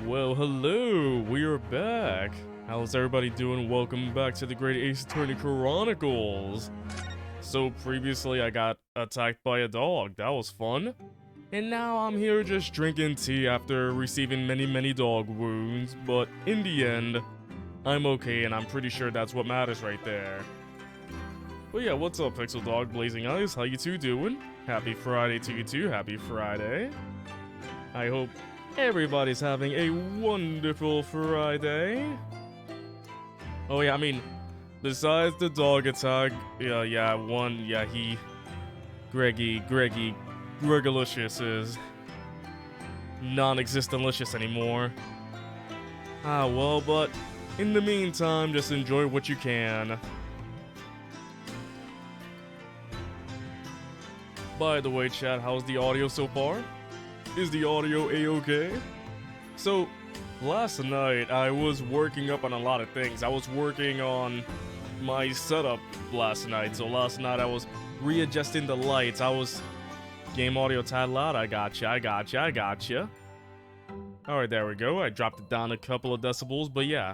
Well, hello, we are back. How's everybody doing? Welcome back to the Great Ace Attorney Chronicles. So previously I got attacked by a dog, that was fun. And now I'm here just drinking tea after receiving many dog wounds, but in the end, I'm okay and I'm pretty sure that's what matters right there. But yeah, what's up Pixel Dog Blazing Eyes, how you two doing? Happy Friday to you too, happy Friday. I hope everybody's having a wonderful Friday. Oh yeah, I mean, besides the dog attack, Gregolicious is non-existentlicious anymore. Ah well, but in the meantime, just enjoy what you can. By the way, chat, how's the audio so far? Is the audio a-okay? So, last night I was working up on a lot of things. I was working on my setup last night. So last night I was readjusting the lights. I was game audio tad loud. I gotcha. Alright, there we go. I dropped it down a couple of decibels, but yeah.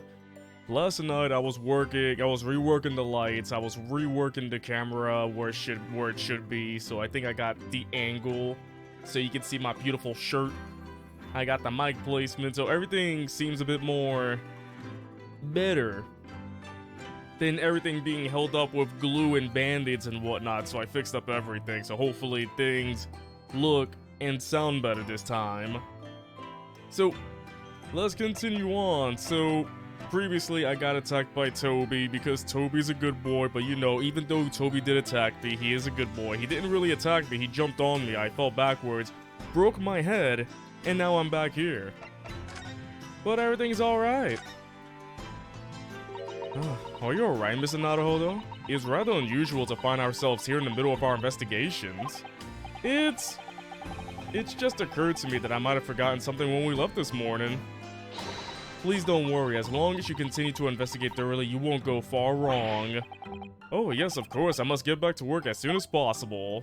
Last night I was reworking the lights, I was reworking the camera where it should be, so I think I got the angle so you can see my beautiful shirt. I got the mic placement, so everything seems a bit more better than everything being held up with glue and band-aids and whatnot, so I fixed up everything, so hopefully things look and sound better this time. So, let's continue on. So, previously I got attacked by Toby because Toby's a good boy, but you know, even though Toby did attack me, he is a good boy. He didn't really attack me, he jumped on me, I fell backwards, broke my head, and now I'm back here. But everything's alright. Are you alright, Mr. Naruhodo? It's rather unusual to find ourselves here in the middle of our investigations. It's just occurred to me that I might have forgotten something when we left this morning. Please don't worry, as long as you continue to investigate thoroughly, you won't go far wrong. Oh yes, of course, I must get back to work as soon as possible.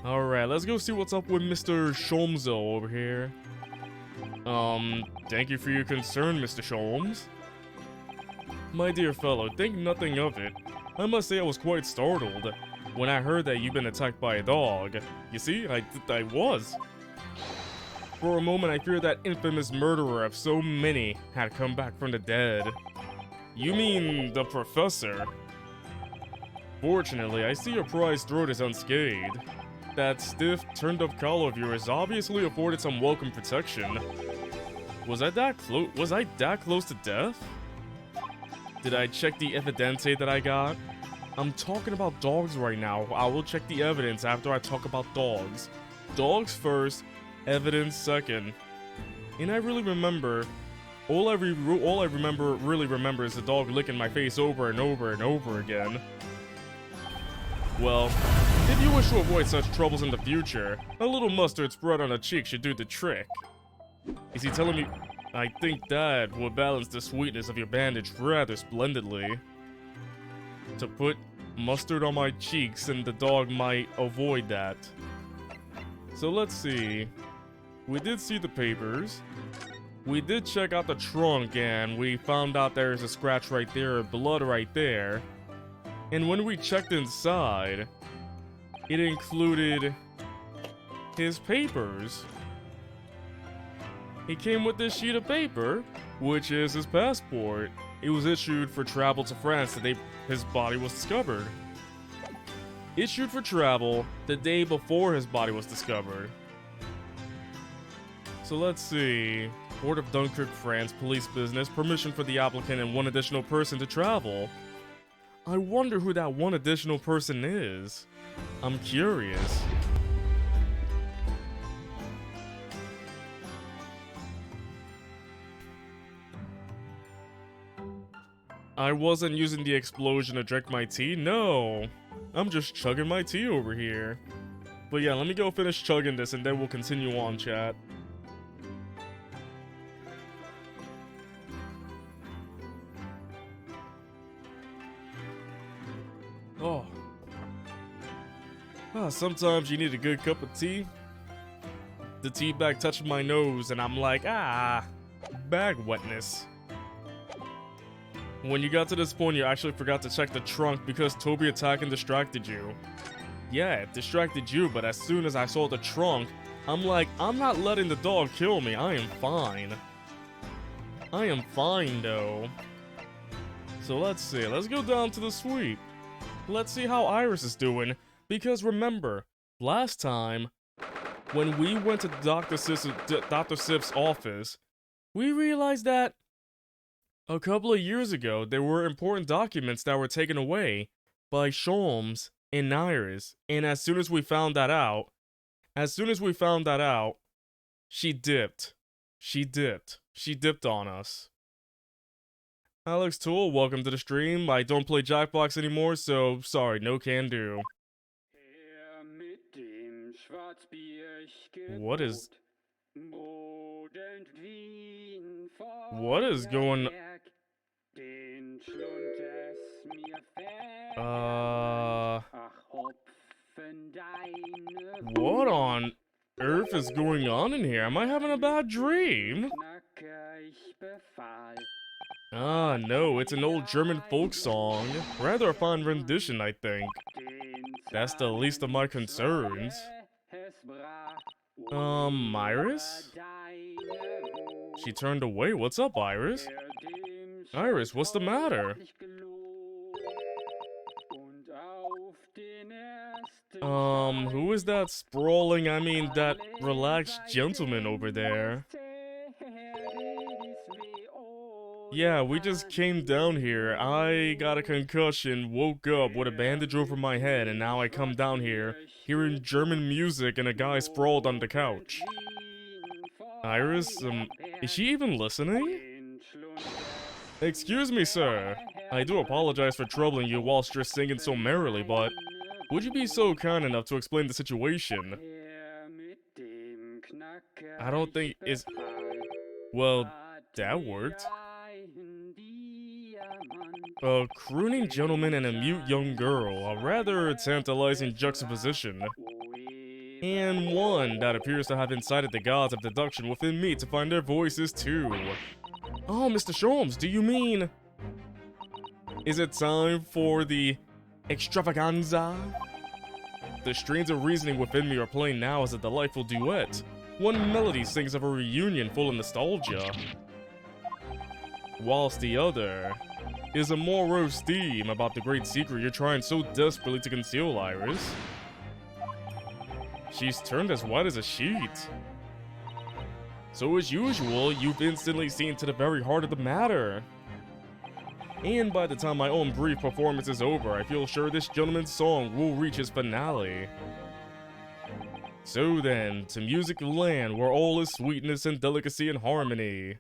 Alright, let's go see what's up with Mr. Sholmzo over here. Thank you for your concern, Mr. Sholmes. My dear fellow, think nothing of it. I must say I was quite startled when I heard that you've been attacked by a dog. You see, I was. For a moment, I feared that infamous murderer of so many had come back from the dead. You mean the professor? Fortunately, I see your prized throat is unscathed. That stiff, turned-up collar of yours obviously afforded some welcome protection. Was I that close to death? Did I check the evidente that I got? I'm talking about dogs right now. I will check the evidence after I talk about dogs. Dogs first, evidence second. And I really remember, all I really remember is the dog licking my face over and over and over again. Well, if you wish to avoid such troubles in the future, a little mustard spread on a cheek should do the trick. Is he telling me? I think that would balance the sweetness of your bandage rather splendidly. To put mustard on my cheeks and the dog might avoid that. So let's see. We did see the papers. We did check out the trunk and we found out there's a scratch right there, blood right there. And when we checked inside, it included his papers. He came with this sheet of paper, which is his passport. It was issued for travel to France the day his body was discovered. Issued for travel the day before his body was discovered. So let's see. Port of Dunkirk, France, police business, permission for the applicant and one additional person to travel. I wonder who that one additional person is. I'm curious. I wasn't using the explosion to drink my tea, no. I'm just chugging my tea over here. But yeah, let me go finish chugging this and then we'll continue on, chat. Oh. Sometimes you need a good cup of tea. The tea bag touched my nose, and I'm like, ah, bag wetness. When you got to this point, you actually forgot to check the trunk because Toby attacked and distracted you. Yeah, it distracted you, but as soon as I saw the trunk, I'm like, I'm not letting the dog kill me. I am fine. I am fine, though. So let's see. Let's go down to the suite. Let's see how Iris is doing. Because remember, last time, when we went to Dr. Sip's office, we realized that a couple of years ago, there were important documents that were taken away by Sholmes and Iris. And as soon as we found that out, she dipped. She dipped on us. Alex Tool, welcome to the stream. I don't play Jackbox anymore, so sorry, no can do. What is going? What on earth is going on in here? Am I having a bad dream? Ah, no, it's an old German folk song. Rather a fine rendition, I think. That's the least of my concerns. Iris? She turned away. What's up, Iris? Iris, what's the matter? Who is that sprawling, that relaxed gentleman over there? Yeah, we just came down here. I got a concussion, woke up with a bandage over my head, and now I come down here, hearing German music and a guy sprawled on the couch. Iris, is she even listening? Excuse me, sir. I do apologize for troubling you whilst you're singing so merrily, but would you be so kind enough to explain the situation? I don't think it's... Well, that worked. A crooning gentleman and a mute young girl, a rather tantalizing juxtaposition. And one that appears to have incited the gods of deduction within me to find their voices too. Oh, Mr. Sholmes, do you mean... Is it time for the extravaganza? The strains of reasoning within me are playing now as a delightful duet. One melody sings of a reunion full of nostalgia, whilst the other is a morose theme about the great secret you're trying so desperately to conceal, Iris. She's turned as white as a sheet. So as usual, you've instantly seen to the very heart of the matter. And by the time my own brief performance is over, I feel sure this gentleman's song will reach its finale. So then, to music land where all is sweetness and delicacy and harmony.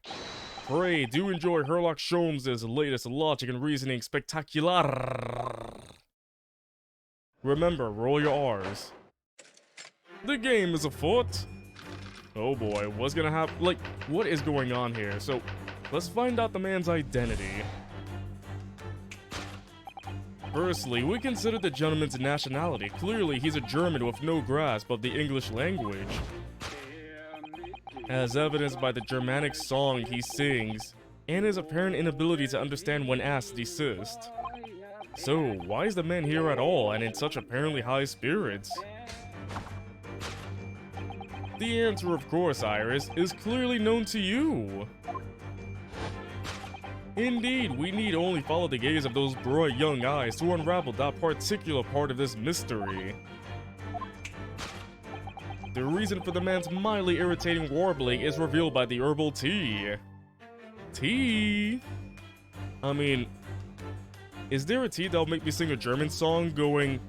Pray, do enjoy Herlock Sholmes' latest logic and reasoning spectacular. Remember, roll your R's. The game is afoot. Oh boy, what's gonna happen? Like, what is going on here? So, let's find out the man's identity. Firstly, we consider the gentleman's nationality. Clearly, he's a German with no grasp of the English language, as evidenced by the Germanic song he sings, and his apparent inability to understand when asked to desist. So, why is the man here at all, and in such apparently high spirits? The answer, of course, Iris, is clearly known to you. Indeed, we need only follow the gaze of those bright young eyes to unravel that particular part of this mystery. The reason for the man's mildly irritating warbling is revealed by the herbal tea. Tea? I mean, is there a tea that'll make me sing a German song going...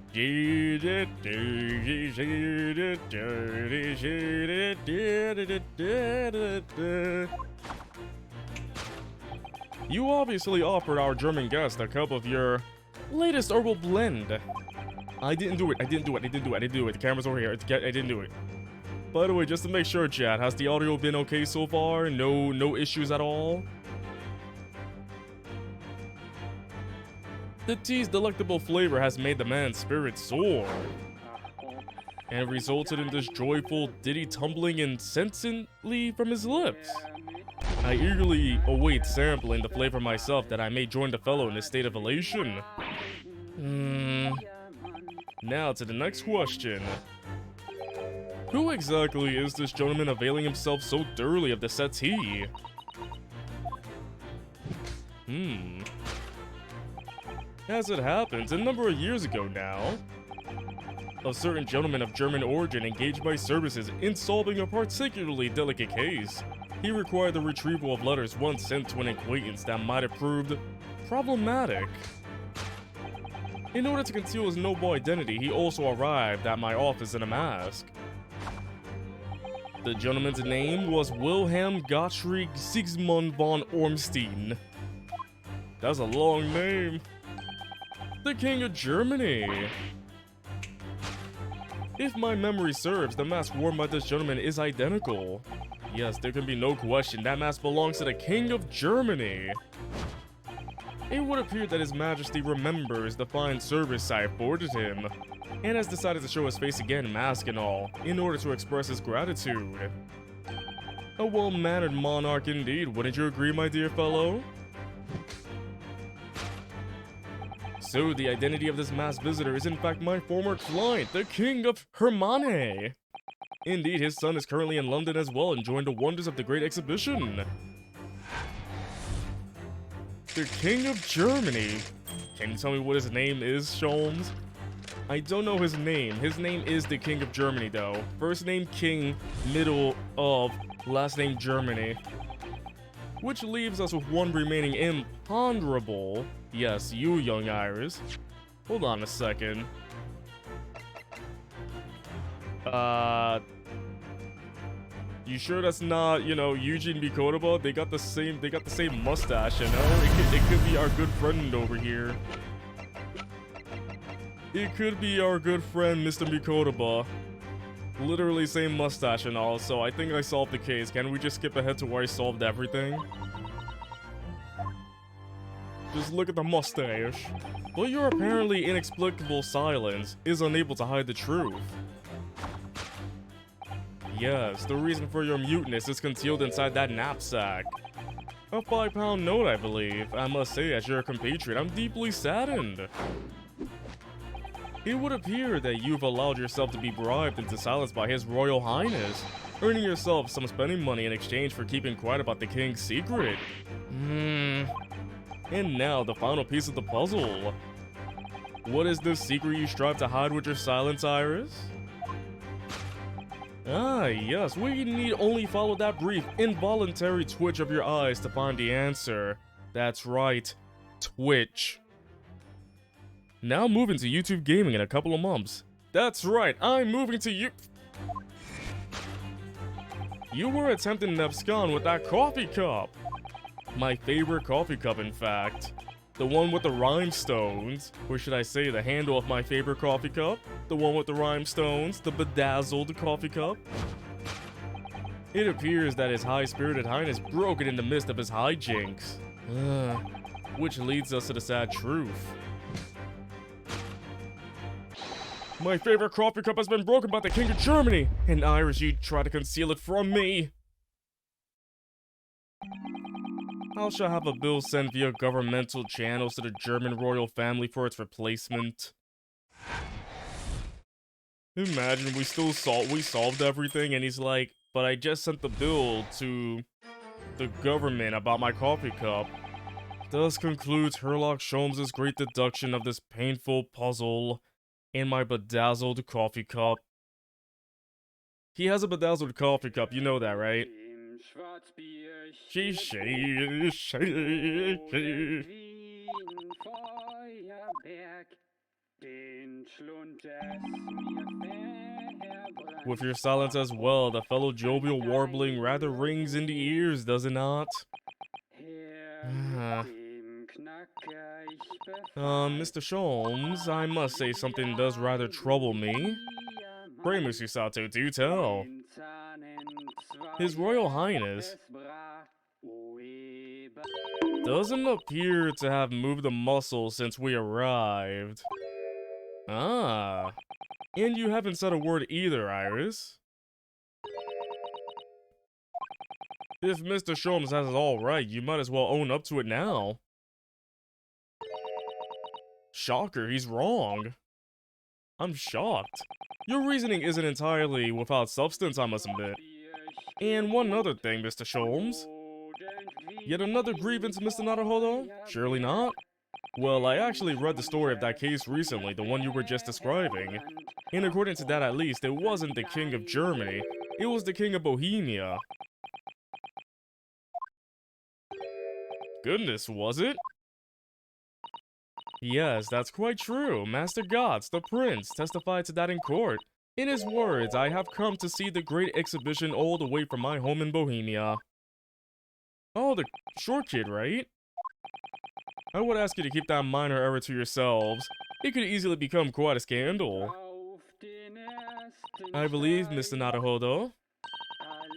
You obviously offered our German guest a cup of your latest herbal blend. I didn't do it. The camera's over here. I didn't do it. By the way, just to make sure, chat, has the audio been okay so far? No issues at all? The tea's delectable flavor has made the man's spirit soar. and resulted in this joyful ditty tumbling incessantly from his lips. I eagerly await sampling the flavor myself that I may join the fellow in a state of elation. Now to the next question. Who exactly is this gentleman availing himself so thoroughly of the settee? As it happens, a number of years ago now, a certain gentleman of German origin engaged my services in solving a particularly delicate case. He required the retrieval of letters once sent to an acquaintance that might have proved problematic. In order to conceal his noble identity, he also arrived at my office in a mask. The gentleman's name was Wilhelm Gottschried Sigismund von Ormstein. That's a long name. The King of Germany. If my memory serves, the mask worn by this gentleman is identical. Yes, there can be no question, that mask belongs to the King of Germany. It would appear that His Majesty remembers the fine service I afforded him, and has decided to show his face again, mask and all, in order to express his gratitude. A well-mannered monarch indeed, wouldn't you agree, my dear fellow? So, the identity of this masked visitor is in fact my former client, the King of Hermane. Indeed, his son is currently in London as well, enjoying the wonders of the Great Exhibition. The King of Germany. Can you tell me what his name is, Sholmes? I don't know his name. His name is the King of Germany, though. First name King, middle of, last name Germany. Which leaves us with one remaining imponderable. Yes, you, young Iris. Hold on a second. You sure that's not, you know, Eugene Mikotoba? They got the same mustache, you know? It could be our good friend over here. It could be our good friend, Mr. Mikotoba. Literally same mustache and all, so I think I solved the case. Can we just skip ahead to where I solved everything? Just look at the mustache. But your apparently inexplicable silence is unable to hide the truth. Yes, the reason for your muteness is concealed inside that knapsack. A £5 note, I believe. I must say, as your compatriot, I'm deeply saddened. It would appear that you've allowed yourself to be bribed into silence by His Royal Highness, earning yourself some spending money in exchange for keeping quiet about the king's secret. And now, the final piece of the puzzle. What is this secret you strive to hide with your silence, Iris? Ah, yes, we need only follow that brief, involuntary twitch of your eyes to find the answer. That's right, Twitch. Now moving to YouTube Gaming in a couple of months. That's right, I'm moving to you. You were attempting to abscond with that coffee cup. My favorite coffee cup, in fact. The one with the rhinestones, or should I say the handle of my favorite coffee cup? The one with the rhinestones, the bedazzled coffee cup. It appears that His High-Spirited Highness broke it in the midst of his hijinks. Which leads us to the sad truth. My favorite coffee cup has been broken by the King of Germany, and Iris, you try to conceal it from me. I shall have a bill sent via governmental channels to the German royal family for its replacement. Imagine we solved everything and he's like, but I just sent the bill to the government about my coffee cup. Thus concludes Herlock Sholmes' great deduction of this painful puzzle in my bedazzled coffee cup. He has a bedazzled coffee cup, you know that, right? With your silence as well, the fellow jovial warbling rather rings in the ears, does it not? Mr. Sholmes, I must say something does rather trouble me. Pray, Monsieur Sato, do tell. His Royal Highness doesn't appear to have moved a muscle since we arrived. Ah. And you haven't said a word either, Iris. If Mr. Sholmes has it all right, you might as well own up to it now. Shocker, he's wrong. I'm shocked. Your reasoning isn't entirely without substance, I must admit. And one other thing, Mr. Sholmes. Yet another grievance, Mr. Naruhodo? Surely not? Well, I actually read the story of that case recently, the one you were just describing. And according to that at least, it wasn't the King of Germany, it was the King of Bohemia. Goodness, was it? Yes, that's quite true. Master Gotz, the prince, testified to that in court. In his words, I have come to see the great exhibition all the way from my home in Bohemia. Oh, the short kid, right? I would ask you to keep that minor error to yourselves. It could easily become quite a scandal. I believe, Mr. Naruhodo,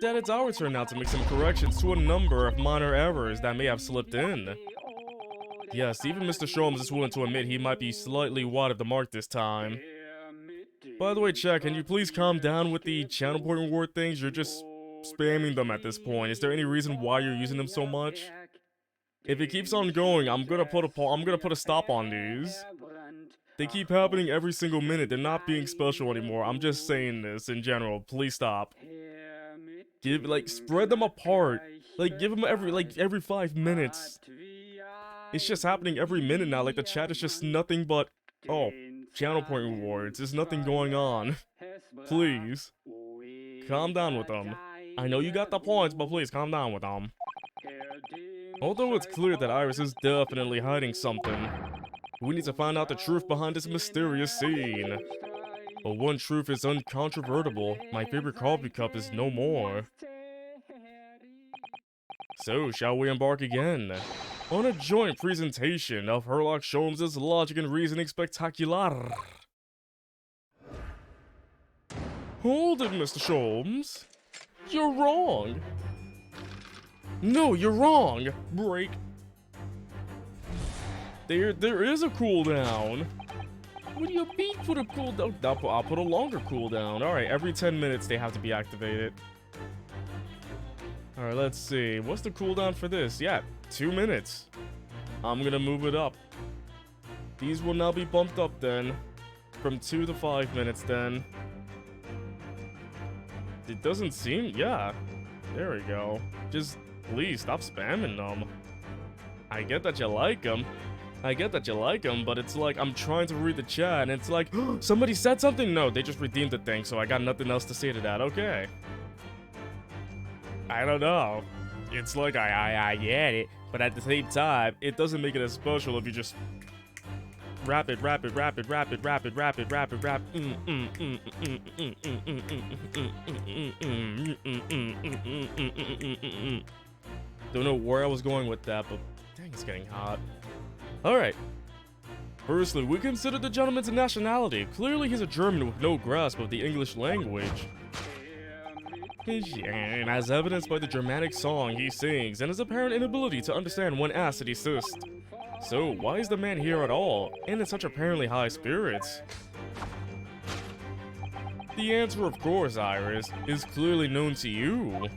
that it's our turn now to make some corrections to a number of minor errors that may have slipped in. Yes, even Mr. Sholmes is willing to admit he might be slightly wide of the mark this time. By the way, Chad, can you please calm down with the channel point reward things? You're just spamming them at this point. Is there any reason why you're using them so much? If it keeps on going, I'm gonna put a stop on these. They keep happening every single minute. They're not being special anymore. I'm just saying this in general. Please stop. Spread them apart. Give them every 5 minutes. It's just happening every minute now. The chat is just nothing but, oh, channel point rewards. There's nothing going on. Please. Calm down with them. I know you got the points, but please calm down with them. Although it's clear that Iris is definitely hiding something, we need to find out the truth behind this mysterious scene. But one truth is uncontrovertible. My favorite coffee cup is no more. So, shall we embark again on a joint presentation of Herlock Sholmes' Logic and Reasoning Spectacular? Hold it, Mr. Sholmes. You're wrong. No, you're wrong. Break. There is a cooldown. What do you mean put a cooldown? I'll put a longer cooldown. Alright, every 10 minutes they have to be activated. Alright, let's see. What's the cooldown for this? Yeah, 2 minutes. I'm gonna move it up. These will now be bumped up then. From 2 to 5 minutes then. It doesn't seem... yeah. There we go. Just, please, stop spamming them. I get that you like them. But it's like, I'm trying to read the chat, and it's like, oh, somebody said something? No, they just redeemed the thing, so I got nothing else to say to that. Okay. I don't know. It's like, I get it, but at the same time, it doesn't make it as special if you just... rapid. Don't know where I was going with that, but dang, it's getting hot. Alright. Firstly, we consider the gentleman's nationality. Clearly he's a German with no grasp of the English language. And as evidenced by the dramatic song he sings and his apparent inability to understand when asked to desist. So, why is the man here at all, and in such apparently high spirits? The answer, of course, Iris, is clearly known to you.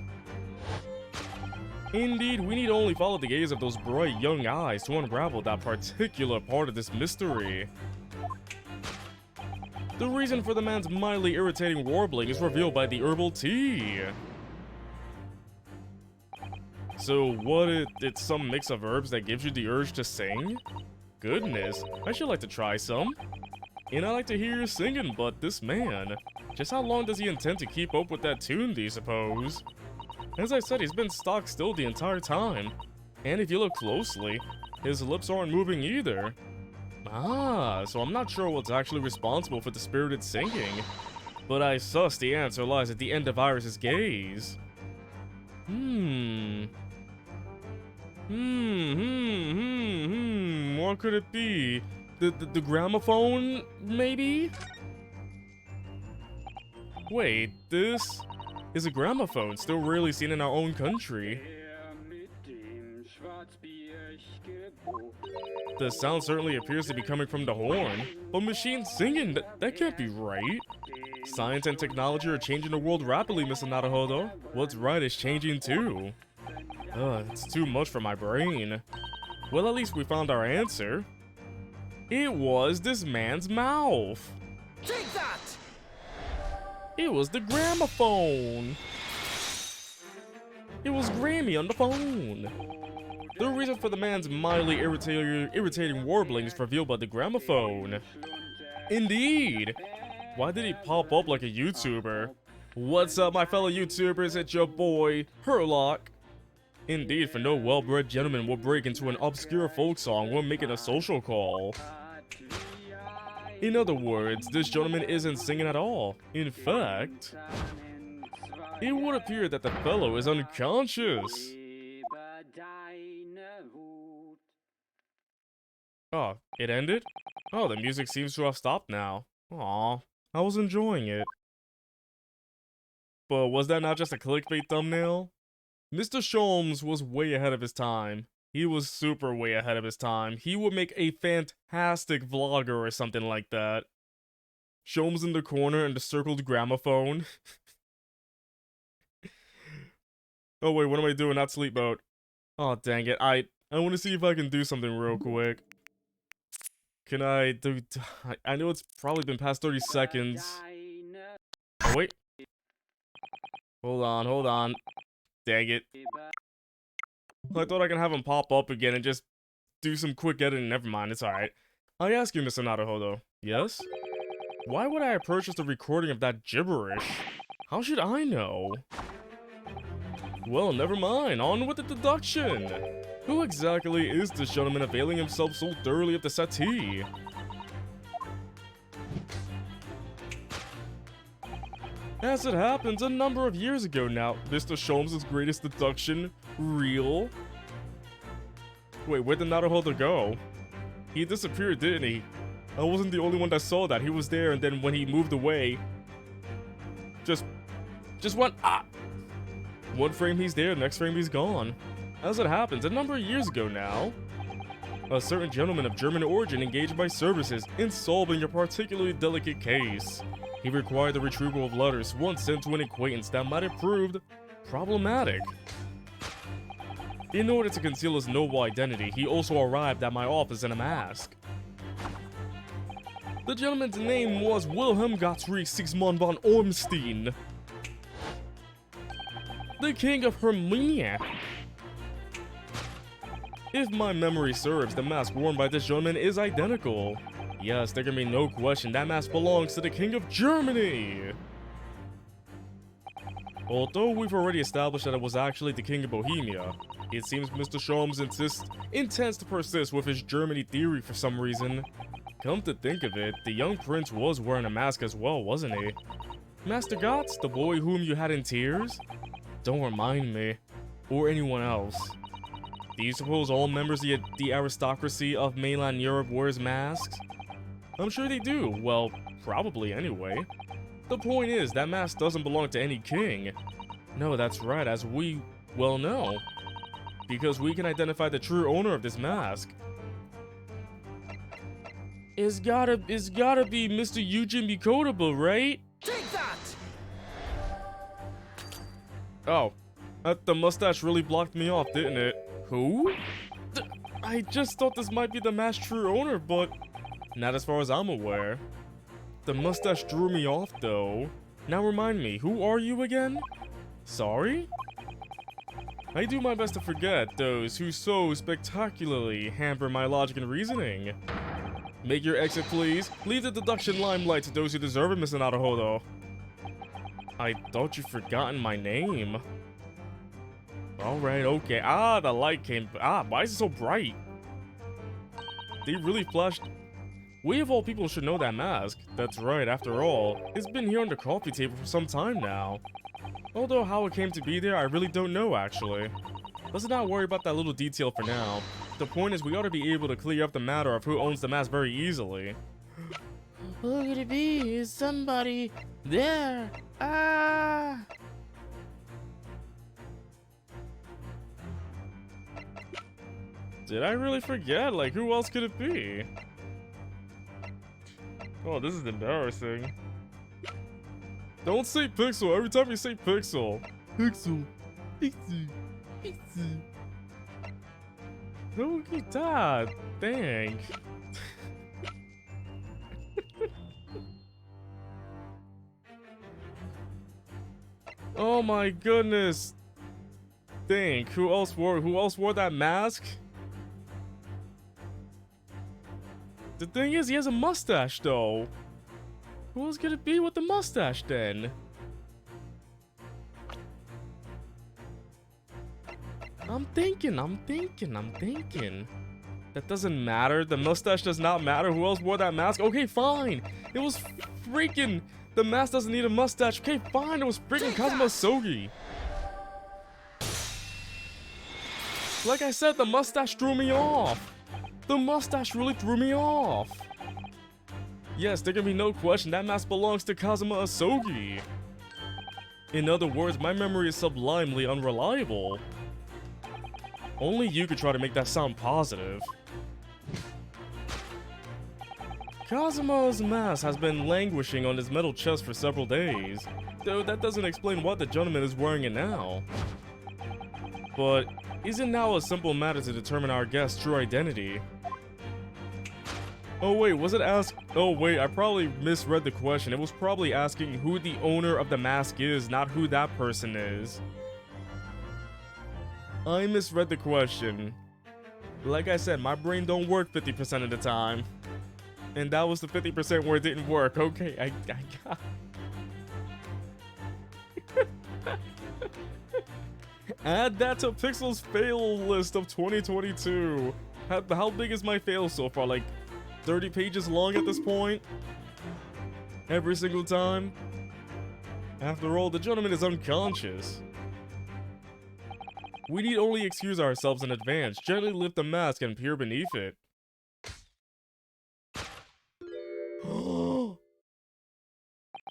Indeed, we need only follow the gaze of those bright young eyes to unravel that particular part of this mystery. The reason for the man's mildly irritating warbling is revealed by the herbal tea. So what, it's some mix of herbs that gives you the urge to sing? Goodness, I should like to try some. And I like to hear you singing, but this man, just how long does he intend to keep up with that tune, do you suppose? As I said, he's been stock still the entire time. And if you look closely, his lips aren't moving either. Ah, so I'm not sure what's actually responsible for the spirited singing. But I suss the answer lies at the end of Iris's gaze. What could it be? The gramophone, maybe? Wait, this is a gramophone, still rarely seen in our own country. The sound certainly appears to be coming from the horn, but machines singing, that can't be right. Science and technology are changing the world rapidly, Mr. Naruhodo. What's right is changing too. It's too much for my brain. Well, at least we found our answer. It was this man's mouth. Take that! It was the gramophone. It was Grammy on the phone. The reason for the man's mildly irritating warblings revealed by the gramophone. Indeed. Why did he pop up like a YouTuber? What's up, my fellow YouTubers? It's your boy, Herlock. Indeed, for no well-bred gentleman will break into an obscure folk song when making a social call. In other words, this gentleman isn't singing at all. In fact, it would appear that the fellow is unconscious. Oh, it ended? Oh, the music seems to have stopped now. Aw, I was enjoying it. But was that not just a clickbait thumbnail? Mr. Sholmes was way ahead of his time. He was super way ahead of his time. He would make a fantastic vlogger or something like that. Sholmes in the corner and the circled gramophone. Oh wait, what am I doing? Not sleep mode. Oh dang it. I want to see if I can do something real quick. Can I do... I know it's probably been past 30 seconds. Oh wait. Hold on. Dang it. I thought I could have him pop up again and just do some quick editing. Never mind, it's alright. I ask you, Mr. Naruhodo. Yes? Why would I have purchased a recording of that gibberish? How should I know? Well, never mind. On with the deduction. Who exactly is this gentleman availing himself so thoroughly of the settee? As it happens, a number of years ago now, Mr. Sholmes' greatest deduction, real. Wait, where did Naruhodo go? He disappeared, didn't he? I wasn't the only one that saw that. He was there, and then when he moved away, just went, ah! One frame he's there, next frame he's gone. As it happens, a number of years ago now, a certain gentleman of German origin engaged my services in solving a particularly delicate case. He required the retrieval of letters once sent to an acquaintance that might have proved problematic. In order to conceal his noble identity, he also arrived at my office in a mask. The gentleman's name was Wilhelm Gottfried Sigismund von Ormstein, the King of Hermenia. If my memory serves, the mask worn by this gentleman is identical. Yes, there can be no question that mask belongs to the King of Germany! Although we've already established that it was actually the King of Bohemia, it seems Mr. Sholmes intends to persist with his Germany theory for some reason. Come to think of it, the young prince was wearing a mask as well, wasn't he? Master Gotts, the boy whom you had in tears? Don't remind me. Or anyone else. Do you suppose all members of the aristocracy of mainland Europe wears masks? I'm sure they do. Well, probably anyway. The point is, that mask doesn't belong to any king. No, that's right, as we well know. Because we can identify the true owner of this mask. It's gotta be Mr. Eugene Mikotoba, right? Take that! Oh, the mustache really blocked me off, didn't it? Who? I just thought this might be the mask's true owner, but not as far as I'm aware. The mustache drew me off, though. Now remind me, who are you again? Sorry? I do my best to forget those who so spectacularly hamper my logic and reasoning. Make your exit, please. Leave the deduction limelight to those who deserve it, Mr. Naruhodo. I thought you'd forgotten my name. Alright, okay. Ah, the light came. Ah, why is it so bright? They really flashed. We of all people should know that mask. That's right, after all, it's been here on the coffee table for some time now. Although how it came to be there, I really don't know, actually. Let's not worry about that little detail for now. The point is we ought to be able to clear up the matter of who owns the mask very easily. Who could it be? Is somebody there? Ah! Did I really forget? Like, who else could it be? Oh, this is embarrassing. Don't say Pixel every time you say Pixel. Pixel. Pixel. Pixel. Who is that? Dang. Oh my goodness. Dang, who else wore that mask? The thing is, he has a mustache though. Who else could it be with the mustache then? I'm thinking. That doesn't matter. The mustache does not matter. Who else wore that mask? Okay, fine. It was freaking... The mask doesn't need a mustache. Okay, fine. It was freaking Kazuma Sogi. Like I said, the mustache threw me off. The mustache really threw me off. Yes, there can be no question. That mask belongs to Kazuma Asogi. In other words, my memory is sublimely unreliable. Only you could try to make that sound positive. Kazuma's mask has been languishing on his metal chest for several days, though that doesn't explain why the gentleman is wearing it now. But isn't now a simple matter to determine our guest's true identity? Oh wait, was it asked? Oh wait, I probably misread the question. It was probably asking who the owner of the mask is, not who that person is. I misread the question. Like I said, my brain don't work 50% of the time. And that was the 50% where it didn't work. Okay, I got... Add that to Pixel's fail list of 2022. How big is my fail so far? Like 30 pages long at this point? Every single time? After all, the gentleman is unconscious. We need only excuse ourselves in advance, gently lift the mask and peer beneath it.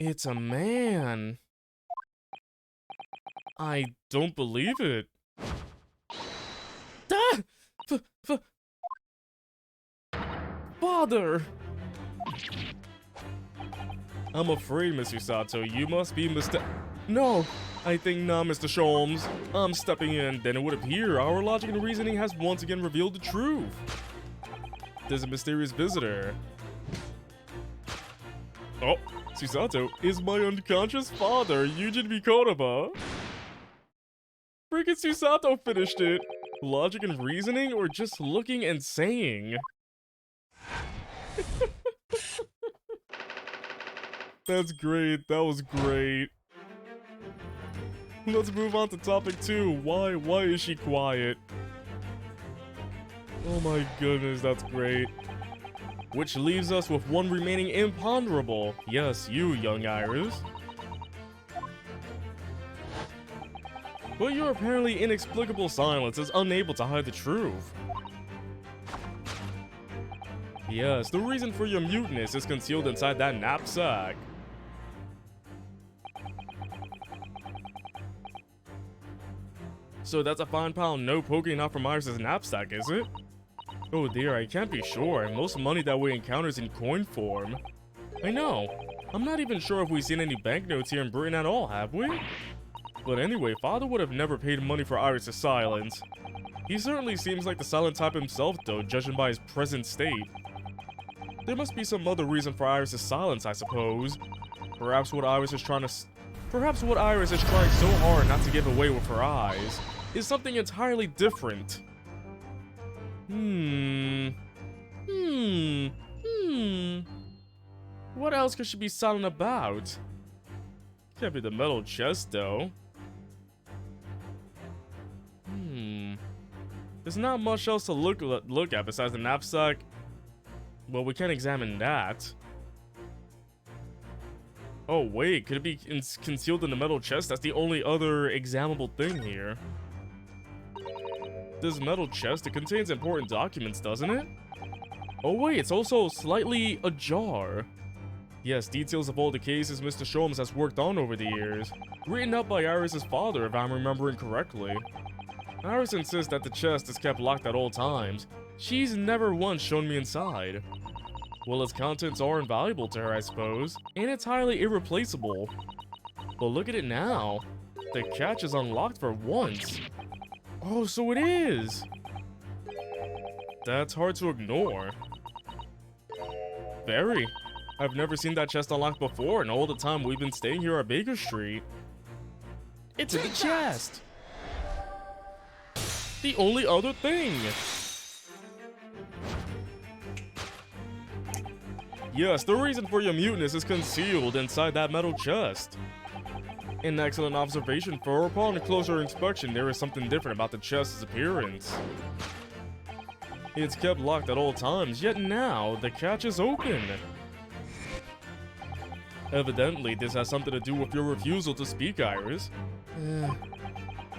It's a man. I don't believe it. Ah! Father! I'm afraid, Miss Usato, you must be No! I think not, Mr. Sholmes. I'm stepping in. Then it would appear our logic and reasoning has once again revealed the truth. There's a mysterious visitor. Oh, Susato is my unconscious father, Yujin Mikotoba. Freaking Susato finished it. Logic and reasoning, or just looking and saying? That's great. That was great. Let's move on to topic 2. Why is she quiet? Oh my goodness, that's great. Which leaves us with one remaining imponderable. Yes, you, young Iris. But your apparently inexplicable silence is unable to hide the truth. Yes, the reason for your muteness is concealed inside that knapsack. So that's a £5 note poking out from Iris' knapsack, is it? Oh dear, I can't be sure. Most money that we encounter is in coin form. I know. I'm not even sure if we've seen any banknotes here in Britain at all, have we? But anyway, Father would have never paid money for Iris' silence. He certainly seems like the silent type himself though, judging by his present state. There must be some other reason for Iris' silence, I suppose. Perhaps what Iris is trying so hard not to give away with her eyes is something entirely different. What else could she be silent about? Can't be the metal chest, though. There's not much else to look at besides the knapsack. Well, we can't examine that. Oh wait, could it be concealed in the metal chest? That's the only other examinable thing here. This metal chest, it contains important documents, doesn't it? Oh wait, it's also slightly ajar. Yes, details of all the cases Mr. Sholmes has worked on over the years. Written up by Iris' father, if I'm remembering correctly. Iris insists that the chest is kept locked at all times. She's never once shown me inside. Well, its contents are invaluable to her, I suppose, and it's highly irreplaceable. But look at it now. The catch is unlocked for once. Oh, so it is! That's hard to ignore. Very. I've never seen that chest unlocked before in all the time we've been staying here at Baker Street. It's in the chest! The only other thing! Yes, the reason for your muteness is concealed inside that metal chest. An excellent observation, for upon closer inspection, there is something different about the chest's appearance. It's kept locked at all times, yet now the catch is open. Evidently, this has something to do with your refusal to speak, Iris.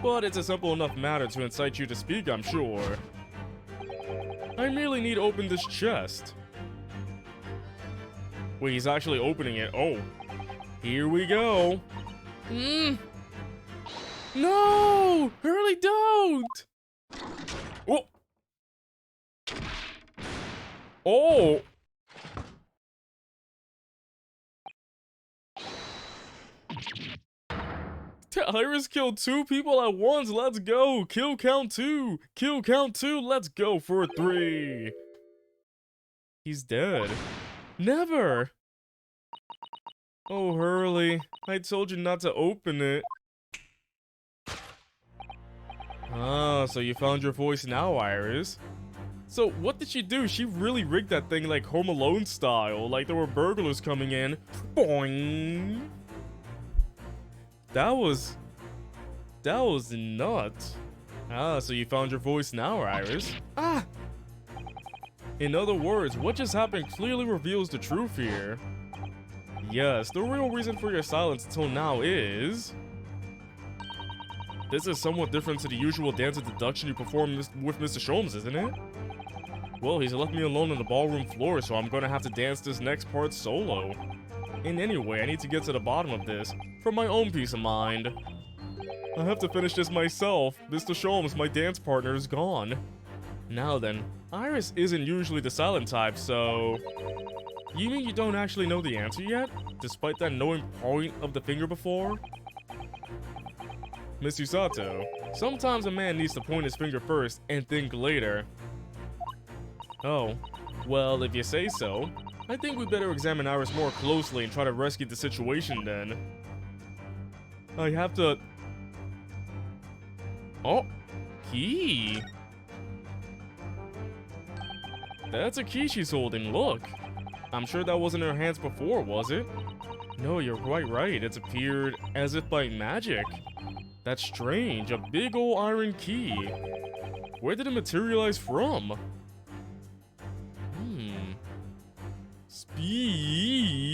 But it's a simple enough matter to incite you to speak, I'm sure. I merely need to open this chest. Wait, he's actually opening it. Oh. Here we go. No! Hurley, don't! Oh! Oh! Iris killed 2 people at once. Let's go. Kill count 2. Kill count 2. Let's go for 3. He's dead. Never. Oh, Hurley. I told you not to open it. Ah, so you found your voice now, Iris. So what did she do? She really rigged that thing like Home Alone style. Like there were burglars coming in. Boing. That was nuts. Ah, so you found your voice now, Iris. Ah! In other words, what just happened clearly reveals the truth here. Yes, the real reason for your silence until now is... This is somewhat different to the usual dance of deduction you perform with Mr. Sholmes, isn't it? Well, he's left me alone on the ballroom floor, so I'm gonna have to dance this next part solo. And anyway, I need to get to the bottom of this, for my own peace of mind. I have to finish this myself. Mr. Sholmes, my dance partner, is gone. Now then, Iris isn't usually the silent type, so... You mean you don't actually know the answer yet? Despite that knowing point of the finger before? Miss Usato, sometimes a man needs to point his finger first and think later. Oh, well, if you say so. I think we better examine Iris more closely and try to rescue the situation then. I have to... Oh, key. That's a key she's holding, look. I'm sure that wasn't in her hands before, was it? No, you're quite right. It's appeared as if by magic. That's strange, a big ol' iron key. Where did it materialize from? Speed.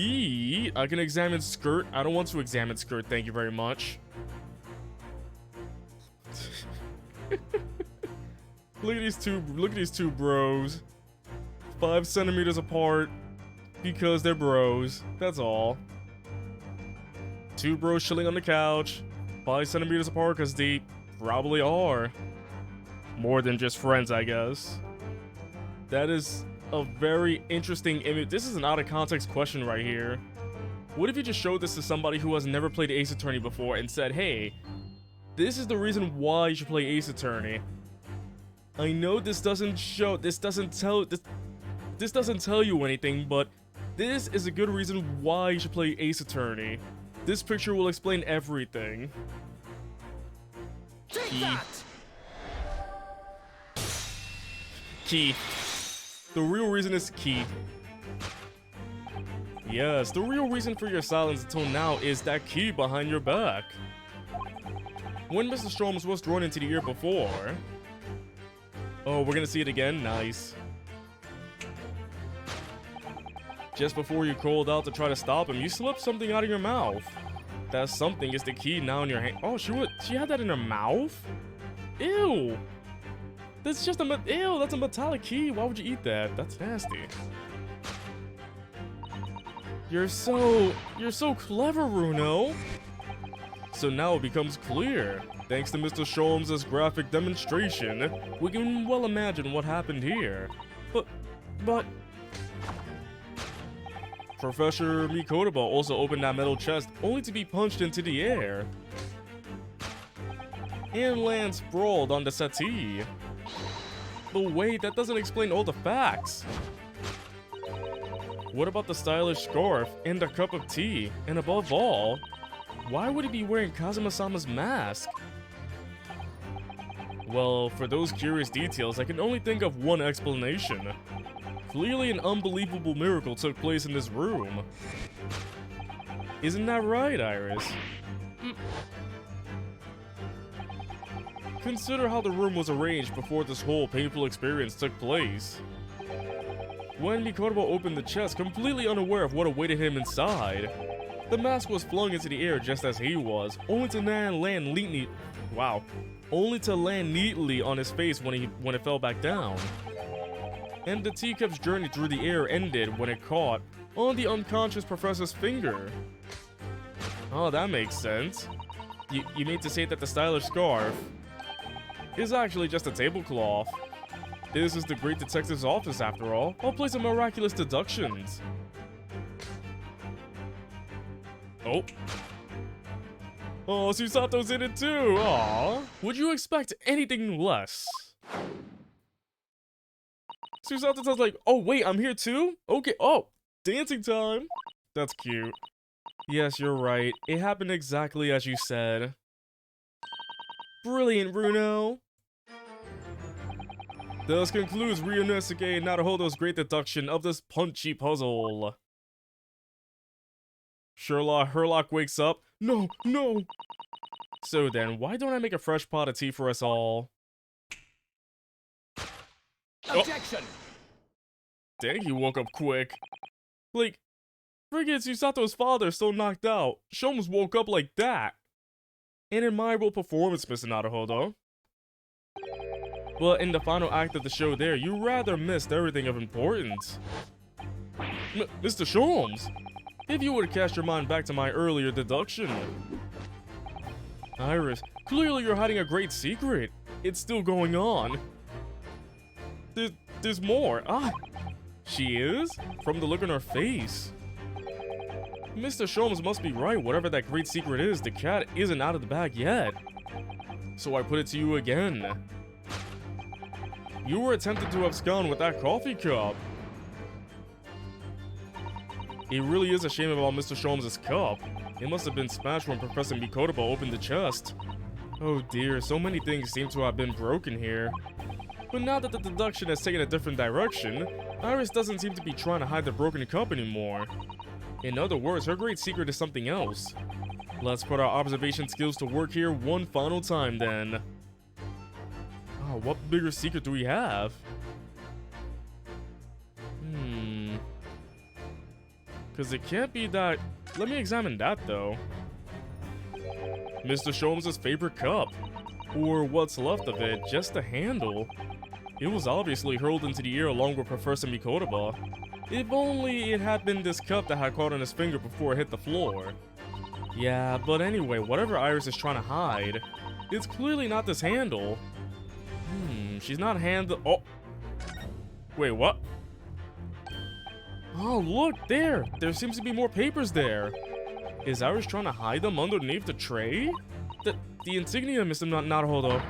I can examine skirt. I don't want to examine skirt, thank you very much. Look at these two bros. 5 centimeters apart because they're bros. That's all. 2 bros chilling on the couch. 5 centimeters apart because they probably are. More than just friends, I guess. That is a very interesting image. This is an out of context question right here. What if you just showed this to somebody who has never played Ace Attorney before and said, hey, this is the reason why you should play Ace Attorney. I know this doesn't tell you anything, but this is a good reason why you should play Ace Attorney. This picture will explain everything. Key. The real reason is key. Yes, the real reason for your silence until now is that key behind your back. When Mr. Sholmes was drawn into the ear before... Oh, we're gonna see it again? Nice. Just before you crawled out to try to stop him, you slipped something out of your mouth. That something is the key now in your hand. Oh, she had that in her mouth? Ew! That's just ew, that's a metallic key. Why would you eat that? That's nasty. You're so clever, Runo. So now it becomes clear. Thanks to Mr. Sholmes' graphic demonstration, we can well imagine what happened here. But... Professor Mikotoba also opened that metal chest only to be punched into the air. And land sprawled on the settee. But wait, that doesn't explain all the facts. What about the stylish scarf and the cup of tea? And above all, why would he be wearing Kazuma-sama's mask? Well, for those curious details, I can only think of one explanation. Clearly an unbelievable miracle took place in this room. Isn't that right, Iris? Consider how the room was arranged before this whole painful experience took place. When Mikotoba opened the chest, completely unaware of what awaited him inside, the mask was flung into the air just as he was, only to land neatly on his face when it fell back down. And the teacup's journey through the air ended when it caught on the unconscious professor's finger. Oh, that makes sense. You mean to say that the stylish scarf is actually just a tablecloth? This is the great detective's office after all. I'll play some miraculous deductions. Oh, Susato's in it too! Aww. Would you expect anything less? Susato sounds like, oh wait, I'm here too? Okay, oh, dancing time! That's cute. Yes, you're right. It happened exactly as you said. Brilliant, Bruno! Thus concludes Ryunosuke Naruhodo's great deduction of this punchy puzzle. Herlock wakes up. No, no! So then, why don't I make a fresh pot of tea for us all? Objection! Oh. Dang, he woke up quick. Like, friggin' Susato's father still knocked out. Sholmes woke up like that. An admirable performance, Mr. Naruhodo. But in the final act of the show there, you rather missed everything of importance. Mr. Sholmes, if you would cast your mind back to my earlier deduction. Iris, clearly you're hiding a great secret. It's still going on. There's more. Ah, she is? From the look on her face. Mr. Sholmes must be right. Whatever that great secret is, the cat isn't out of the bag yet. So I put it to you again. You were attempting to abscond with that coffee cup. It really is a shame about Mr. Sholmes' cup. It must have been smashed when Professor Mikotoba opened the chest. Oh dear, so many things seem to have been broken here. But now that the deduction has taken a different direction, Iris doesn't seem to be trying to hide the broken cup anymore. In other words, her great secret is something else. Let's put our observation skills to work here one final time then. Oh, what bigger secret do we have? Because it can't be that... Let me examine that though. Mr. Sholmes' favorite cup. Or what's left of it, just a handle. It was obviously hurled into the air along with Professor Mikotoba. If only it had been this cup that had caught on his finger before it hit the floor. Yeah, but anyway, whatever Iris is trying to hide, it's clearly not this handle. She's not Oh. Wait, what? Oh, look, there! There seems to be more papers there. Is Iris trying to hide them underneath the tray? The insignia, Mr. Naruhodo,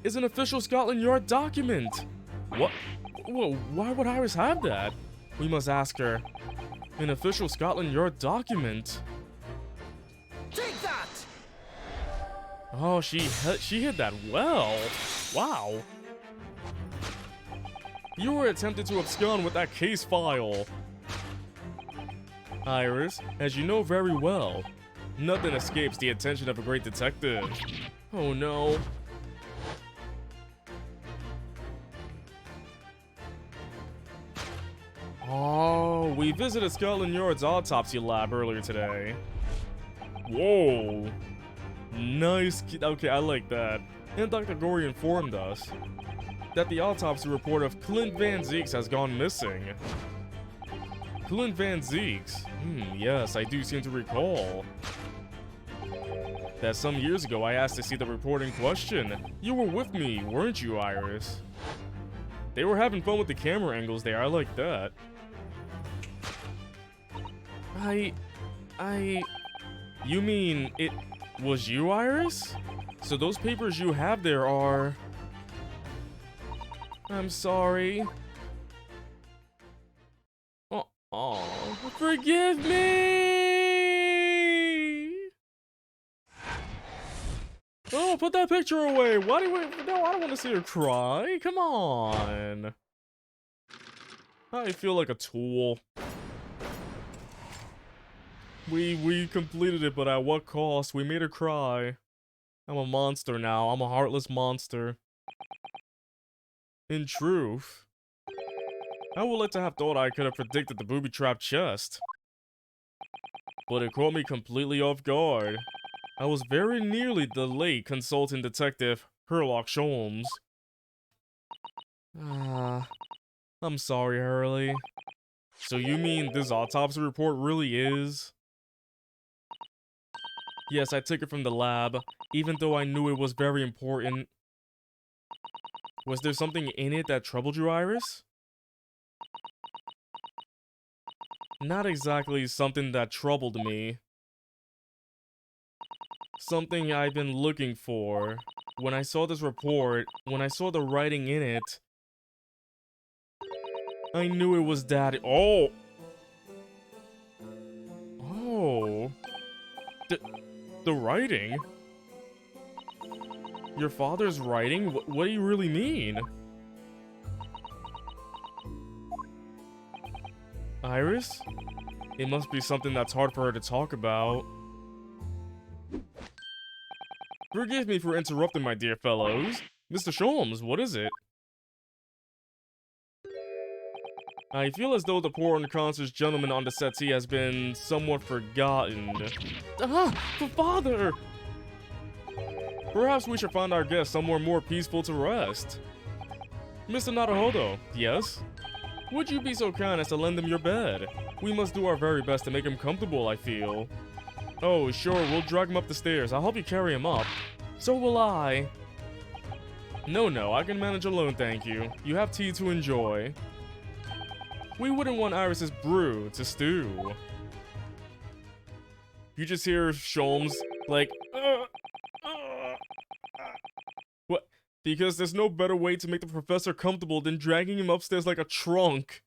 is an official Scotland Yard document. What? Whoa, why would Iris have that? We must ask her. An official Scotland Yard document. Take that! Oh, she hid that well. Wow. You were attempting to abscond with that case file. Iris, as you know very well, nothing escapes the attention of a great detective. Oh no. Oh, we visited Scotland Yard's autopsy lab earlier today. Whoa. Nice. Okay, I like that. And Dr. Gorey informed us that the autopsy report of Clint Van Zieks has gone missing. Clint Van Zieks? Yes, I do seem to recall. that some years ago I asked to see the report in question. You were with me, weren't you, Iris? They were having fun with the camera angles there, I like that. You mean it was you, Iris? So those papers you have there are... I'm sorry. Oh, forgive me! Oh, put that picture away. Why do we... No, I don't want to see her cry. Come on. I feel like a tool. We completed it, but at what cost? We made her cry. I'm a monster now. I'm a heartless monster. In truth, I would like to have thought I could have predicted the booby-trapped chest. But it caught me completely off guard. I was very nearly the late consultant detective Herlock Sholmes. I'm sorry, Hurley. So you mean this autopsy report really is? Yes, I took it from the lab, even though I knew it was very important. Was there something in it that troubled you, Iris? Not exactly something that troubled me. Something I've been looking for. When I saw this report, when I saw the writing in it, I knew it was Daddy. Oh! Oh. The writing? Your father's writing? What do you really mean? Iris? It must be something that's hard for her to talk about. Forgive me for interrupting, my dear fellows. Mr. Sholmes, what is it? I feel as though the poor unconscious gentleman on the settee has been somewhat forgotten. Father! Perhaps we should find our guest somewhere more peaceful to rest. Mr. Naruhodo, yes? Would you be so kind as to lend him your bed? We must do our very best to make him comfortable, I feel. Oh, sure, we'll drag him up the stairs. I'll help you carry him up. So will I. No, I can manage alone, thank you. You have tea to enjoy. We wouldn't want Iris's brew to stew. You just hear Sholmes, like, What? Because there's no better way to make the professor comfortable than dragging him upstairs like a trunk.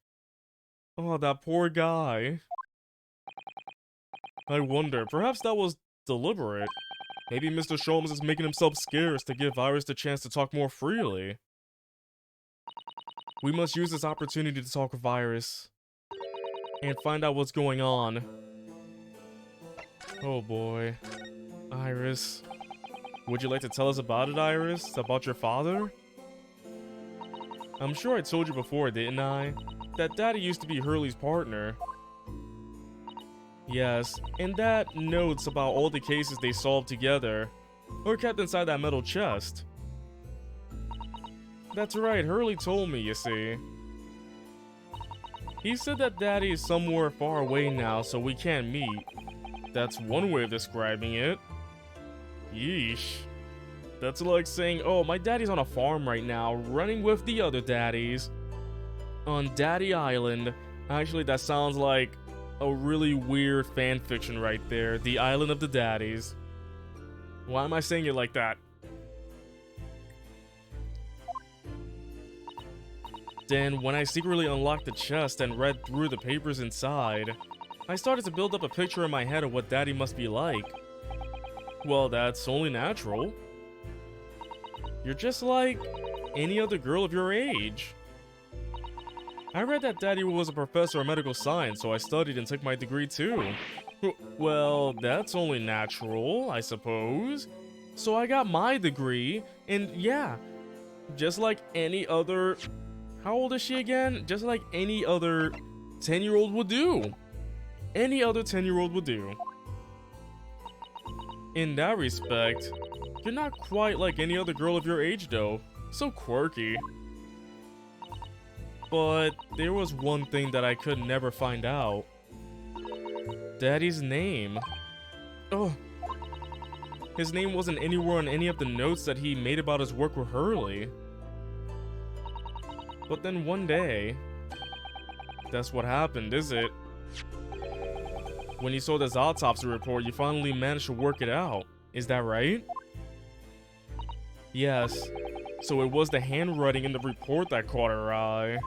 Oh, that poor guy. I wonder, perhaps that was deliberate. Maybe Mr. Sholmes is making himself scarce to give Iris the chance to talk more freely. We must use this opportunity to talk with Iris and find out what's going on. Oh boy. Iris. Would you like to tell us about it, Iris? About your father? I'm sure I told you before, didn't I? That Daddy used to be Hurley's partner. Yes, and that notes about all the cases they solved together, or kept inside that metal chest. That's right, Hurley told me, you see. He said that Daddy is somewhere far away now, so we can't meet. That's one way of describing it. Yeesh. That's like saying, oh, my daddy's on a farm right now, running with the other daddies. On Daddy Island. Actually, that sounds like a really weird fan fiction right there. The Island of the Daddies. Why am I saying it like that? Then, when I secretly unlocked the chest and read through the papers inside, I started to build up a picture in my head of what Daddy must be like. Well, that's only natural. You're just like any other girl of your age. I read that Daddy was a professor of medical science, so I studied and took my degree too. Well, that's only natural, I suppose. So I got my degree, and yeah, just like any other... How old is she again? Just like any other 10-year-old would do. Any other 10-year-old would do. In that respect, you're not quite like any other girl of your age though. So quirky. But there was one thing that I could never find out. Daddy's name. Oh. His name wasn't anywhere on any of the notes that he made about his work with Hurley. But then one day, that's what happened, is it? When you saw this autopsy report, you finally managed to work it out. Is that right? Yes. So it was the handwriting in the report that caught her eye.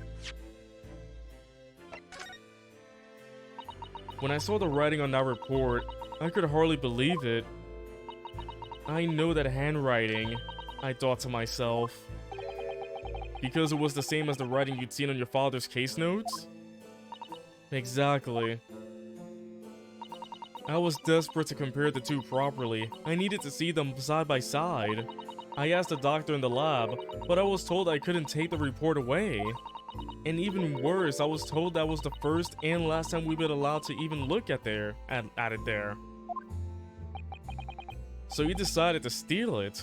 When I saw the writing on that report, I could hardly believe it. I know that handwriting, I thought to myself. Because it was the same as the writing you'd seen on your father's case notes? Exactly. I was desperate to compare the two properly. I needed to see them side by side. I asked the doctor in the lab, but I was told I couldn't take the report away. And even worse, I was told that was the first and last time we've been allowed to even look at it there. So he decided to steal it.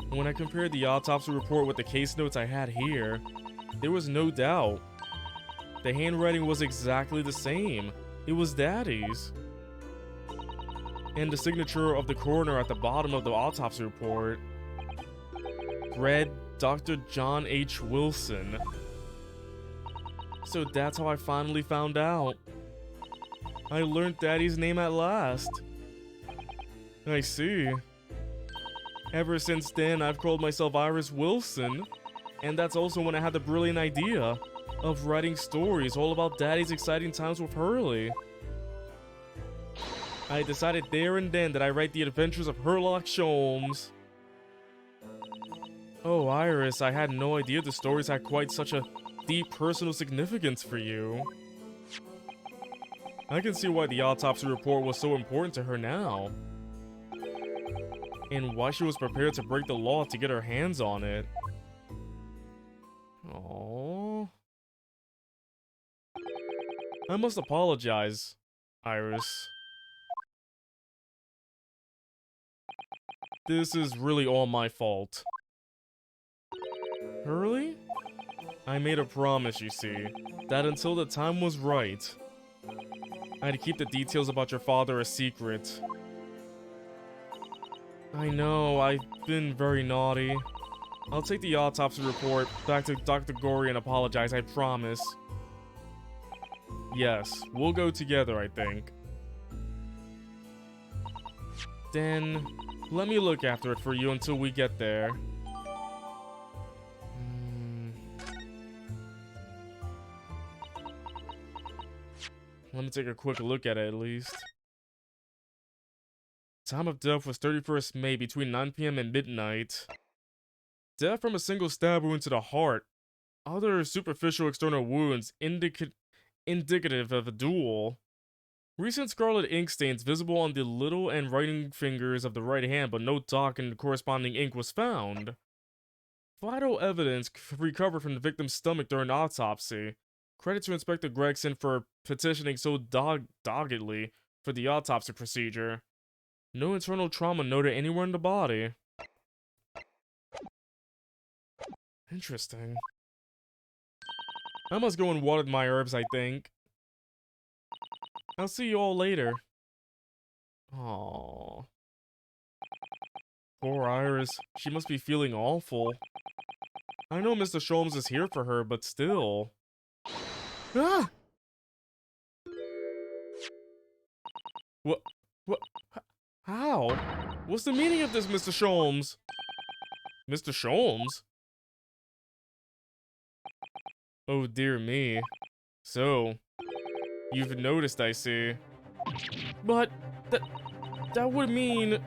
When I compared the autopsy report with the case notes I had here, there was no doubt. The handwriting was exactly the same. It was Daddy's. And the signature of the coroner at the bottom of the autopsy report read Dr. John H. Wilson. So that's how I finally found out. I learned Daddy's name at last. I see. Ever since then, I've called myself Iris Wilson. And that's also when I had the brilliant idea of writing stories all about Daddy's exciting times with Hurley. I decided there and then that I write the adventures of Sherlock Sholmes. Oh, Iris, I had no idea the stories had quite such a deep personal significance for you. I can see why the autopsy report was so important to her now. And why she was prepared to break the law to get her hands on it. Aww. I must apologize, Iris. This is really all my fault. Hurley? I made a promise, you see, that until the time was right, I'd keep the details about your father a secret. I know, I've been very naughty. I'll take the autopsy report back to Dr. Gorey and apologize, I promise. Yes, we'll go together, I think. Then, let me look after it for you until we get there. Let me take a quick look at it at least. Time of death was 31st May between 9 p.m. and midnight. Death from a single stab wound to the heart. Other superficial external wounds indicative of a duel. Recent scarlet ink stains visible on the little and writing fingers of the right hand, but no dock and corresponding ink was found. Vital evidence recovered from the victim's stomach during autopsy. Credit to Inspector Gregson for petitioning so doggedly for the autopsy procedure. No internal trauma noted anywhere in the body. Interesting. I must go and water my herbs, I think. I'll see you all later. Aww. Poor Iris. She must be feeling awful. I know Mr. Sholmes is here for her, but still. Ah! What? How? What's the meaning of this, Mr. Sholmes? Mr. Sholmes? Oh dear me. So, you've noticed, I see. But, that would mean...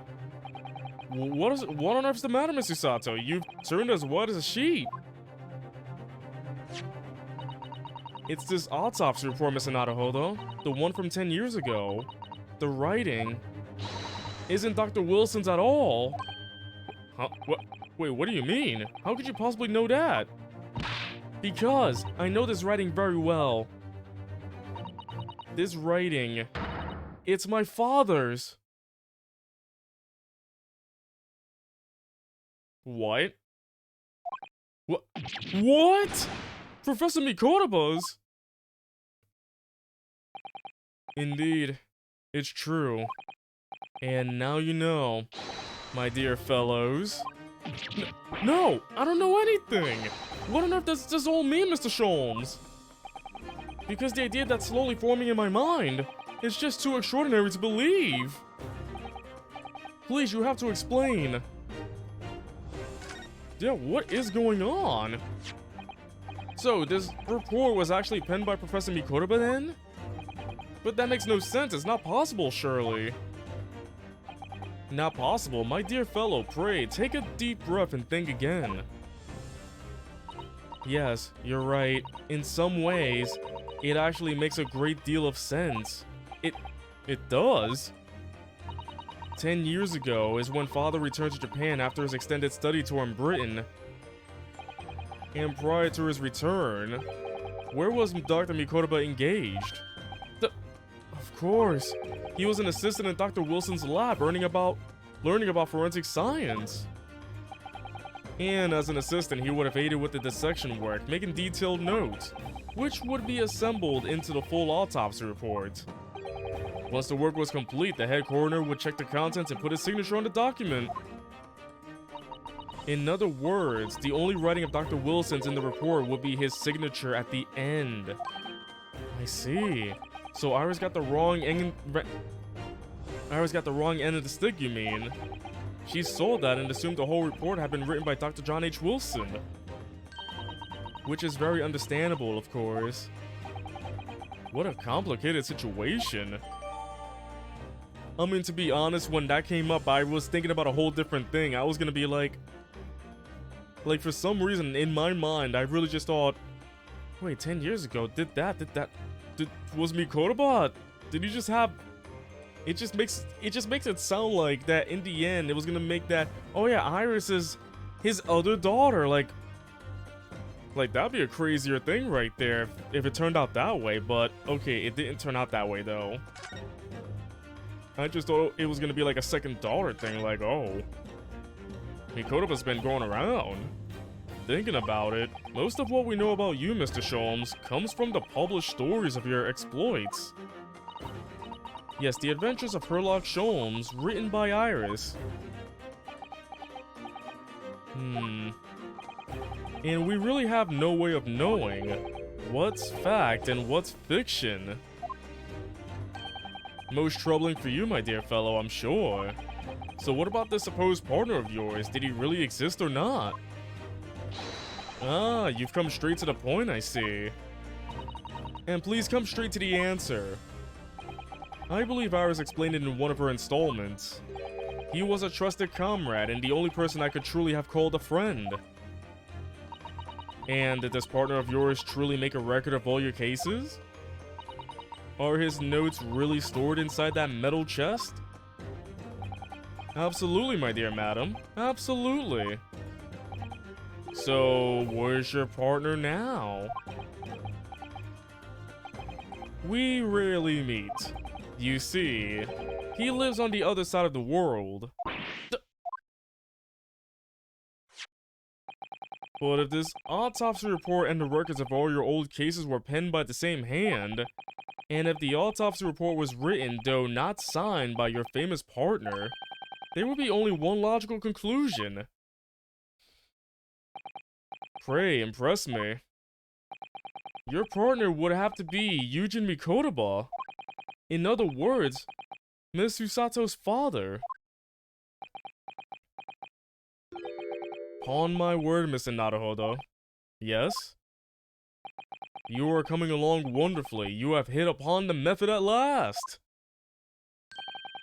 What on earth's the matter, Mr. Sato? You've turned as white as a sheet. It's this autopsy report, Mr. Naruhodo. The one from 10 years ago. The writing isn't Dr. Wilson's at all. Huh? What? Wait, what do you mean? How could you possibly know that? Because I know this writing very well. This writing, it's my father's. What? What? Professor Mikotoba's? Indeed. It's true. And now you know, my dear fellows. No, I don't know anything. What on earth does this all mean, Mr. Sholmes? Because the idea that's slowly forming in my mind is just too extraordinary to believe. Please, you have to explain. Yeah, what is going on? So, this report was actually penned by Professor Mikotoba then? But that makes no sense, it's not possible, surely. Not possible? My dear fellow, pray, take a deep breath and think again. Yes, you're right. In some ways, it actually makes a great deal of sense. It does? 10 years ago is when Father returned to Japan after his extended study tour in Britain. And prior to his return, where was Dr. Mikotoba engaged? Of course, he was an assistant in Dr. Wilson's lab learning about forensic science. And as an assistant, he would have aided with the dissection work, making detailed notes, which would be assembled into the full autopsy report. Once the work was complete, the head coroner would check the contents and put his signature on the document. In other words, the only writing of Dr. Wilson's in the report would be his signature at the end. I see. So Iris got the wrong end. Iris got the wrong end of the stick, you mean? She saw that and assumed the whole report had been written by Dr. John H. Wilson. Which is very understandable, of course. What a complicated situation. I mean, to be honest, when that came up, I was thinking about a whole different thing. I was gonna be like, for some reason, in my mind, I really just thought, wait, 10 years ago, was Mikotoba? Did you just have... It just makes it sound like that in the end, it was gonna make that, oh yeah, Iris is his other daughter, like that'd be a crazier thing right there if it turned out that way, but okay, it didn't turn out that way though. I just thought it was gonna be like a second daughter thing, like, oh, Mikotoba's been going around. Thinking about it, most of what we know about you, Mr. Sholmes, comes from the published stories of your exploits. Yes, the adventures of Herlock Sholmes, written by Iris. And we really have no way of knowing what's fact and what's fiction. Most troubling for you, my dear fellow, I'm sure. So what about this supposed partner of yours? Did he really exist or not? Ah, you've come straight to the point, I see. And please come straight to the answer. I believe Iris explained it in one of her installments. He was a trusted comrade and the only person I could truly have called a friend. And did this partner of yours truly make a record of all your cases? Are his notes really stored inside that metal chest? Absolutely, my dear madam. Absolutely. So, where's your partner now? We rarely meet. You see, he lives on the other side of the world. But if this autopsy report and the records of all your old cases were penned by the same hand, and if the autopsy report was written, though not signed, by your famous partner, there would be only one logical conclusion. Pray, impress me. Your partner would have to be Yujin Mikotoba. In other words, Miss Usato's father. Upon my word, Mr. Naruhodo. Yes? You are coming along wonderfully. You have hit upon the method at last.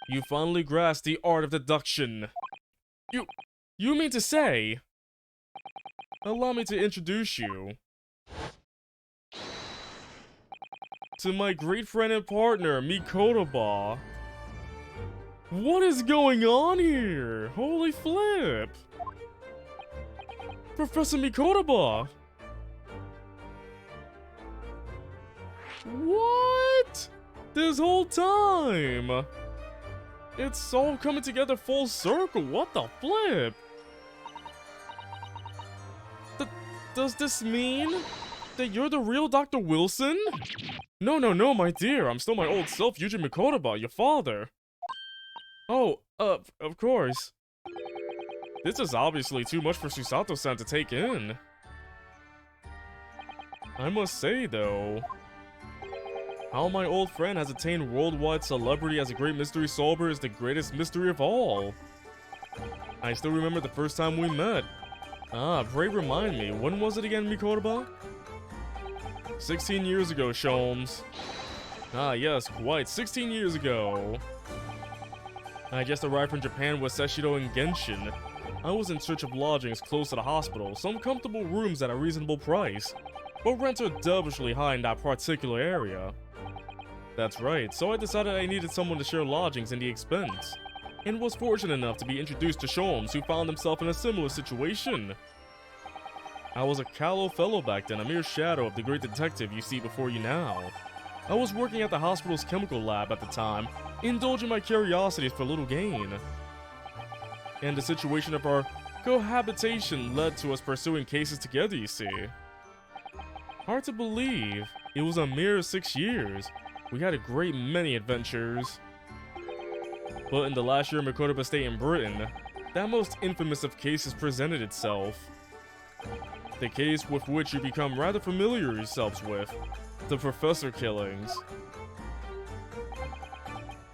You finally grasped the art of deduction. You mean to say... Allow me to introduce you to my great friend and partner, Mikotoba. What is going on here? Holy flip! Professor Mikotoba! What? This whole time? It's all coming together full circle. What the flip? Does this mean That you're the real Dr. Wilson? No, no, no, my dear. I'm still my old self, Yuji Mikotoba, your father. Oh, of course. This is obviously too much for Susato-san to take in. I must say, though, how my old friend has attained worldwide celebrity as a great mystery solver is the greatest mystery of all. I still remember the first time we met. Ah, pray remind me, when was it again, Mikotoba? 16 years ago, Sholmes. Ah, yes, quite, 16 years ago. I just arrived from Japan with Seshido and Genshin. I was in search of lodgings close to the hospital, some comfortable rooms at a reasonable price. But rents are devilishly high in that particular area. That's right, so I decided I needed someone to share lodgings and the expense. And was fortunate enough to be introduced to Sholmes, who found himself in a similar situation. I was a callow fellow back then, a mere shadow of the great detective you see before you now. I was working at the hospital's chemical lab at the time, indulging my curiosities for little gain. And the situation of our cohabitation led to us pursuing cases together, you see. Hard to believe, it was a mere 6 years. We had a great many adventures. But in the last year Mikotoba stayed in Britain, that most infamous of cases presented itself. The case with which you become rather familiar yourselves with, the Professor killings.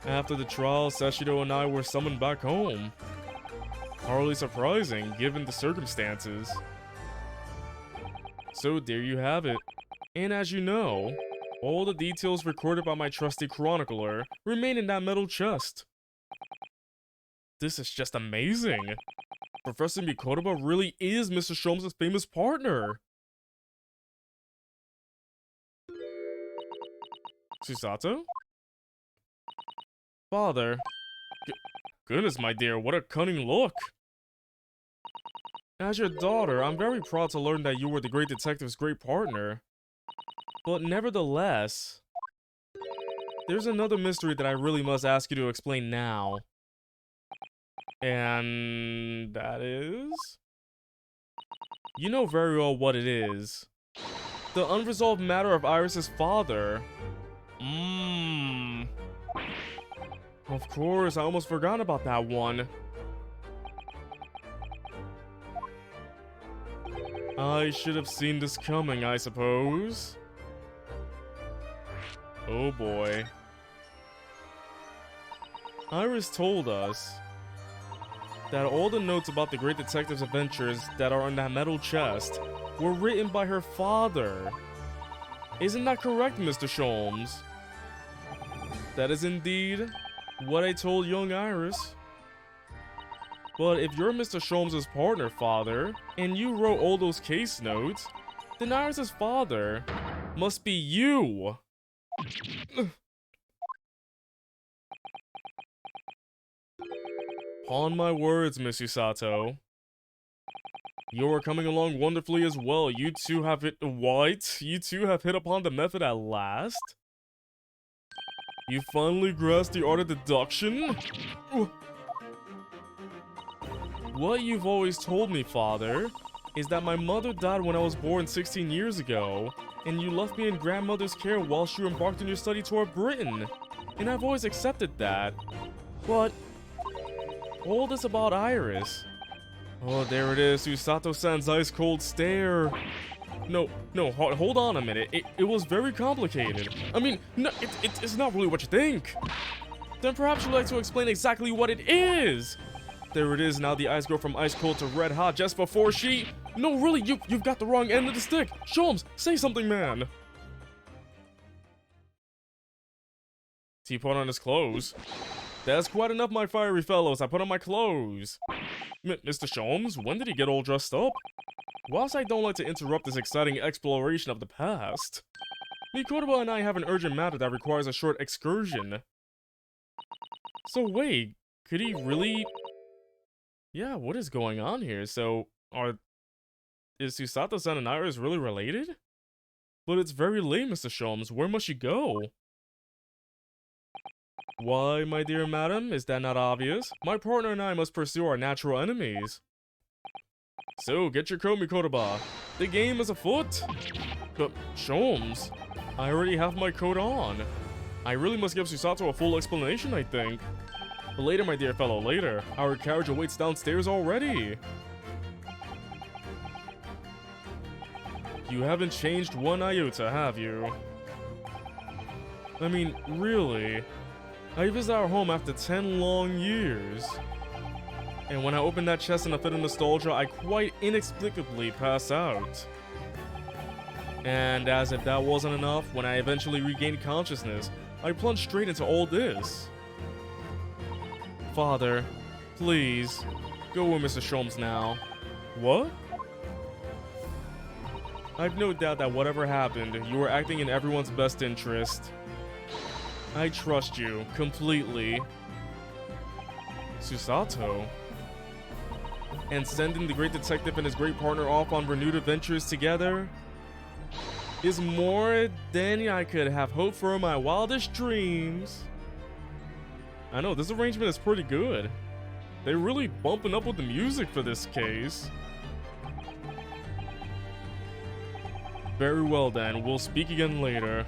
After the trial, Seshido and I were summoned back home. Hardly surprising, given the circumstances. So there you have it. And as you know, all the details recorded by my trusty chronicler remain in that metal chest. This is just amazing. Professor Mikotoba really is Mr. Sholmes' famous partner. Susato? Father. Goodness, my dear, what a cunning look. As your daughter, I'm very proud to learn that you were the great detective's great partner. But nevertheless, there's another mystery that I really must ask you to explain now. And that is? You know very well what it is. The unresolved matter of Iris' father. Of course, I almost forgot about that one. I should have seen this coming, I suppose. Oh boy. Iris told us that all the notes about the great detective's adventures that are in that metal chest were written by her father. Isn't that correct, Mr. Sholmes? That is indeed what I told young Iris. But if you're Mr. Sholmes' partner, father, and you wrote all those case notes, then Iris' father must be you. On my words, Miss Usato. You're coming along wonderfully as well. You two have hit upon the method at last? You finally grasped the art of deduction? What you've always told me, father, is that my mother died when I was born 16 years ago, and you left me in grandmother's care whilst you embarked on your study tour of Britain. And I've always accepted that. But all this about Iris. Oh, there it is, Usato-san's ice-cold stare. No, hold on a minute. It was very complicated. I mean, no, it's not really what you think. Then perhaps you'd like to explain exactly what it is. There it is now, the ice girl from ice cold to red hot just before she... No, really, you've got the wrong end of the stick. Sholmes, say something, man. He put on his clothes. That's quite enough, my fiery fellows. I put on my clothes. Mr. Sholmes, when did he get all dressed up? Whilst I don't like to interrupt this exciting exploration of the past, Mikotoba and I have an urgent matter that requires a short excursion. So wait, could he really... Yeah, what is going on here? So, is Susato-san and Iris really related? But it's very late, Mr. Sholmes. Where must she go? Why, my dear madam, is that not obvious? My partner and I must pursue our natural enemies. So, get your Komi Kotoba. The game is afoot. But, Sholmes, I already have my coat on. I really must give Susato a full explanation, I think. But later, my dear fellow, later. Our carriage awaits downstairs already. You haven't changed one iota, have you? I mean, really? I visit our home after 10 long years. And when I open that chest in a fit of nostalgia, I quite inexplicably pass out. And as if that wasn't enough, when I eventually regained consciousness, I plunged straight into all this. Father, please, go with Mr. Sholmes now. What? I've no doubt that whatever happened, you were acting in everyone's best interest. I trust you, completely. Susato? And sending the great detective and his great partner off on renewed adventures together is more than I could have hoped for in my wildest dreams. I know, this arrangement is pretty good. They're really bumping up with the music for this case. Very well then, we'll speak again later.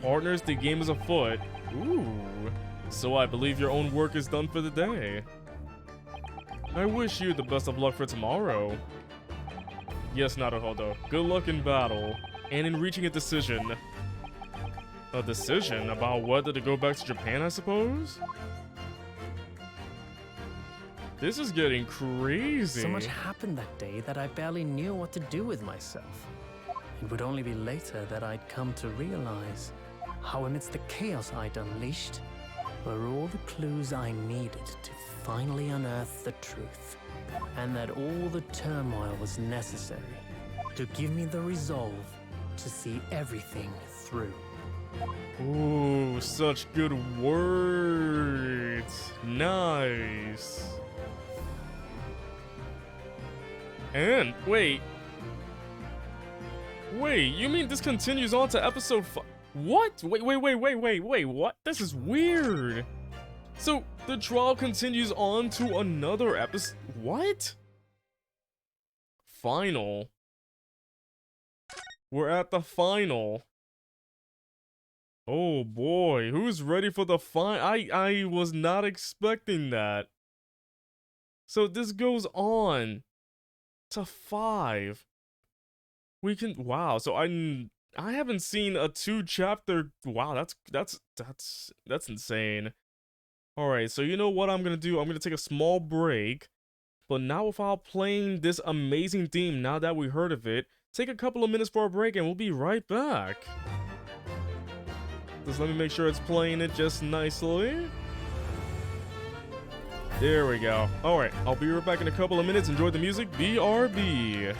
Partners, the game is afoot. Ooh. So I believe your own work is done for the day. I wish you the best of luck for tomorrow. Yes, Naruhodo. Good luck in battle, and in reaching a decision. A decision about whether to go back to Japan, I suppose? This is getting crazy. So much happened that day that I barely knew what to do with myself. It would only be later that I'd come to realize how amidst the chaos I'd unleashed were all the clues I needed to finally unearth the truth, and that all the turmoil was necessary to give me the resolve to see everything through. Ooh, such good words. Nice. And, wait, you mean this continues on to episode 5? What? Wait, what? This is weird. So, the trial continues on to another episode? What? Final. We're at the final. Oh boy, who's ready for the I was not expecting that. So this goes on to 5. We can, wow, so I haven't seen a 2-chapter, wow, that's insane. Alright, so you know what I'm gonna do? I'm gonna take a small break, but not without playing this amazing theme now that we heard of it. Take a couple of minutes for a break and we'll be right back. Just let me make sure it's playing it just nicely. There we go. Alright, I'll be right back in a couple of minutes. Enjoy the music. BRB.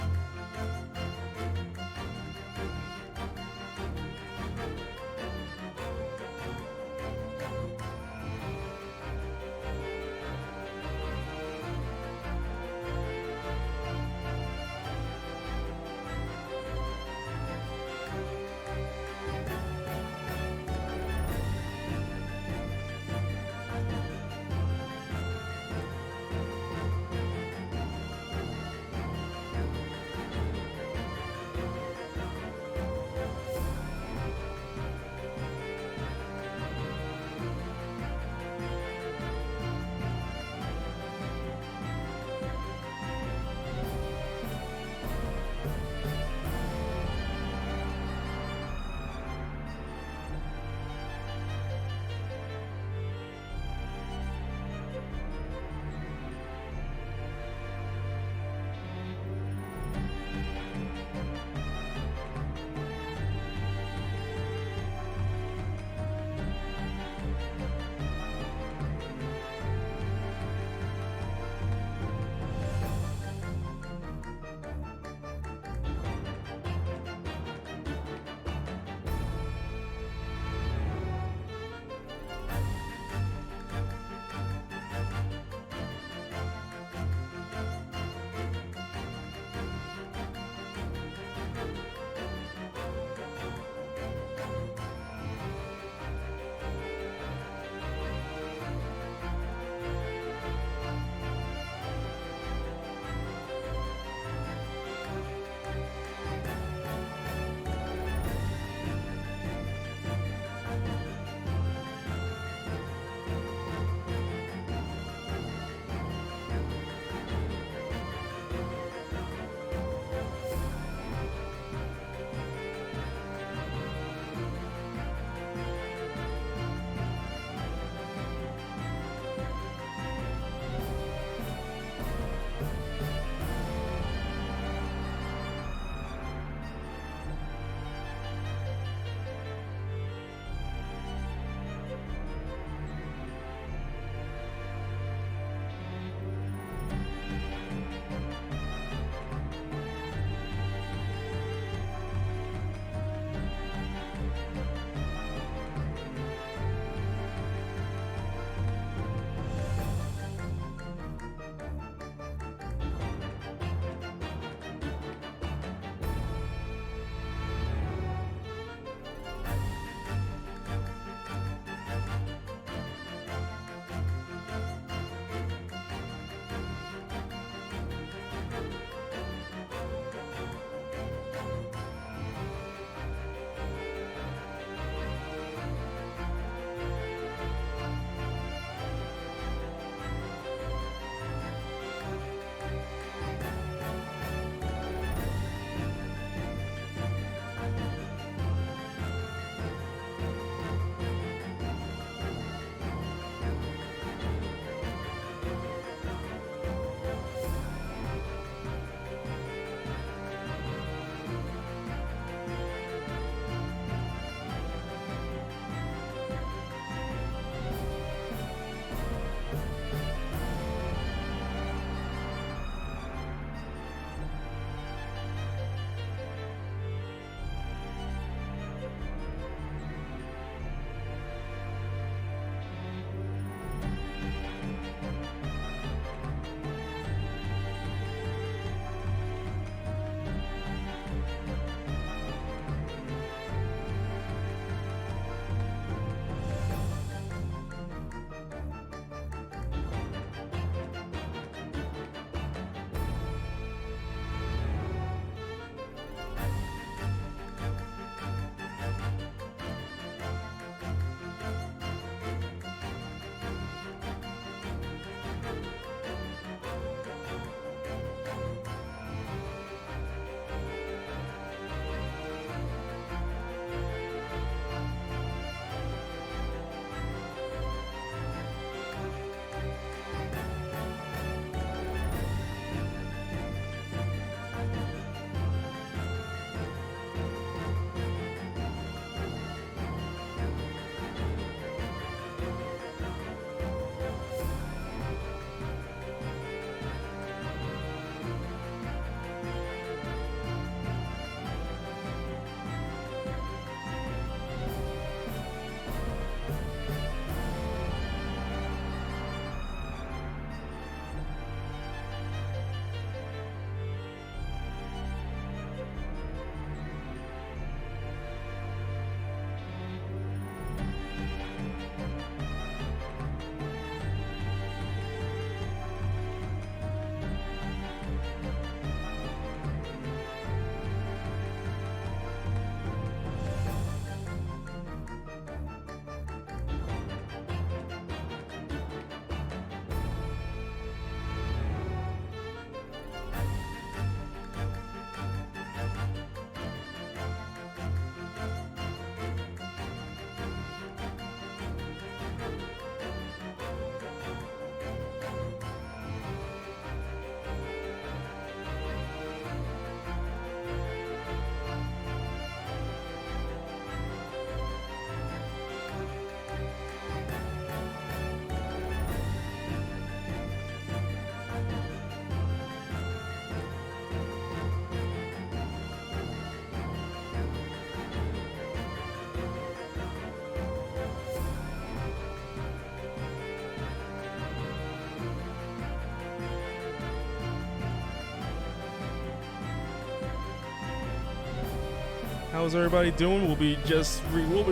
How's everybody doing? We'll be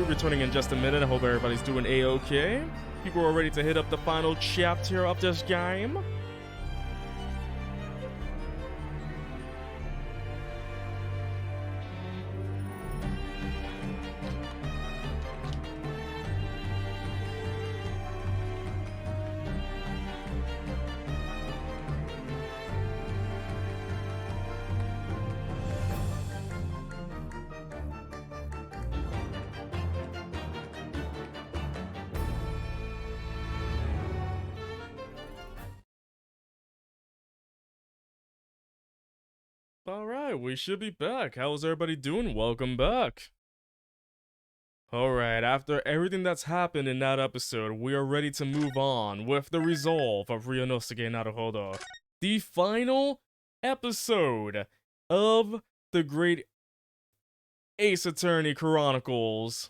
returning in just a minute. I hope everybody's doing a-okay. People are ready to hit up the final chapter of this game. Alright, we should be back. How's everybody doing? Welcome back. Alright, after everything that's happened in that episode, we are ready to move on with the resolve of Ryunosuke Naruhodo. The final episode of the Great Ace Attorney Chronicles.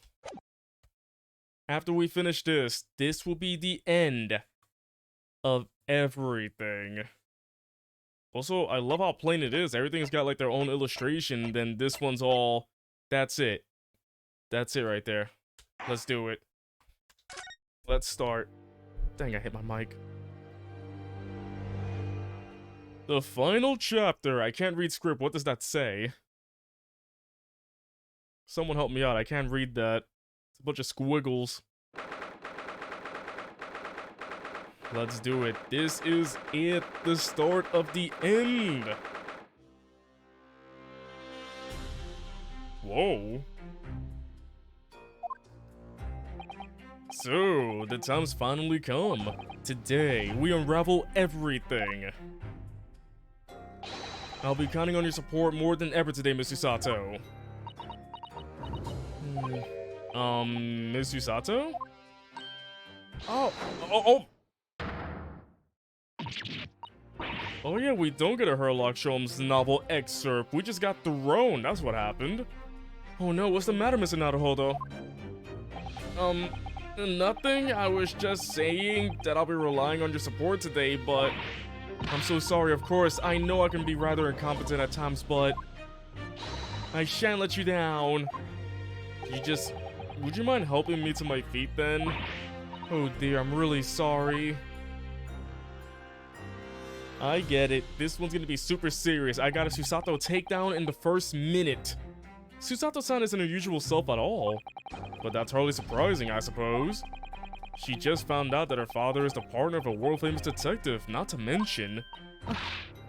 After we finish this will be the end of everything. Also, I love how plain it is. Everything's got like their own illustration, then this one's all... That's it. That's it right there. Let's do it. Let's start. Dang, I hit my mic. The final chapter. I can't read script. What does that say? Someone help me out. I can't read that. It's a bunch of squiggles. Let's do it. This is it. The start of the end. Whoa. So, the time's finally come. Today, we unravel everything. I'll be counting on your support more than ever today, Miss Usato. Miss Usato? Oh! Oh yeah, we don't get a Herlock Sholmes novel excerpt. We just got thrown. That's what happened. Oh no, what's the matter, Mr. Naruhodo? Nothing. I was just saying that I'll be relying on your support today, but... I'm so sorry, of course. I know I can be rather incompetent at times, but... I shan't let you down. Would you mind helping me to my feet then? Oh dear, I'm really sorry. I get it. This one's gonna be super serious. I got a Susato takedown in the first minute. Susato-san isn't her usual self at all. But that's hardly surprising, I suppose. She just found out that her father is the partner of a world-famous detective, not to mention...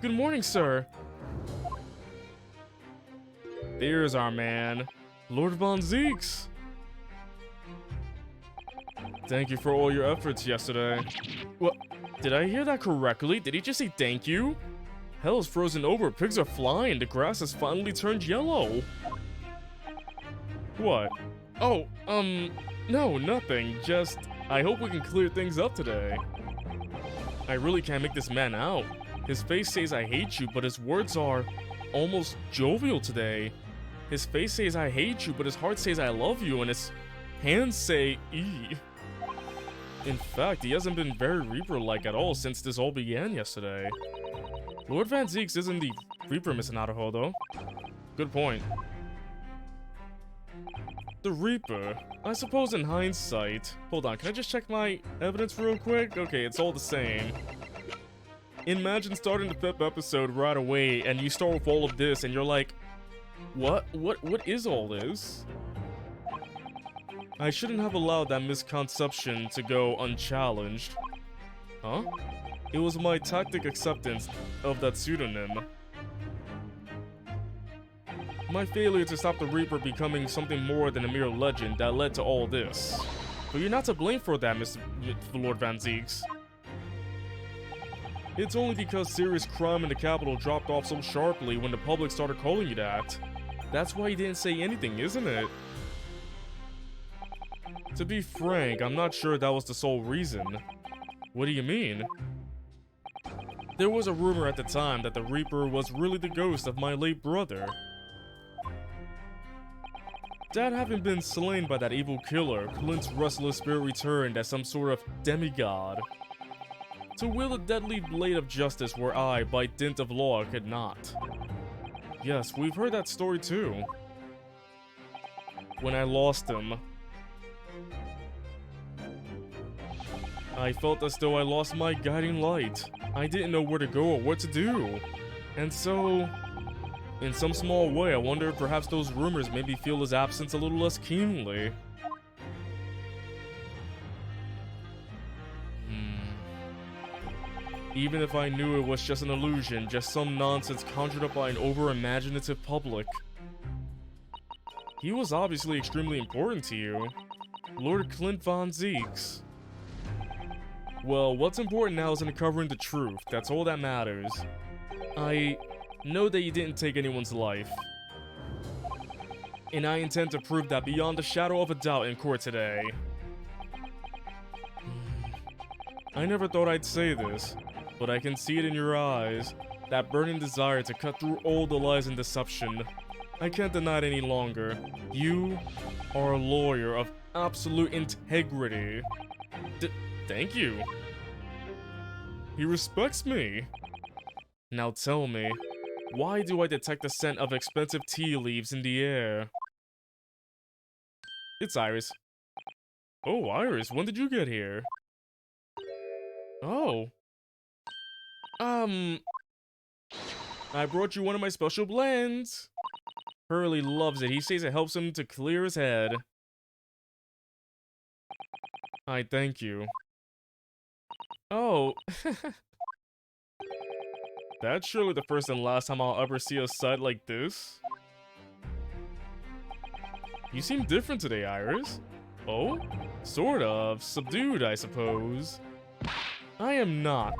Good morning, sir. There's our man, Lord Von Zieks. Thank you for all your efforts yesterday. What? Did I hear that correctly? Did he just say thank you? Hell is frozen over, pigs are flying, the grass has finally turned yellow. What? Oh, no, nothing. Just, I hope we can clear things up today. I really can't make this man out. His face says I hate you, but his words are almost jovial today. His face says I hate you, but his heart says I love you, and his hands say ee. In fact, he hasn't been very Reaper-like at all since this all began yesterday. Lord Van Zieks isn't the Reaper, Mr. Naruhodo. Good point. The Reaper? I suppose in hindsight... Hold on, can I just check my evidence real quick? Okay, it's all the same. Imagine starting the 5th episode right away, and you start with all of this, and you're like... What is all this? I shouldn't have allowed that misconception to go unchallenged. Huh? It was my tactic acceptance of that pseudonym. My failure to stop the Reaper becoming something more than a mere legend that led to all this. But you're not to blame for that, Mr. Lord Van Zieks. It's only because serious crime in the capital dropped off so sharply when the public started calling you that. That's why you didn't say anything, isn't it? To be frank, I'm not sure that was the sole reason. What do you mean? There was a rumor at the time that the Reaper was really the ghost of my late brother. Dad having been slain by that evil killer, Clint's restless spirit returned as some sort of demigod. To wield a deadly blade of justice where I, by dint of law, could not. Yes, we've heard that story too. when I lost him. I felt as though I lost my guiding light. I didn't know where to go or what to do. And so, in some small way, I wonder if perhaps those rumors made me feel his absence a little less keenly. Even if I knew it was just an illusion, just some nonsense conjured up by an over-imaginative public. He was obviously extremely important to you. Lord Clint Von Zeeks. Well, what's important now is uncovering the truth. That's all that matters. I know that you didn't take anyone's life. And I intend to prove that beyond a shadow of a doubt in court today. I never thought I'd say this, but I can see it in your eyes. That burning desire to cut through all the lies and deception. I can't deny it any longer. You are a lawyer of absolute integrity. Thank you. He respects me. Now tell me, why do I detect the scent of expensive tea leaves in the air? It's Iris. Oh, Iris, when did you get here? Oh. I brought you one of my special blends. Hurley loves it. He says it helps him to clear his head. I thank you. Oh. That's surely the first and last time I'll ever see a sight like this. You seem different today, Iris. Oh? Sort of. Subdued, I suppose. I am not.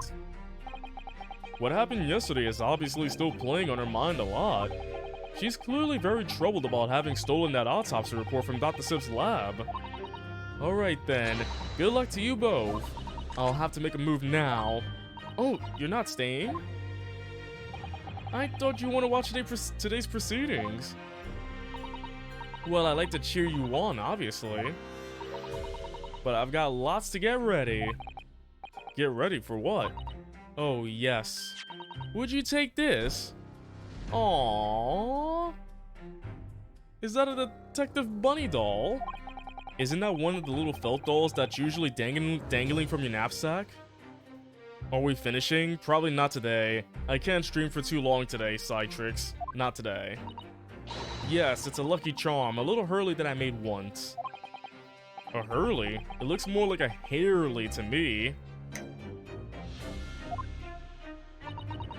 What happened yesterday is obviously still playing on her mind a lot. She's clearly very troubled about having stolen that autopsy report from Dr. Sip's lab. Alright then, good luck to you both. I'll have to make a move now. Oh, you're not staying? I thought you want to watch today's proceedings. Well, I like to cheer you on, obviously. But I've got lots to get ready. Get ready for what? Oh, yes. Would you take this? Aww. Is that a Detective Bunny doll? Isn't that one of the little felt dolls that's usually dangling from your knapsack? Are we finishing? Probably not today. I can't stream for too long today, Citrix. Not today. Yes, it's a Lucky Charm, a little Hurley that I made once. A Hurley? It looks more like a Hairley to me.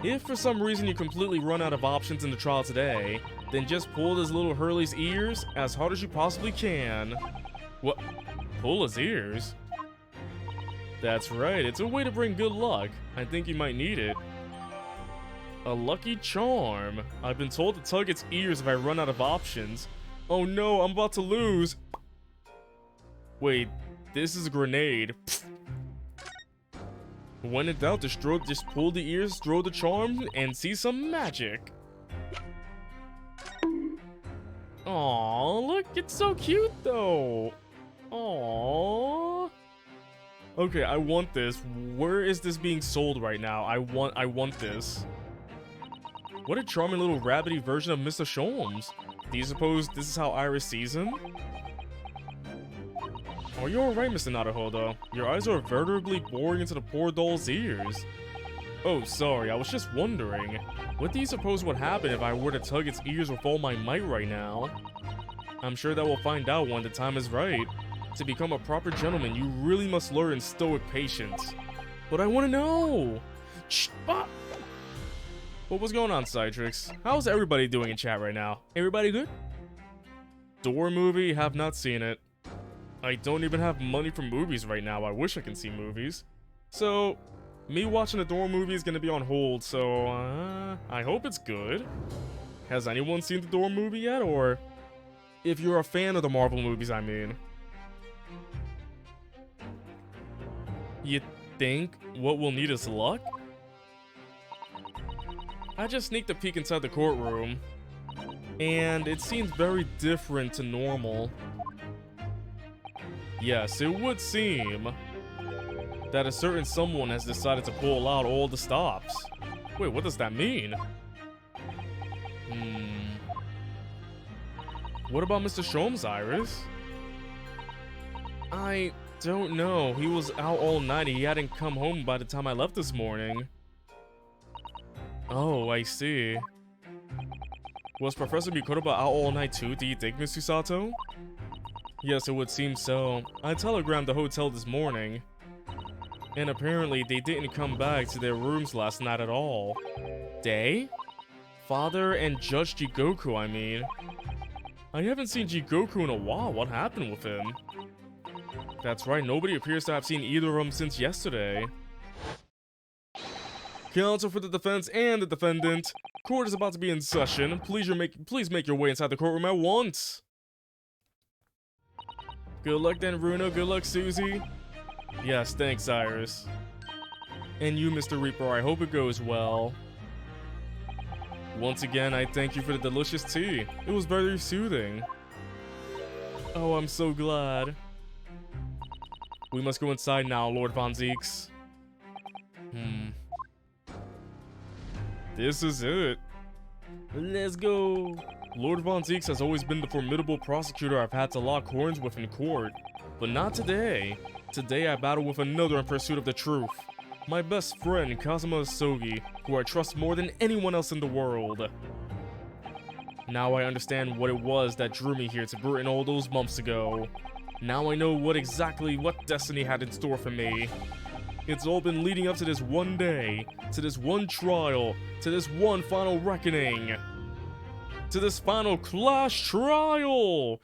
If for some reason you completely run out of options in the trial today, then just pull this little Hurley's ears as hard as you possibly can. What? Pull his ears? That's right, it's a way to bring good luck. I think you might need it. A Lucky Charm. I've been told to tug its ears if I run out of options. Oh no, I'm about to lose. Wait, this is a grenade. When in doubt, just pull the ears, throw the charm, and see some magic. Aww, look, it's so cute though. Aww. Okay, I want this. Where is this being sold right now? I want this. What a charming little rabbity version of Mr. Sholmes. Do you suppose this is how Iris sees him? Are you alright, Mr. Naruhodo? Your eyes are veritably boring into the poor doll's ears. Oh, sorry, I was just wondering. What do you suppose would happen if I were to tug its ears with all my might right now? I'm sure that we'll find out when the time is right. To become a proper gentleman, you really must learn stoic patience. But I want to know! Shh! Ah! What was going on, Citrix? How's everybody doing in chat right now? Everybody good? Door movie? Have not seen it. I don't even have money for movies right now. I wish I can see movies. So, me watching the Door movie is gonna be on hold, so I hope it's good. Has anyone seen the Door movie yet, or if you're a fan of the Marvel movies, I mean. You think what we'll need is luck? I just sneaked a peek inside the courtroom, and it seems very different to normal. Yes, it would seem that a certain someone has decided to pull out all the stops. Wait, what does that mean? What about Mr. Sholmes, Iris? I don't know. He was out all night. He hadn't come home by the time I left this morning. Oh, I see. Was Professor Mikotoba out all night too, do you think, Mr. Sato? Yes, it would seem so. I telegrammed the hotel this morning. And apparently they didn't come back to their rooms last night at all. They? Father and Judge Jigoku, I mean. I haven't seen Jigoku in a while. What happened with him? That's right, nobody appears to have seen either of them since yesterday. Counsel for the defense and the defendant. Court is about to be in session. Please make your way inside the courtroom at once. Good luck then, Bruno. Good luck, Susie. Yes, thanks, Iris. And you, Mr. Reaper, I hope it goes well. Once again, I thank you for the delicious tea. It was very soothing. Oh, I'm so glad. We must go inside now, Lord Von Zieks. This is it. Let's go. Lord Von Zieks has always been the formidable prosecutor I've had to lock horns with in court. But not today. Today I battle with another in pursuit of the truth. My best friend, Kazuma Asogi, who I trust more than anyone else in the world. Now I understand what it was that drew me here to Britain all those months ago. Now I know what destiny had in store for me. It's all been leading up to this one day, to this one trial, to this one final reckoning, to this final clash trial.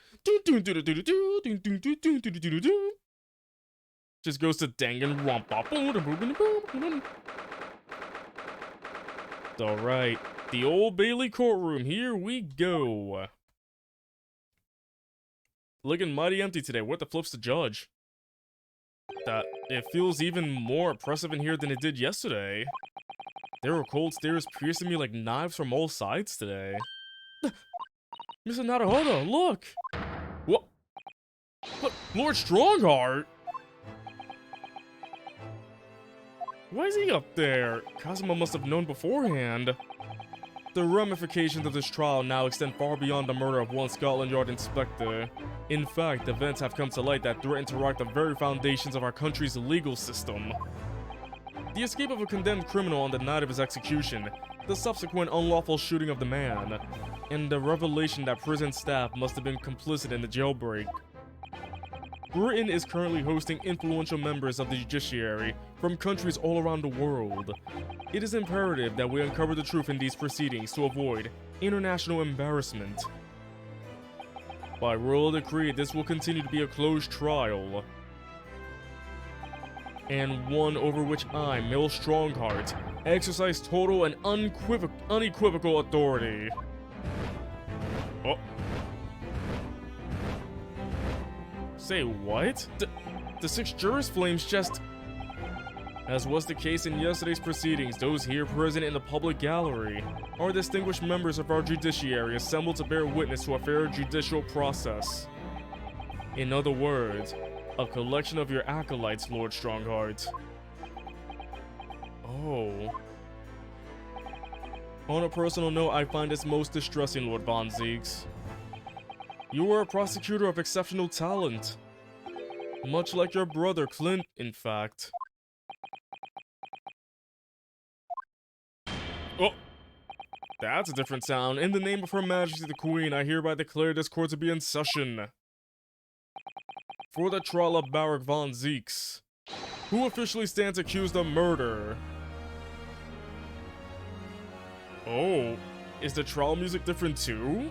Just goes to Danganronpa. Alright, the Old Bailey courtroom, here we go. Looking mighty empty today. What the flip's the judge? That it feels even more oppressive in here than it did yesterday. There were cold stares piercing me like knives from all sides today. Mr. Naruhodo, look! What? Lord Strongheart? Why is he up there? Kazuma must have known beforehand. The ramifications of this trial now extend far beyond the murder of one Scotland Yard inspector. In fact, events have come to light that threaten to rock the very foundations of our country's legal system. The escape of a condemned criminal on the night of his execution, the subsequent unlawful shooting of the man, and the revelation that prison staff must have been complicit in the jailbreak. Britain is currently hosting influential members of the judiciary from countries all around the world. It is imperative that we uncover the truth in these proceedings to avoid international embarrassment. By royal decree, this will continue to be a closed trial, and one over which I, Mill Strongheart, exercise total and unequivocal authority. Oh. Say what? The 6 jurors' flames just... As was the case in yesterday's proceedings, those here present in the public gallery are distinguished members of our judiciary assembled to bear witness to a fair judicial process. In other words, a collection of your acolytes, Lord Strongheart. Oh. On a personal note, I find this most distressing, Lord Von Zieks. You are a prosecutor of exceptional talent. Much like your brother, Clint, in fact. Oh! That's a different sound. In the name of Her Majesty the Queen, I hereby declare this court to be in session. For the trial of Barak Von Zieks, who officially stands accused of murder. Oh, is the trial music different too?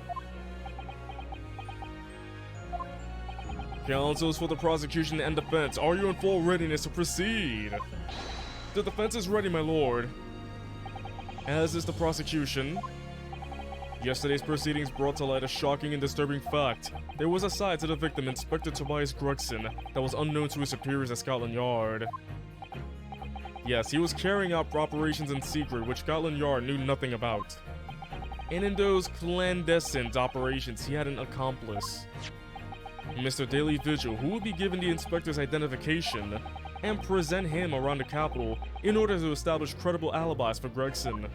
Counsels for the prosecution and defense, are you in full readiness to proceed? The defense is ready, my lord. As is the prosecution. Yesterday's proceedings brought to light a shocking and disturbing fact. There was a side to the victim, Inspector Tobias Gregson, that was unknown to his superiors at Scotland Yard. Yes, he was carrying out operations in secret, which Scotland Yard knew nothing about. And in those clandestine operations, he had an accomplice. Mr. Daily Vigil, who would be given the inspector's identification and present him around the capital in order to establish credible alibis for Gregson.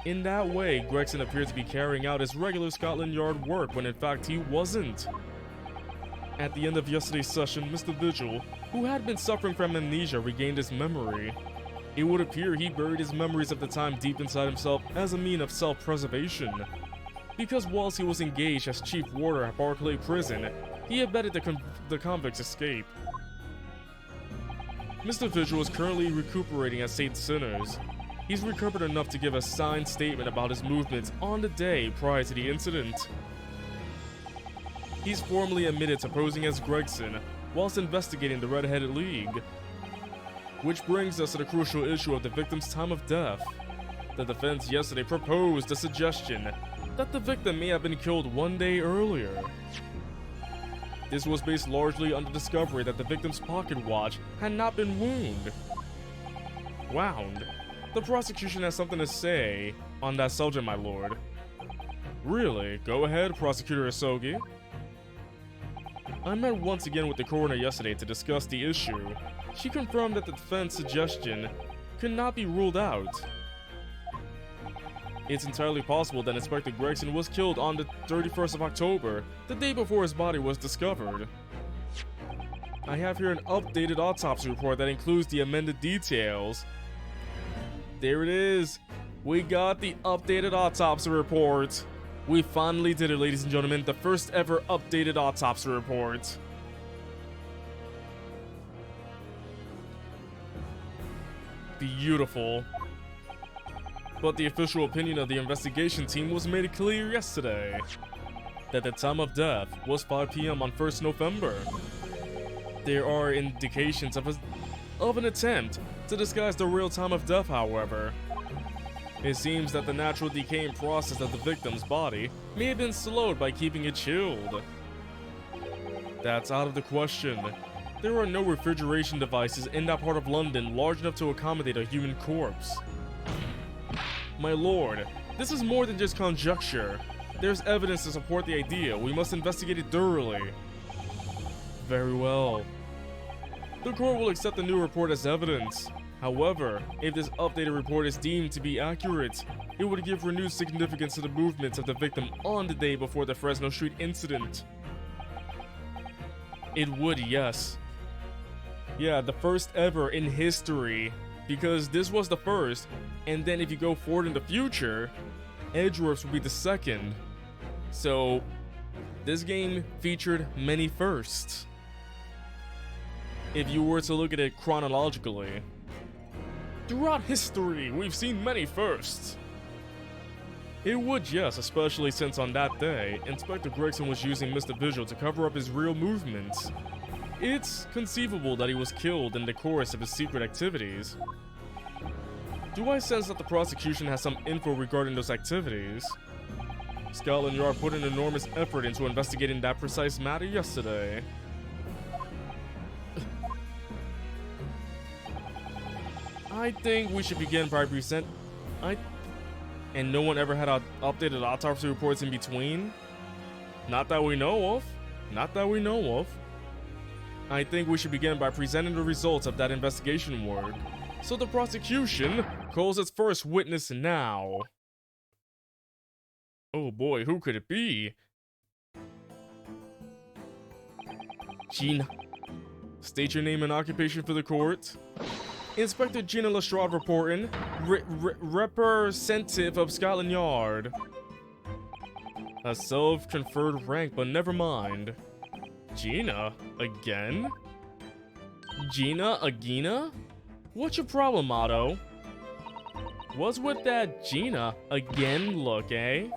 In that way, Gregson appeared to be carrying out his regular Scotland Yard work when in fact he wasn't. At the end of yesterday's session, Mr. Vigil, who had been suffering from amnesia, regained his memory. It would appear he buried his memories of the time deep inside himself as a mean of self-preservation. Because whilst he was engaged as chief warder at Barclay Prison, he abetted the convict's escape. Mr. Vigil is currently recuperating at St. Sinners. He's recovered enough to give a signed statement about his movements on the day prior to the incident. He's formally admitted to posing as Gregson whilst investigating the Red-Headed League. Which brings us to the crucial issue of the victim's time of death. The defense yesterday proposed a suggestion that the victim may have been killed one day earlier. This was based largely on the discovery that the victim's pocket watch had not been wound. The prosecution has something to say on that subject, my lord. Really? Go ahead, Prosecutor Asogi. I met once again with the coroner yesterday to discuss the issue. She confirmed that the defense suggestion could not be ruled out. It's entirely possible that Inspector Gregson was killed on the 31st of October, the day before his body was discovered. I have here an updated autopsy report that includes the amended details. There it is. We got the updated autopsy report. We finally did it, ladies and gentlemen, the first ever updated autopsy report. Beautiful. But the official opinion of the investigation team was made clear yesterday that the time of death was 5 p.m. on 1st November. There are indications of an attempt to disguise the real time of death, however. It seems that the natural decaying process of the victim's body may have been slowed by keeping it chilled. That's out of the question. There are no refrigeration devices in that part of London large enough to accommodate a human corpse. My lord, this is more than just conjecture. There's evidence to support the idea. We must investigate it thoroughly. Very well. The court will accept the new report as evidence. However, if this updated report is deemed to be accurate, it would give renewed significance to the movements of the victim on the day before the Fresno Street incident. It would, yes. Yeah, the first ever in history, because this was the first, and then if you go forward in the future, Edgeworths would be the second. So, this game featured many firsts. If you were to look at it chronologically. Throughout history, we've seen many firsts. It would, yes, especially since on that day, Inspector Gregson was using Mr. Vigil to cover up his real movements. It's conceivable that he was killed in the course of his secret activities. Do I sense that the prosecution has some info regarding those activities? Scotland Yard put an enormous effort into investigating that precise matter yesterday. I think we should begin by and no one ever had updated autopsy reports in between? Not that we know of. Not that we know of. I think we should begin by presenting the results of that investigation work. So the prosecution calls its first witness now. Oh boy, who could it be? Gina. State your name and occupation for the court. Inspector Gina Lestrade reporting, representative of Scotland Yard. A self-conferred rank, but never mind. Gina? Again? Gina? Agina? What's your problem, Otto? What's with that Gina again look, eh?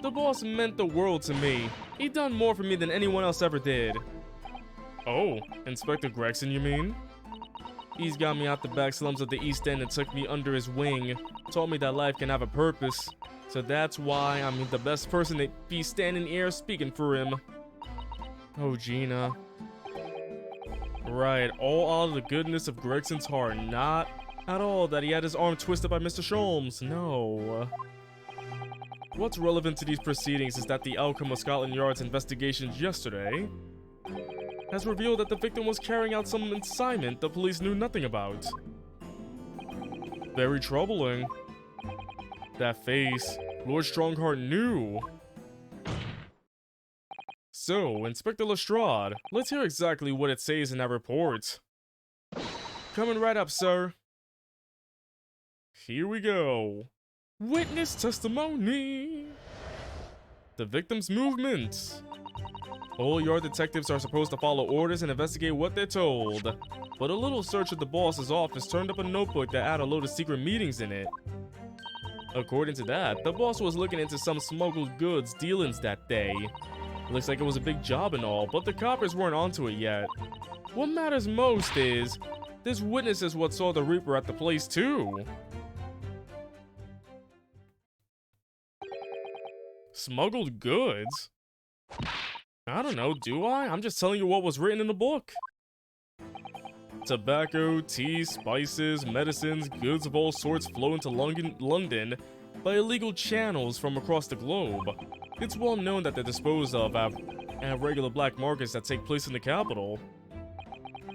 The boss meant the world to me. He done more for me than anyone else ever did. Oh, Inspector Gregson, you mean? He's got me out the back slums of the East End and took me under his wing. Told me that life can have a purpose. So that's why I'm the best person to be standing here speaking for him. Oh, Gina. Right, all out of the goodness of Gregson's heart. Not at all that he had his arm twisted by Mr. Sholmes. No. What's relevant to these proceedings is that the outcome of Scotland Yard's investigations yesterday has revealed that the victim was carrying out some assignment the police knew nothing about. Very troubling. That face, Lord Strongheart knew. So, Inspector Lestrade, let's hear exactly what it says in that report. Coming right up, sir. Here we go. Witness testimony. The victim's movements. All yard detectives are supposed to follow orders and investigate what they're told. But a little search at the boss's office turned up a notebook that had a load of secret meetings in it. According to that, the boss was looking into some smuggled goods dealings that day. Looks like it was a big job and all, but the coppers weren't onto it yet. What matters most is, there's witnesses what saw the Reaper at the place too. Smuggled goods? I don't know, do I? I'm just telling you what was written in the book. Tobacco, tea, spices, medicines, goods of all sorts flow into London by illegal channels from across the globe. It's well known that they're disposed of at regular black markets that take place in the capital.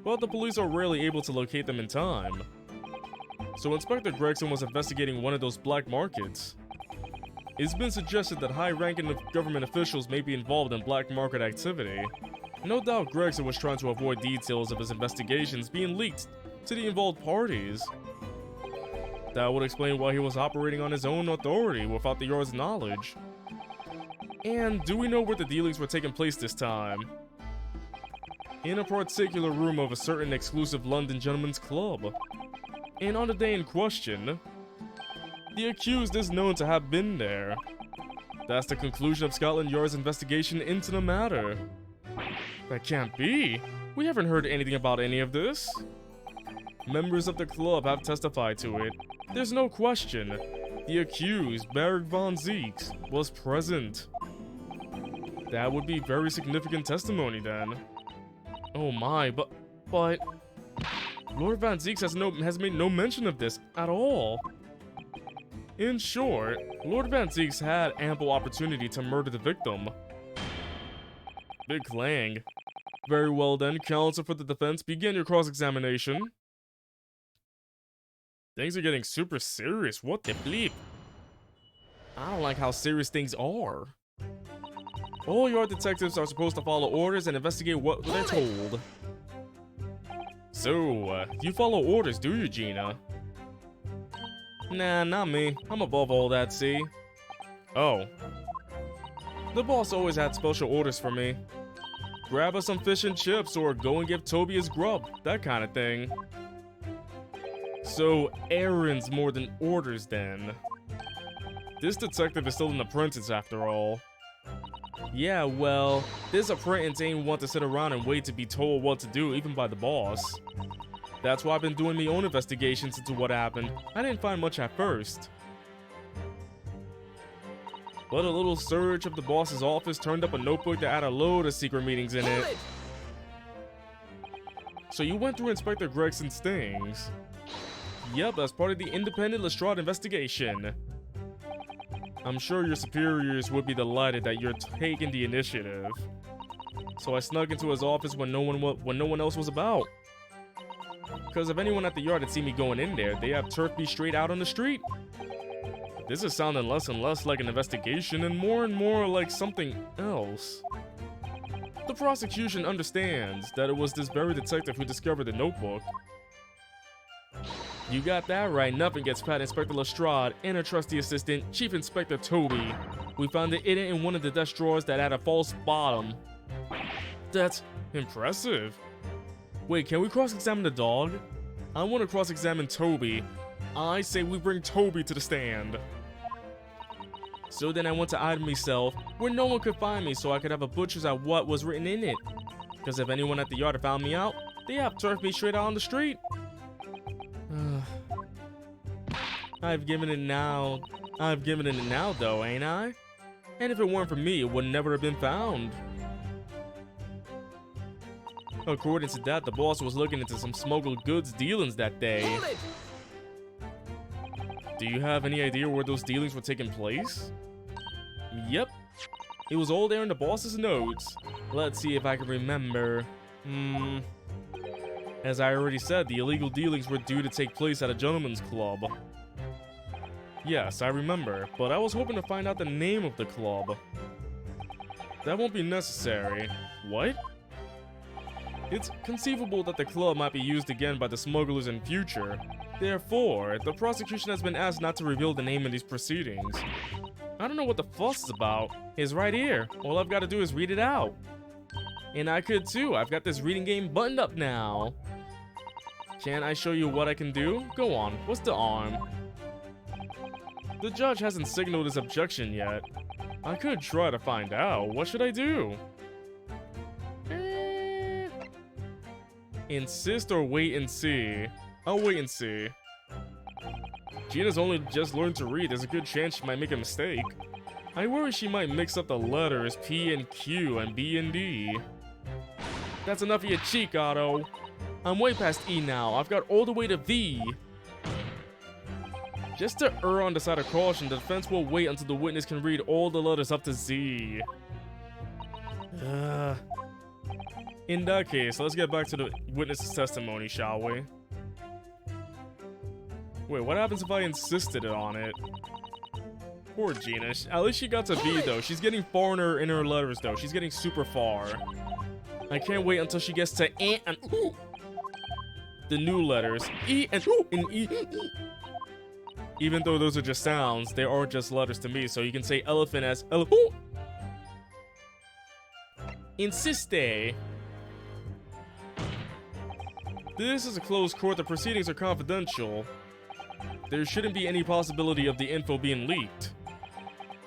But the police are rarely able to locate them in time. So Inspector Gregson was investigating one of those black markets. It's been suggested that high-ranking government officials may be involved in black market activity. No doubt Gregson was trying to avoid details of his investigations being leaked to the involved parties. That would explain why he was operating on his own authority without the Yard's knowledge. And do we know where the dealings were taking place this time? In a particular room of a certain exclusive London gentleman's club. And on the day in question, the accused is known to have been there. That's the conclusion of Scotland Yard's investigation into the matter. That can't be. We haven't heard anything about any of this. Members of the club have testified to it. There's no question. The accused, Baron von Zeeks, was present. That would be very significant testimony then. Oh my, but Lord Van Zeeks has made no mention of this at all. In short, Lord Van Zeeks had ample opportunity to murder the victim. Big clang. Very well then, counsel for the defense, begin your cross-examination. Things are getting super serious, what the bleep? I don't like how serious things are. All yard detectives are supposed to follow orders and investigate what they're told. So, you follow orders, do you, Gina? Nah, not me. I'm above all that, see? Oh. The boss always had special orders for me. Grab us some fish and chips or go and give Toby his grub, that kind of thing. So, errands more than orders then. This detective is still an apprentice after all. Yeah, well, this apprentice ain't want to sit around and wait to be told what to do even by the boss. That's why I've been doing my own investigations into what happened. I didn't find much at first. But a little search of the boss's office turned up a notebook that had a load of secret meetings in it. So you went through Inspector Gregson's things. Yep, that's part of the independent Lestrade investigation. I'm sure your superiors would be delighted that you're taking the initiative. So I snuck into his office when no one else was about. Because if anyone at the yard had seen me going in there, they'd have turfed me straight out on the street. This is sounding less and less like an investigation and more like something else. The prosecution understands that it was this very detective who discovered the notebook. You got that right, nothing gets past Inspector Lestrade and her trusty assistant, Chief Inspector Toby. We found it hidden in one of the desk drawers that had a false bottom. That's impressive. Wait, can we cross-examine the dog? I want to cross-examine Toby. I say we bring Toby to the stand. So then I went to hide myself where no one could find me so I could have a butcher's at what was written in it. Because if anyone at the yard had found me out, they have turfed me straight out on the street. I've given it now though, ain't I? And if it weren't for me, it would never have been found. According to that, the boss was looking into some smuggled goods dealings that day. Do you have any idea where those dealings were taking place? Yep. It was all there in the boss's notes. Let's see if I can remember. As I already said, the illegal dealings were due to take place at a gentleman's club. Yes, I remember, but I was hoping to find out the name of the club. That won't be necessary. What? It's conceivable that the club might be used again by the smugglers in future. Therefore, the prosecution has been asked not to reveal the name in these proceedings. I don't know what the fuss is about. It's right here. All I've got to do is read it out. And I could too. I've got this reading game buttoned up now. Can I show you what I can do? Go on. What's the arm? The judge hasn't signaled his objection yet. I could try to find out. What should I do? Insist or wait and see? I'll wait and see. Gina's only just learned to read. There's a good chance she might make a mistake. I worry she might mix up the letters P and Q and B and D. That's enough of your cheek, Otto. I'm way past E now. I've got all the way to V. Just to err on the side of caution, the defense will wait until the witness can read all the letters up to Z. In that case, let's get back to the witness's testimony, shall we? Wait, what happens if I insisted on it? Poor Gina. At least she got to V, though. She's getting far in her letters, though. She's getting super far. I can't wait until she gets to E and ooh. The new letters. E and ooh and E. Even though those are just sounds, they are just letters to me, so you can say elephant as elephant. Insiste. This is a closed court. The proceedings are confidential. There shouldn't be any possibility of the info being leaked.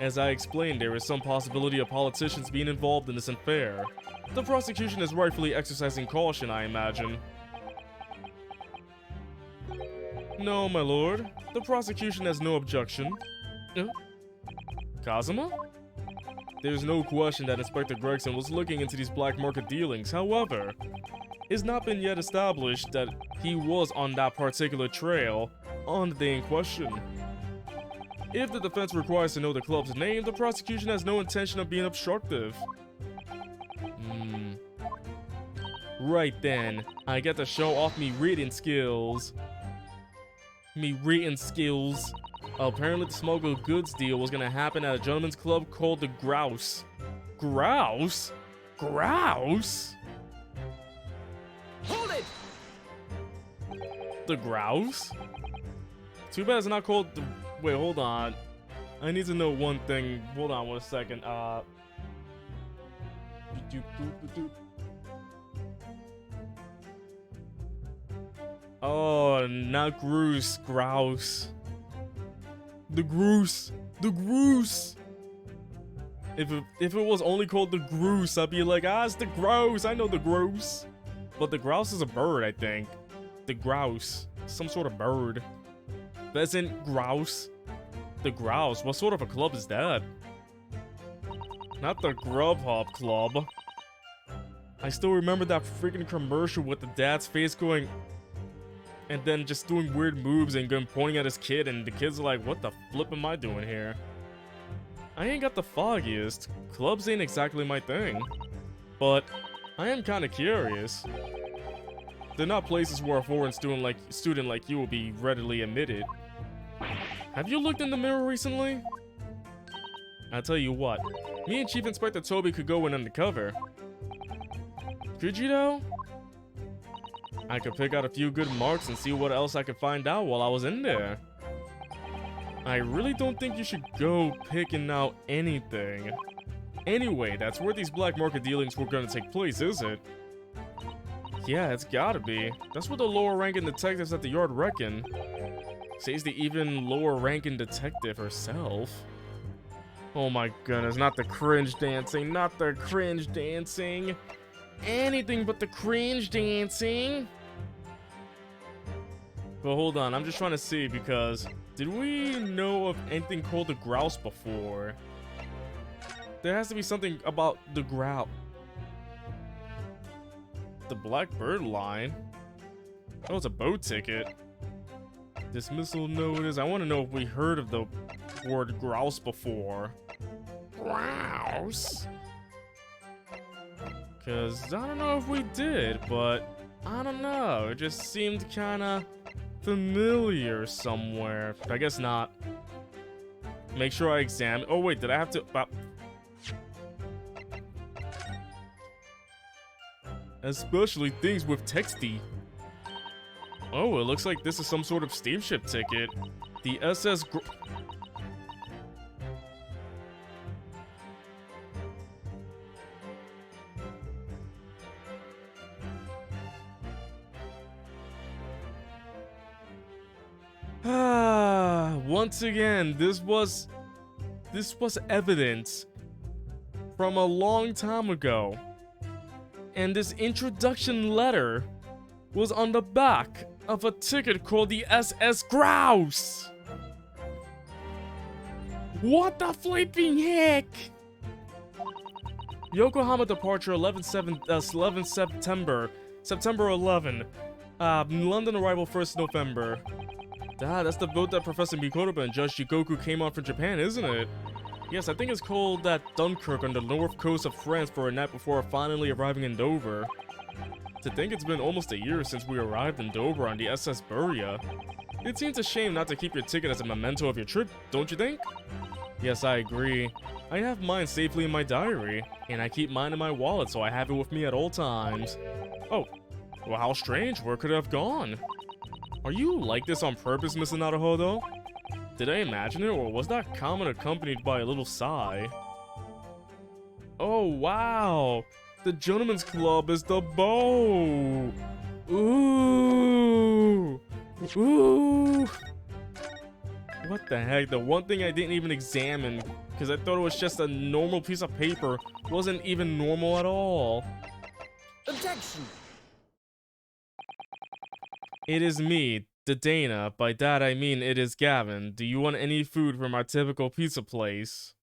As I explained, there is some possibility of politicians being involved in this affair. The prosecution is rightfully exercising caution, I imagine. No, my lord. The prosecution has no objection. Kazuma? There's no question that Inspector Gregson was looking into these black market dealings. However, it's not been yet established that he was on that particular trail on the day in question. If the defense requires to know the club's name, the prosecution has no intention of being obstructive. Right then, I get to show off me reading skills. Apparently the smuggled goods deal was gonna happen at a gentleman's club called the Grouse. Grouse? Grouse? Hold it! The Grouse? Too bad it's not called the... Wait, hold on. I need to know one thing. Hold on 1 second. Oh, not Groose. Grouse. The Groose. The Groose. If it was only called the Groose, I'd be like, it's the Grouse. I know the Grouse. But the Grouse is a bird, I think. The Grouse. Some sort of bird. Pheasant, grouse. The Grouse. What sort of a club is that? Not the Grubhub Club. I still remember that freaking commercial with the dad's face going... and then just doing weird moves and going pointing at his kid, and the kids are like, what the flip am I doing here? I ain't got the foggiest. Clubs ain't exactly my thing. But I am kinda curious. They're not places where a foreign student like you will be readily admitted. Have you looked in the mirror recently? I'll tell you what, me and Chief Inspector Toby could go in undercover. Could you though? I could pick out a few good marks and see what else I could find out while I was in there. I really don't think you should go picking out anything. Anyway, that's where these black market dealings were gonna take place, is it? Yeah, it's gotta be. That's what the lower ranking detectives at the yard reckon. Says the even lower ranking detective herself. Oh my goodness, not the cringe dancing, not the cringe dancing. Anything but the cringe dancing. But hold on, I'm just trying to see because did we know of anything called the Grouse before? There has to be something about the Grouse. The Blackbird line? Oh, it's a boat ticket. Dismissal notice. I want to know if we heard of the word grouse before. Grouse? Because I don't know if we did, but I don't know. It just seemed kinda familiar somewhere. I guess not. Make sure I examine. Oh wait, did I have to? Especially things with texty. Oh, it looks like this is some sort of steamship ticket. The SS. Once again, this was evidence from a long time ago. And this introduction letter was on the back of a ticket called the SS Grouse. What the flipping heck? Yokohama departure 11 September. September 11. London arrival 1st November. That's the boat that Professor Mikotoba and Judge Jigoku came on from Japan, isn't it? Yes, I think it's called that Dunkirk on the north coast of France for a night before finally arriving in Dover. To think it's been almost a year since we arrived in Dover on the SS Buria. It seems a shame not to keep your ticket as a memento of your trip, don't you think? Yes, I agree. I have mine safely in my diary, and I keep mine in my wallet so I have it with me at all times. Oh, well how strange, where could it have gone? Are you like this on purpose, Mr. Naruhodo? Did I imagine it, or was that comment accompanied by a little sigh? Oh, wow! The Gentleman's Club is the bow! Ooh! Ooh! What the heck? The one thing I didn't even examine, because I thought it was just a normal piece of paper, wasn't even normal at all. Objection! It is me, Dana. By that I mean it is Gavin. Do you want any food from our typical pizza place?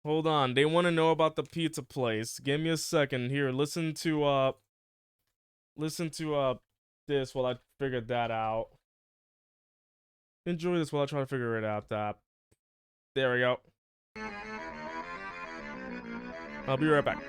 Hold on, they want to know about the pizza place. Give me a second here. Listen to this while I figure that out. Enjoy this while I try to figure it out. There we go. I'll be right back.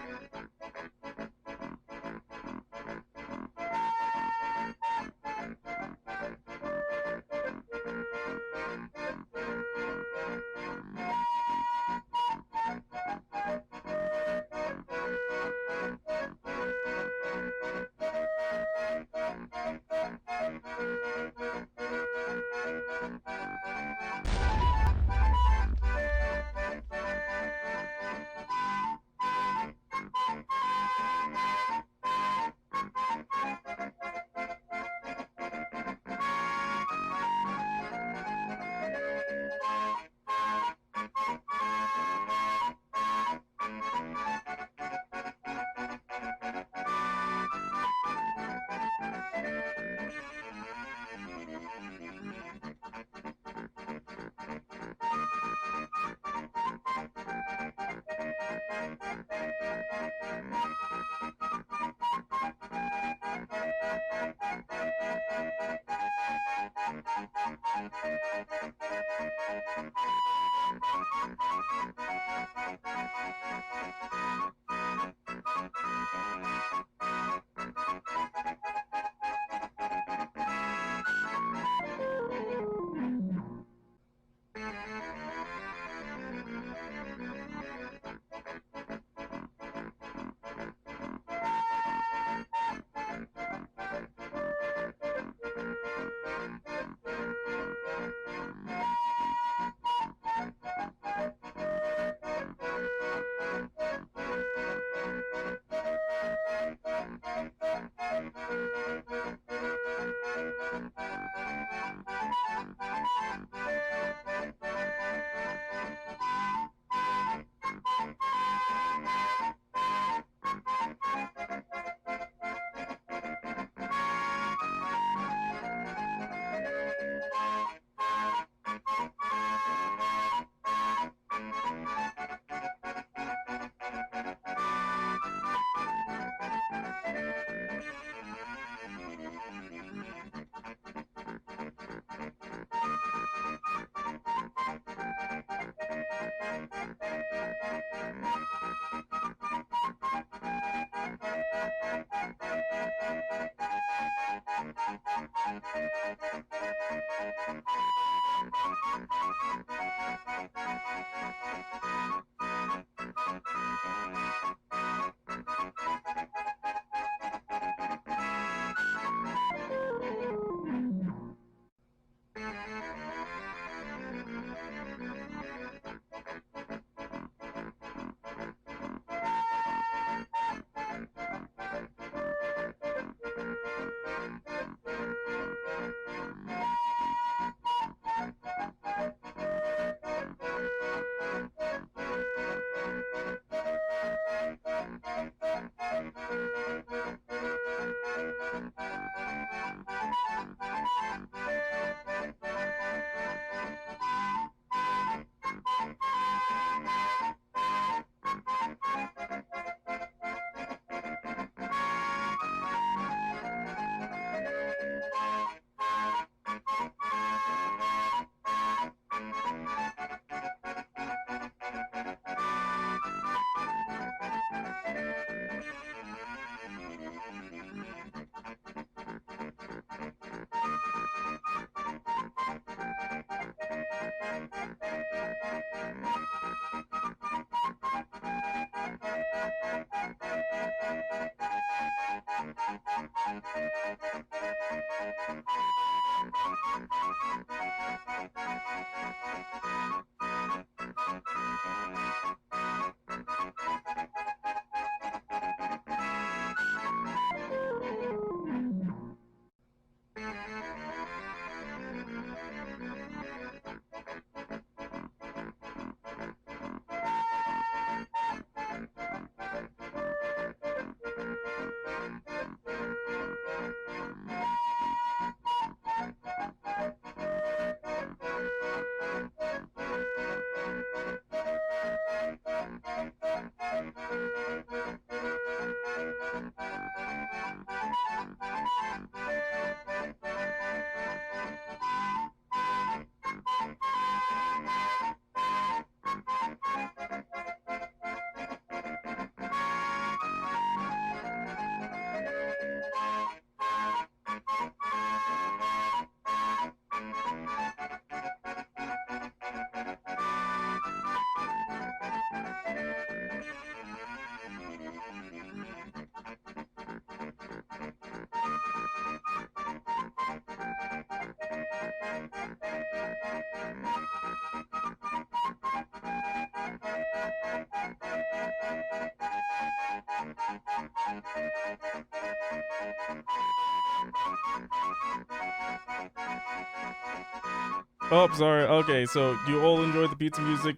Oh, sorry. Okay, so you all enjoyed the pizza music.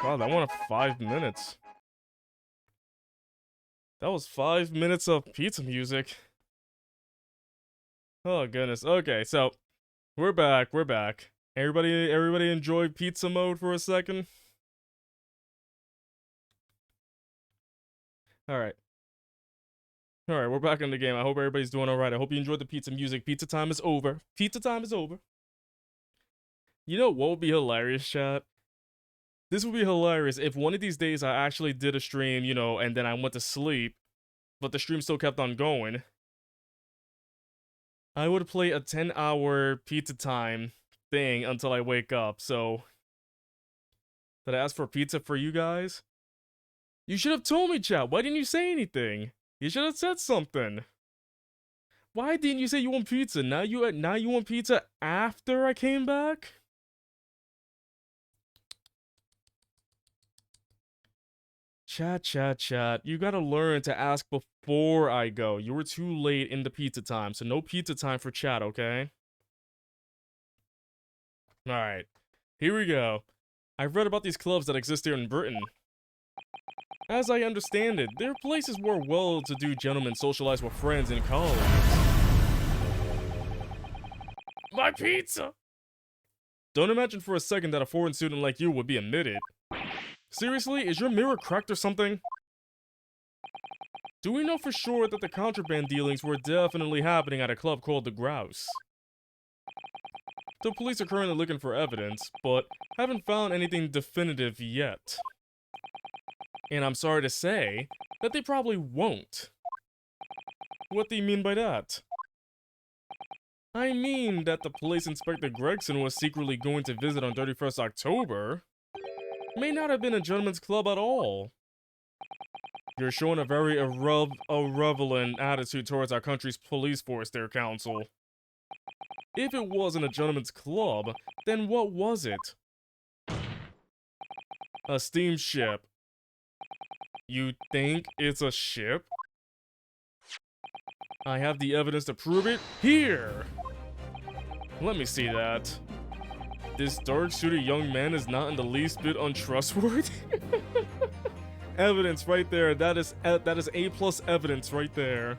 Wow, that went 5 minutes. That was 5 minutes of pizza music. Oh goodness. Okay, so we're back. We're back. Everybody enjoy pizza mode for a second. All right. All right, we're back in the game. I hope everybody's doing all right. I hope you enjoyed the pizza music. Pizza time is over. Pizza time is over. You know what would be hilarious, chat? This would be hilarious if one of these days I actually did a stream, you know, and then I went to sleep, but the stream still kept on going. I would play a 10-hour pizza time thing until I wake up, so... Did I ask for pizza for you guys? You should have told me, chat. Why didn't you say anything? You should have said something. Why didn't you say you want pizza? Now you want pizza after I came back? Chat. You gotta learn to ask before I go. You were too late in the pizza time, so no pizza time for chat, okay? Alright. Here we go. I've read about these clubs that exist here in Britain. As I understand it, they're places where well-to-do gentlemen socialize with friends and colleagues. My pizza! Don't imagine for a second that a foreign student like you would be admitted. Seriously, is your mirror cracked or something? Do we know for sure that the contraband dealings were definitely happening at a club called the Grouse? The police are currently looking for evidence, but haven't found anything definitive yet. And I'm sorry to say that they probably won't. What do you mean by that? I mean that the police inspector Gregson was secretly going to visit on 31st October may not have been a gentleman's club at all. You're showing a very irrelevant attitude towards our country's police force there, Counsel. If it wasn't a gentleman's club, then what was it? A steamship. You think it's a ship? I have the evidence to prove it here! Let me see that. This dark-suited young man is not in the least bit untrustworthy. Evidence right there. That is A+ evidence right there.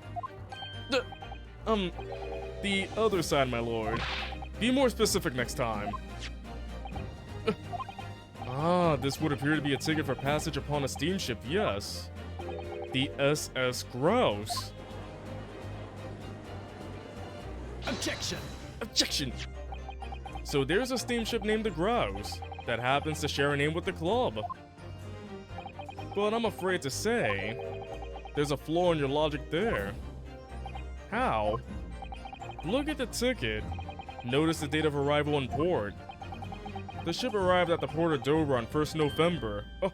The other side, my lord. Be more specific next time. This would appear to be a ticket for passage upon a steamship, yes. The SS Grouse. Objection! Objection! So there's a steamship named the Grouse that happens to share a name with the club. But I'm afraid to say, there's a flaw in your logic there. How? Look at the ticket. Notice the date of arrival in port. The ship arrived at the port of Dover on 1st November. Oh.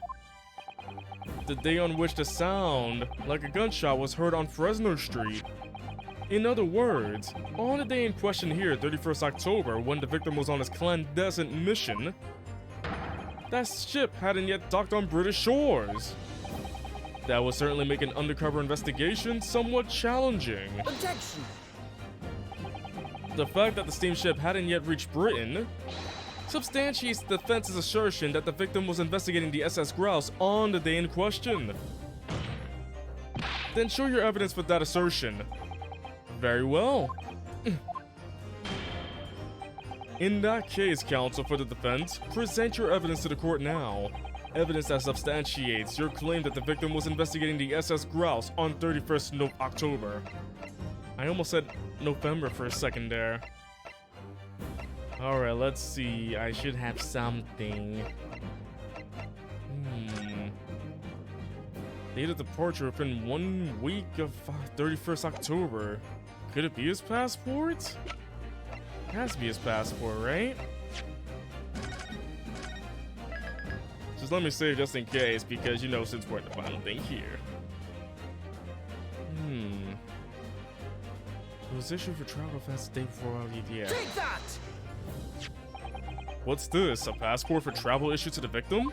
The day on which the sound, like a gunshot, was heard on Fresno Street. In other words, on the day in question here, 31st October, when the victim was on his clandestine mission, that ship hadn't yet docked on British shores. That would certainly make an undercover investigation somewhat challenging. Objection! The fact that the steamship hadn't yet reached Britain substantiates the defense's assertion that the victim was investigating the SS Grouse on the day in question. Then show your evidence for that assertion. Very well. In that case, counsel for the defense, present your evidence to the court now. Evidence that substantiates your claim that the victim was investigating the SS Grouse on 31st October. I almost said November for a second there. Alright, let's see. I should have something. Date of departure within 1 week of 31st October. Could it be his passport? It has to be his passport, right? Just let me save just in case, because you know, since we're at the final thing here. It was issued for travel offense the day before yeah. Take that! What's this? A passport for travel issued to the victim?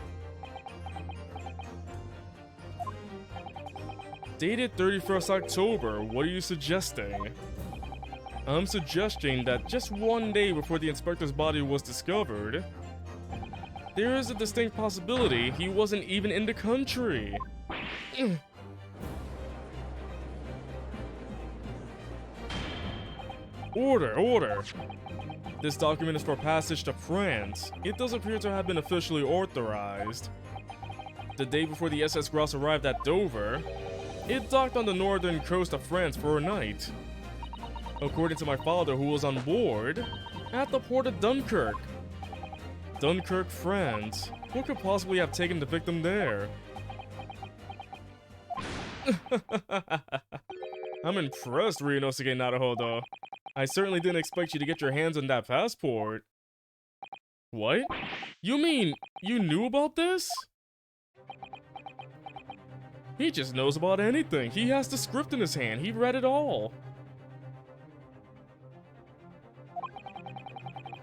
Dated 31st October, what are you suggesting? I'm suggesting that just 1 day before the inspector's body was discovered, there is a distinct possibility he wasn't even in the country. Order! This document is for passage to France. It does appear to have been officially authorized. The day before the SS Grouse arrived at Dover, it docked on the northern coast of France for a night. According to my father, who was on board, at the port of Dunkirk. Dunkirk, France. Who could possibly have taken the victim there? I'm impressed, Ryunosuke Naruhodo. I certainly didn't expect you to get your hands on that passport. What? You mean you knew about this? He just knows about anything. He has the script in his hand. He read it all.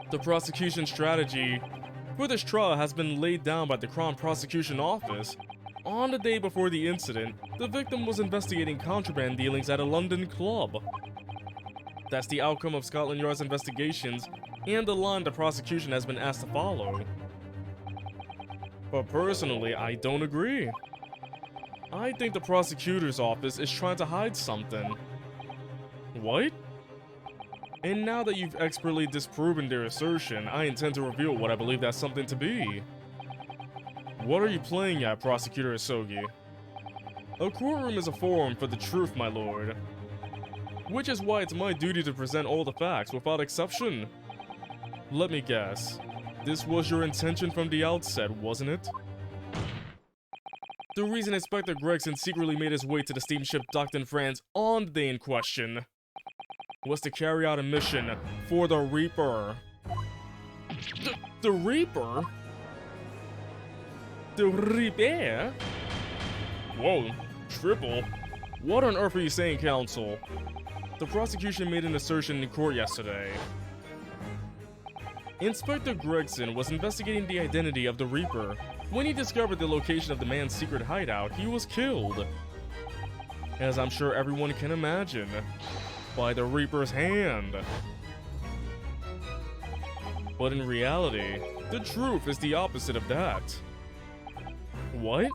The prosecution strategy for this trial has been laid down by the Crown Prosecution Office. On the day before the incident, the victim was investigating contraband dealings at a London club. That's the outcome of Scotland Yard's investigations and the line the prosecution has been asked to follow. But personally, I don't agree. I think the prosecutor's office is trying to hide something. What? And now that you've expertly disproven their assertion, I intend to reveal what I believe that something to be. What are you playing at, Prosecutor Asogi? A courtroom is a forum for the truth, my lord. Which is why it's my duty to present all the facts without exception. Let me guess. This was your intention from the outset, wasn't it? The reason Inspector Gregson secretly made his way to the steamship docked in France on the day in question was to carry out a mission for the Reaper. The Reaper? The Reaper? Whoa, triple. What on earth are you saying, counsel? The prosecution made an assertion in court yesterday. Inspector Gregson was investigating the identity of the Reaper. When he discovered the location of the man's secret hideout, he was killed. As I'm sure everyone can imagine, by the Reaper's hand. But in reality, the truth is the opposite of that. What?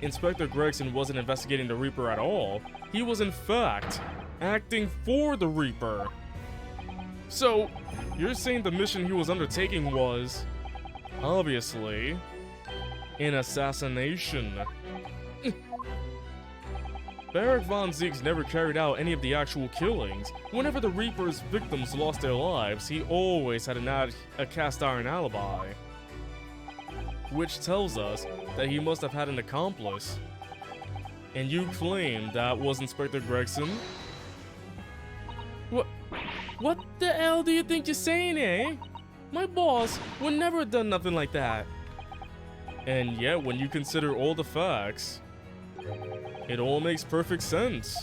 Inspector Gregson wasn't investigating the Reaper at all. He was in fact acting for the Reaper. So, you're saying the mission he was undertaking was, obviously, an assassination. Barrack von Zieks never carried out any of the actual killings. Whenever the Reaper's victims lost their lives, he always had a cast-iron alibi. Which tells us that he must have had an accomplice. And you claim that was Inspector Gregson? What the hell do you think you're saying, eh? My boss would never have done nothing like that. And yet, when you consider all the facts, it all makes perfect sense.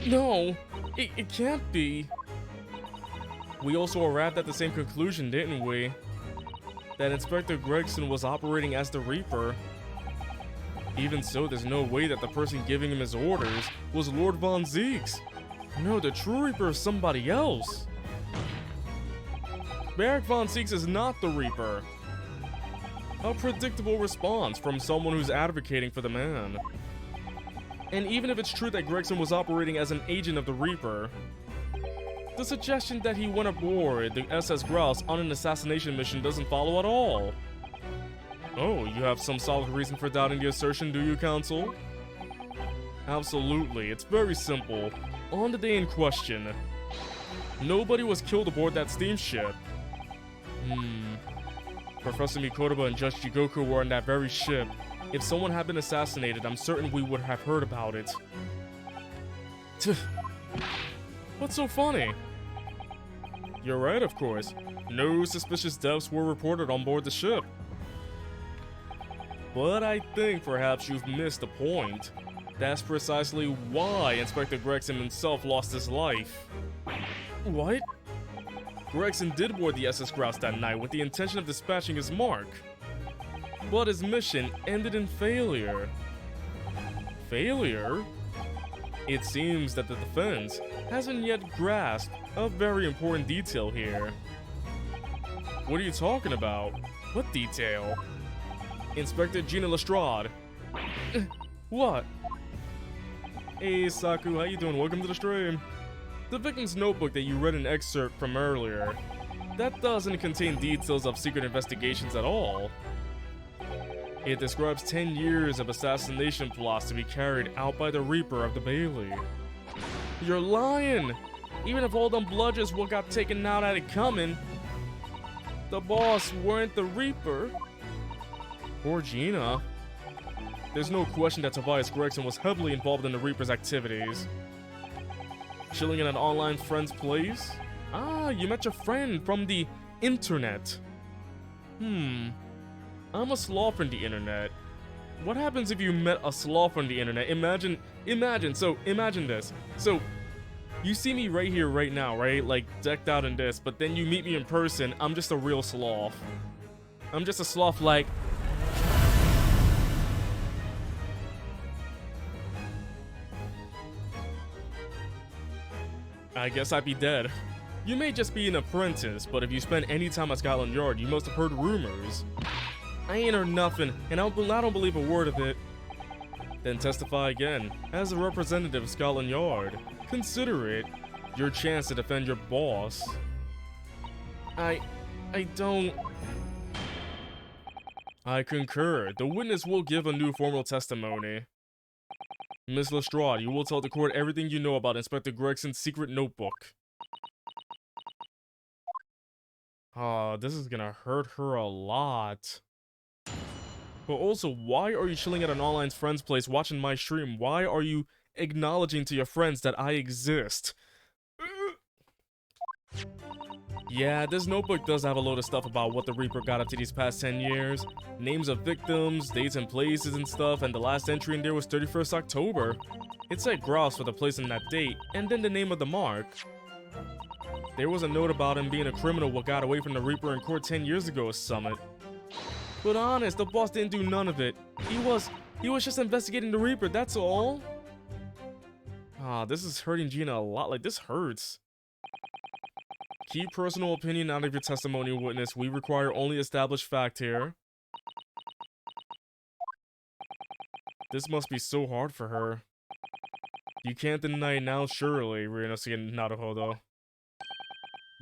No, it can't be. We also arrived at the same conclusion, didn't we? That Inspector Gregson was operating as the Reaper. Even so, there's no way that the person giving him his orders was Lord von Zieks. No, the true Reaper is somebody else. Barrack von Zieks is not the Reaper. A predictable response from someone who's advocating for the man. And even if it's true that Gregson was operating as an agent of the Reaper, the suggestion that he went aboard the SS Grouse on an assassination mission doesn't follow at all. Oh, you have some solid reason for doubting the assertion, do you, counsel? Absolutely, it's very simple. On the day in question, nobody was killed aboard that steamship. Professor Mikotoba and Judge Jigoku were on that very ship. If someone had been assassinated, I'm certain we would have heard about it. What's so funny? You're right, of course. No suspicious deaths were reported on board the ship. But I think perhaps you've missed the point. That's precisely why Inspector Gregson himself lost his life. What? Gregson did board the SS Grouse that night with the intention of dispatching his mark. But his mission ended in failure. Failure? It seems that the defense hasn't yet grasped a very important detail here. What are you talking about? What detail? Inspector Gina Lestrade. What? Hey Saku, how you doing? Welcome to the stream. The victim's notebook that you read an excerpt from earlier, that doesn't contain details of secret investigations at all. It describes 10 years of assassination plots to be carried out by the Reaper of the Bailey. You're lying! Even if all them bludgers what got taken out had it coming, the boss weren't the Reaper. Poor Gina. There's no question that Tobias Gregson was heavily involved in the Reaper's activities. Chilling in an online friend's place? Ah, you met your friend from the internet. I'm a sloth from the internet. What happens if you met a sloth from the internet? Imagine this. So, you see me right here, right now, right? Like, decked out in this, but then you meet me in person, I'm just a real sloth. I'm just a sloth like... I guess I'd be dead. You may just be an apprentice, but if you spend any time at Scotland Yard, you must have heard rumors. I ain't heard nothing, and I don't believe a word of it. Then testify again. As a representative of Scotland Yard, consider it your chance to defend your boss. I don't... I concur. The witness will give a new formal testimony. Miss Lestrade, you will tell the court everything you know about Inspector Gregson's secret notebook. This is gonna hurt her a lot. But also, why are you chilling at an online friend's place watching my stream? Why are you acknowledging to your friends that I exist? Yeah, this notebook does have a load of stuff about what the Reaper got up to these past 10 years. Names of victims, dates and places and stuff, and the last entry in there was 31st October. It said grouse for the place and that date, and then the name of the mark. There was a note about him being a criminal what got away from the Reaper in court 10 years ago at Summit. But honest, the boss didn't do none of it. He was just investigating the Reaper, that's all. Ah, this is hurting Gina a lot. Like, this hurts. Keep personal opinion out of your testimony, witness. We require only established fact here. This must be so hard for her. You can't deny now, surely, Ryunosuke Naruhodo.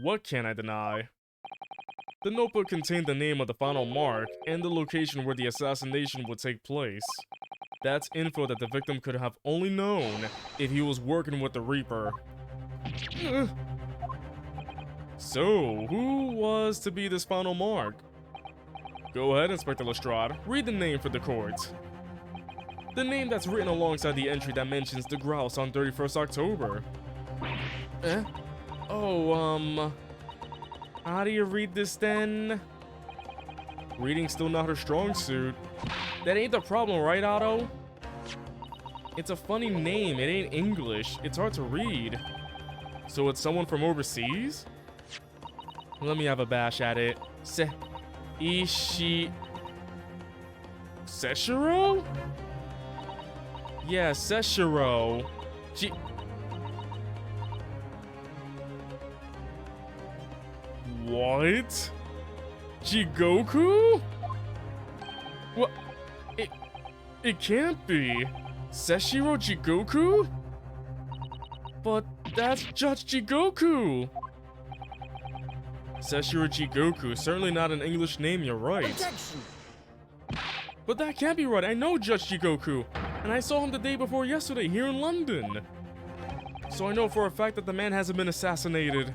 What can I deny? The notebook contained the name of the final mark and the location where the assassination would take place. That's info that the victim could have only known if he was working with the Reaper. So, who was to be this final mark? Go ahead, Inspector Lestrade. Read the name for the court. The name that's written alongside the entry that mentions the grouse on 31st October. Oh, how do you read this then? Reading's still not her strong suit. That ain't the problem, right, Otto? It's a funny name, it ain't English. It's hard to read. So it's someone from overseas? Let me have a bash at it. Seshiro? Yeah, Seshiro. What? Jigoku? What? It can't be. Seshiro Jigoku? But that's Judge Jigoku. Seshiro Jigoku, certainly not an English name, you're right. Objection! But that can't be right, I know Judge Jigoku, and I saw him the day before yesterday here in London. So I know for a fact that the man hasn't been assassinated.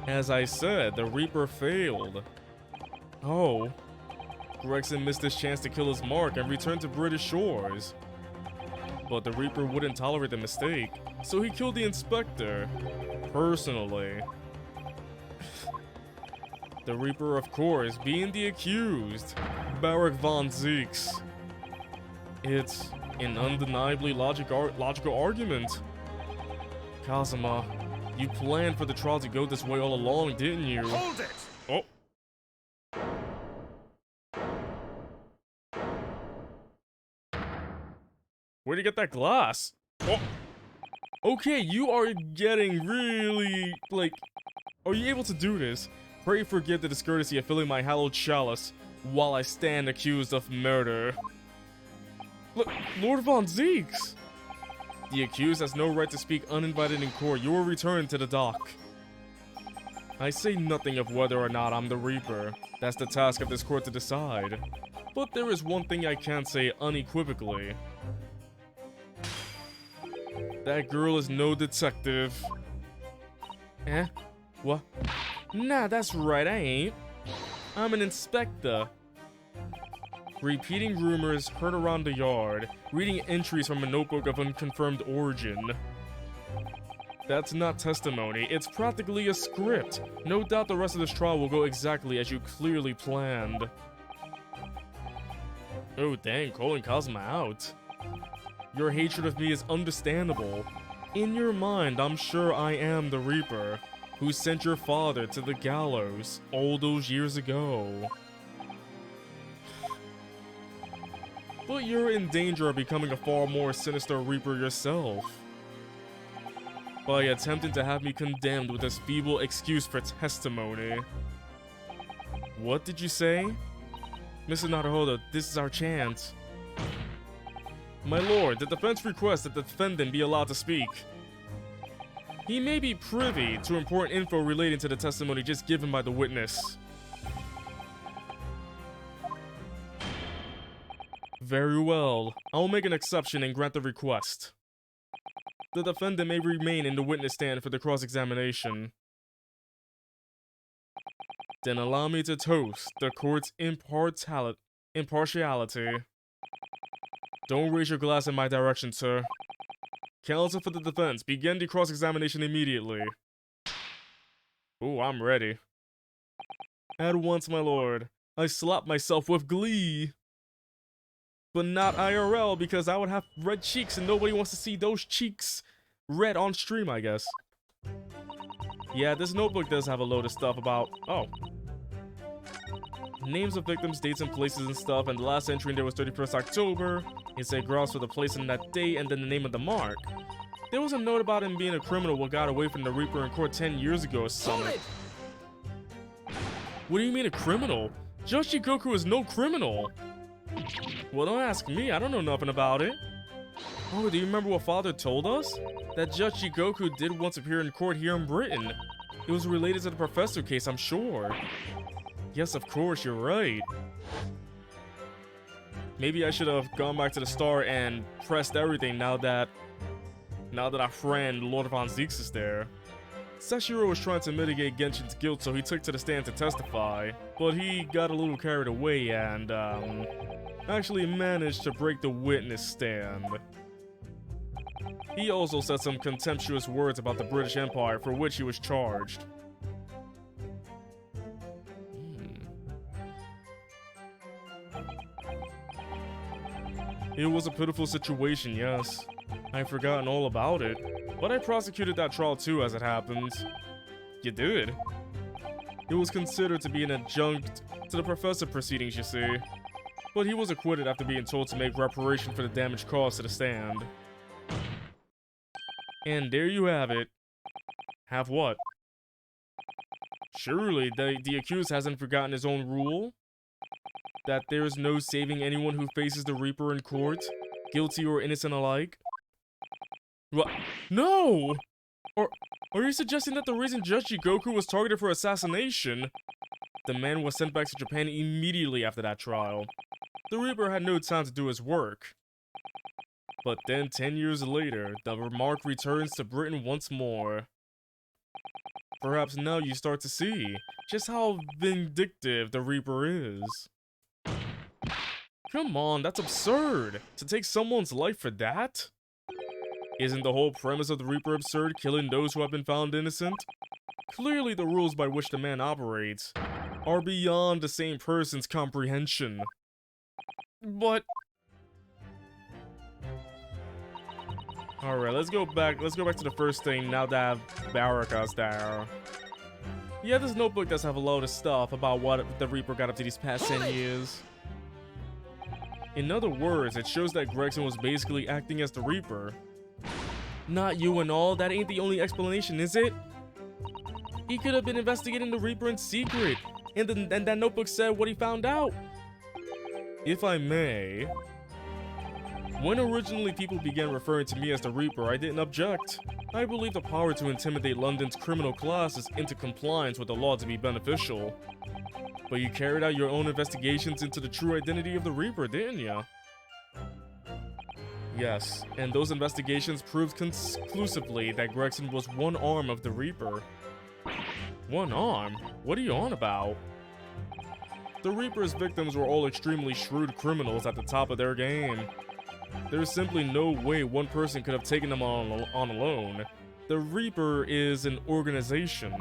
As I said, the Reaper failed. Oh. Gregson missed his chance to kill his mark and return to British shores. But the Reaper wouldn't tolerate the mistake, so he killed the inspector. Personally. The Reaper, of course, being the accused, Barak von Zeeks. It's an undeniably logical argument. Kazuma, you planned for the trial to go this way all along, didn't you? Hold it! Oh. Where'd you get that glass? Oh. Okay, you are getting really, like... Are you able to do this? Pray forgive the discourtesy of filling my hallowed chalice while I stand accused of murder. Look, Lord von Zeeks! The accused has no right to speak uninvited in court. You will return to the dock. I say nothing of whether or not I'm the Reaper. That's the task of this court to decide. But there is one thing I can say unequivocally. That girl is no detective. Eh? What? Nah, that's right, I ain't. I'm an inspector. Repeating rumors heard around the yard, reading entries from a notebook of unconfirmed origin. That's not testimony, it's practically a script. No doubt the rest of this trial will go exactly as you clearly planned. Oh dang, calling Kazuma out. Your hatred of me is understandable. In your mind, I'm sure I am the Reaper, who sent your father to the gallows all those years ago. But you're in danger of becoming a far more sinister Reaper yourself, by attempting to have me condemned with this feeble excuse for testimony. What did you say? Mr. Naruhodo, this is our chance. My lord, the defense requests that the defendant be allowed to speak. He may be privy to important info relating to the testimony just given by the witness. Very well. I'll make an exception and grant the request. The defendant may remain in the witness stand for the cross-examination. Then allow me to toast the court's impartiality. Don't raise your glass in my direction, sir. Counsel for the defense, begin the cross-examination immediately. Ooh, I'm ready. At once, my lord. I slapped myself with glee. But not IRL, because I would have red cheeks and nobody wants to see those cheeks red on stream, I guess. Yeah, this notebook does have a load of stuff about... Oh. Names of victims, dates and places and stuff, and the last entry in there was 31st October. It said grounds for the place and that date, and then the name of the mark. There was a note about him being a criminal what got away from the Reaper in court 10 years ago or something. What do you mean a criminal? Judge Jigoku is no criminal. Well, don't ask me, I don't know nothing about it. Oh, do you remember what Father told us? That Judge Jigoku did once appear in court here in Britain. It was related to the Professor case, I'm sure. Yes, of course, you're right. Maybe I should have gone back to the start and pressed everything now that our friend Lord Von Zeeks is there. Seshiro was trying to mitigate Genshin's guilt, so he took to the stand to testify, but he got a little carried away and, actually managed to break the witness stand. He also said some contemptuous words about the British Empire, for which he was charged. It was a pitiful situation, yes. I've forgotten all about it, but I prosecuted that trial too, as it happens. You did? It was considered to be an adjunct to the Professor proceedings, you see. But he was acquitted after being told to make reparation for the damage caused to the stand. And there you have it. Have what? Surely the accused hasn't forgotten his own rule? That there is no saving anyone who faces the Reaper in court, guilty or innocent alike? What? No! Or are you suggesting that the reason Judge Jigoku was targeted for assassination? The man was sent back to Japan immediately after that trial. The Reaper had no time to do his work. But then 10 years later, the remark returns to Britain once more. Perhaps now you start to see just how vindictive the Reaper is. Come on, that's absurd! To take someone's life for that? Isn't the whole premise of the Reaper absurd, killing those who have been found innocent? Clearly the rules by which the man operates are beyond the same person's comprehension. But... Alright, let's go back to the first thing now that Baraka's there. Yeah, this notebook does have a load of stuff about what the Reaper got up to these past 10 years. In other words, it shows that Gregson was basically acting as the Reaper. Not you and all, that ain't the only explanation, is it? He could have been investigating the Reaper in secret, and that notebook said what he found out. If I may, when originally people began referring to me as the Reaper, I didn't object. I believe the power to intimidate London's criminal classes into compliance with the law to be beneficial. But you carried out your own investigations into the true identity of the Reaper, didn't ya? Yes, and those investigations proved conclusively that Gregson was one arm of the Reaper. One arm? What are you on about? The Reaper's victims were all extremely shrewd criminals at the top of their game. There's simply no way one person could have taken them on alone. The Reaper is an organization.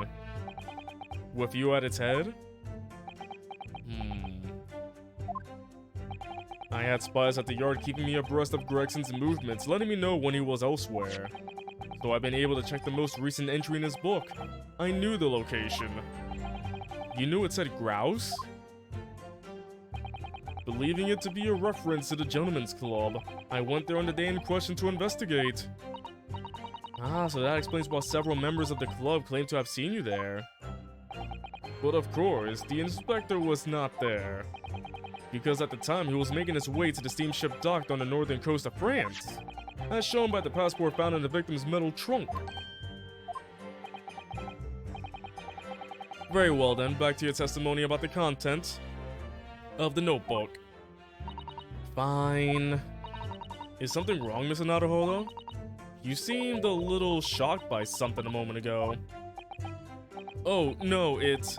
With you at its head? I had spies at the yard keeping me abreast of Gregson's movements, letting me know when he was elsewhere. So I've been able to check the most recent entry in his book. I knew the location. You knew it said grouse? Believing it to be a reference to the Gentleman's Club, I went there on the day in question to investigate. Ah, so that explains why several members of the club claim to have seen you there. But of course, the inspector was not there. Because at the time he was making his way to the steamship docked on the northern coast of France, as shown by the passport found in the victim's metal trunk. Very well then, back to your testimony about the content of the notebook. Fine. Is something wrong, Mr. Naruhodo? You seemed a little shocked by something a moment ago. Oh, no, it's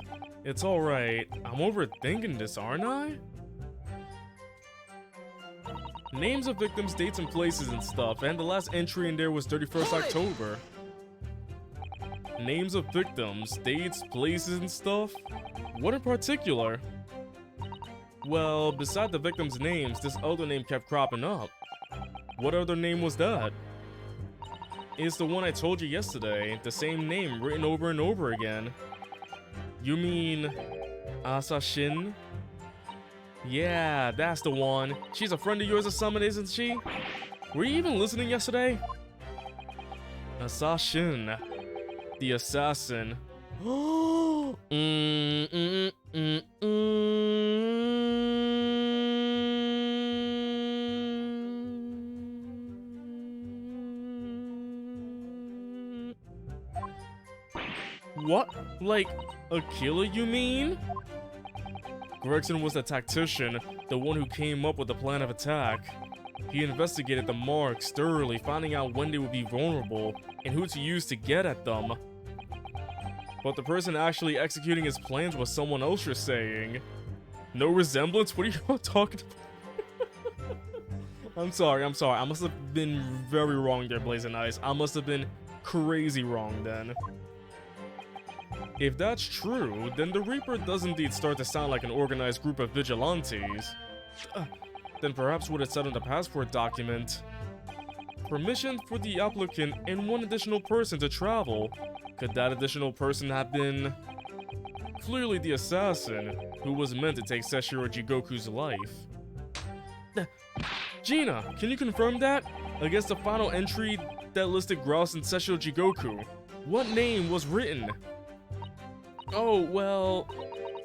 alright. I'm overthinking this, aren't I? Names of victims, dates and places and stuff, and the last entry in there was 31st October. Names of victims, dates, places, and stuff? What in particular? Well, beside the victims' names, this other name kept cropping up. What other name was that? It's the one I told you yesterday, the same name written over and over again. You mean Asashin? Yeah, that's the one. She's a friend of yours or something, isn't she? Were you even listening yesterday? Asashin. The assassin. What? Like, a killer, you mean? Gregson was the tactician, the one who came up with the plan of attack. He investigated the marks thoroughly, finding out when they would be vulnerable and who to use to get at them. But the person actually executing his plans was someone else, you're saying? No resemblance? What are you talking about? I'm sorry. I must have been very wrong there, Blazing Eyes. I must have been crazy wrong then. If that's true, then the Reaper does indeed start to sound like an organized group of vigilantes. Then perhaps what it said on the passport document. Permission for the applicant and one additional person to travel. Could that additional person have been... clearly the assassin, who was meant to take Seshiro Jigoku's life? Gina, can you confirm that? Against the final entry that listed Grouse and Seshiro Jigoku, what name was written? Oh, well,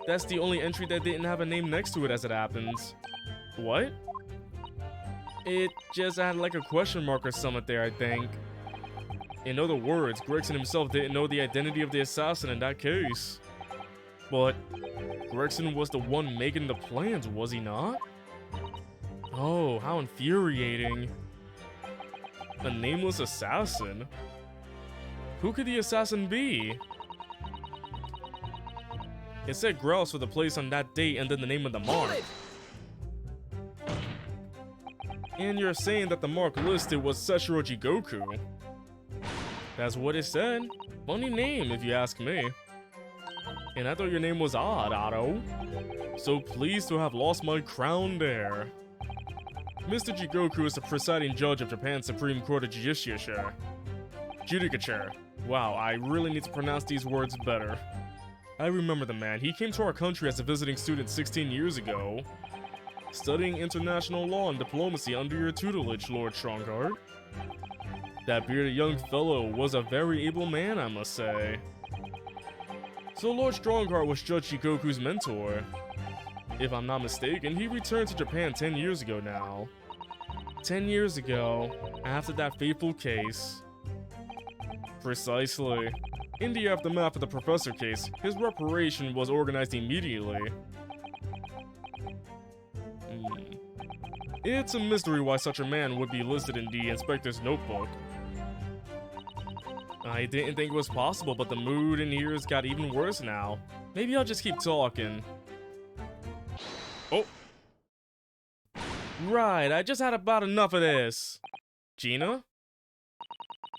that's the only entry that didn't have a name next to it as it happens. What? It just had like a question mark or something there, I think. In other words, Gregson himself didn't know the identity of the assassin in that case. But Gregson was the one making the plans, was he not? Oh, how infuriating. A nameless assassin? Who could the assassin be? It said Grouse for the place on that date and then the name of the mark. And you're saying that the mark listed was Seshiro Jigoku. That's what it said. Funny name, if you ask me. And I thought your name was odd, Otto. So pleased to have lost my crown there. Mr. Jigoku is the presiding judge of Japan's Supreme Court of Judicature. Wow, I really need to pronounce these words better. I remember the man. He came to our country as a visiting student 16 years ago. Studying international law and diplomacy under your tutelage, Lord Strongheart. That bearded young fellow was a very able man, I must say. So Lord Strongheart was Judge Jigoku's mentor. If I'm not mistaken, he returned to Japan 10 years ago now. 10 years ago, after that fateful case. Precisely. In the aftermath of the Professor case, his reparation was organized immediately. It's a mystery why such a man would be listed in the inspector's notebook. I didn't think it was possible, but the mood in here has got even worse now. Maybe I'll just keep talking. Oh. Right, I just had about enough of this. Gina?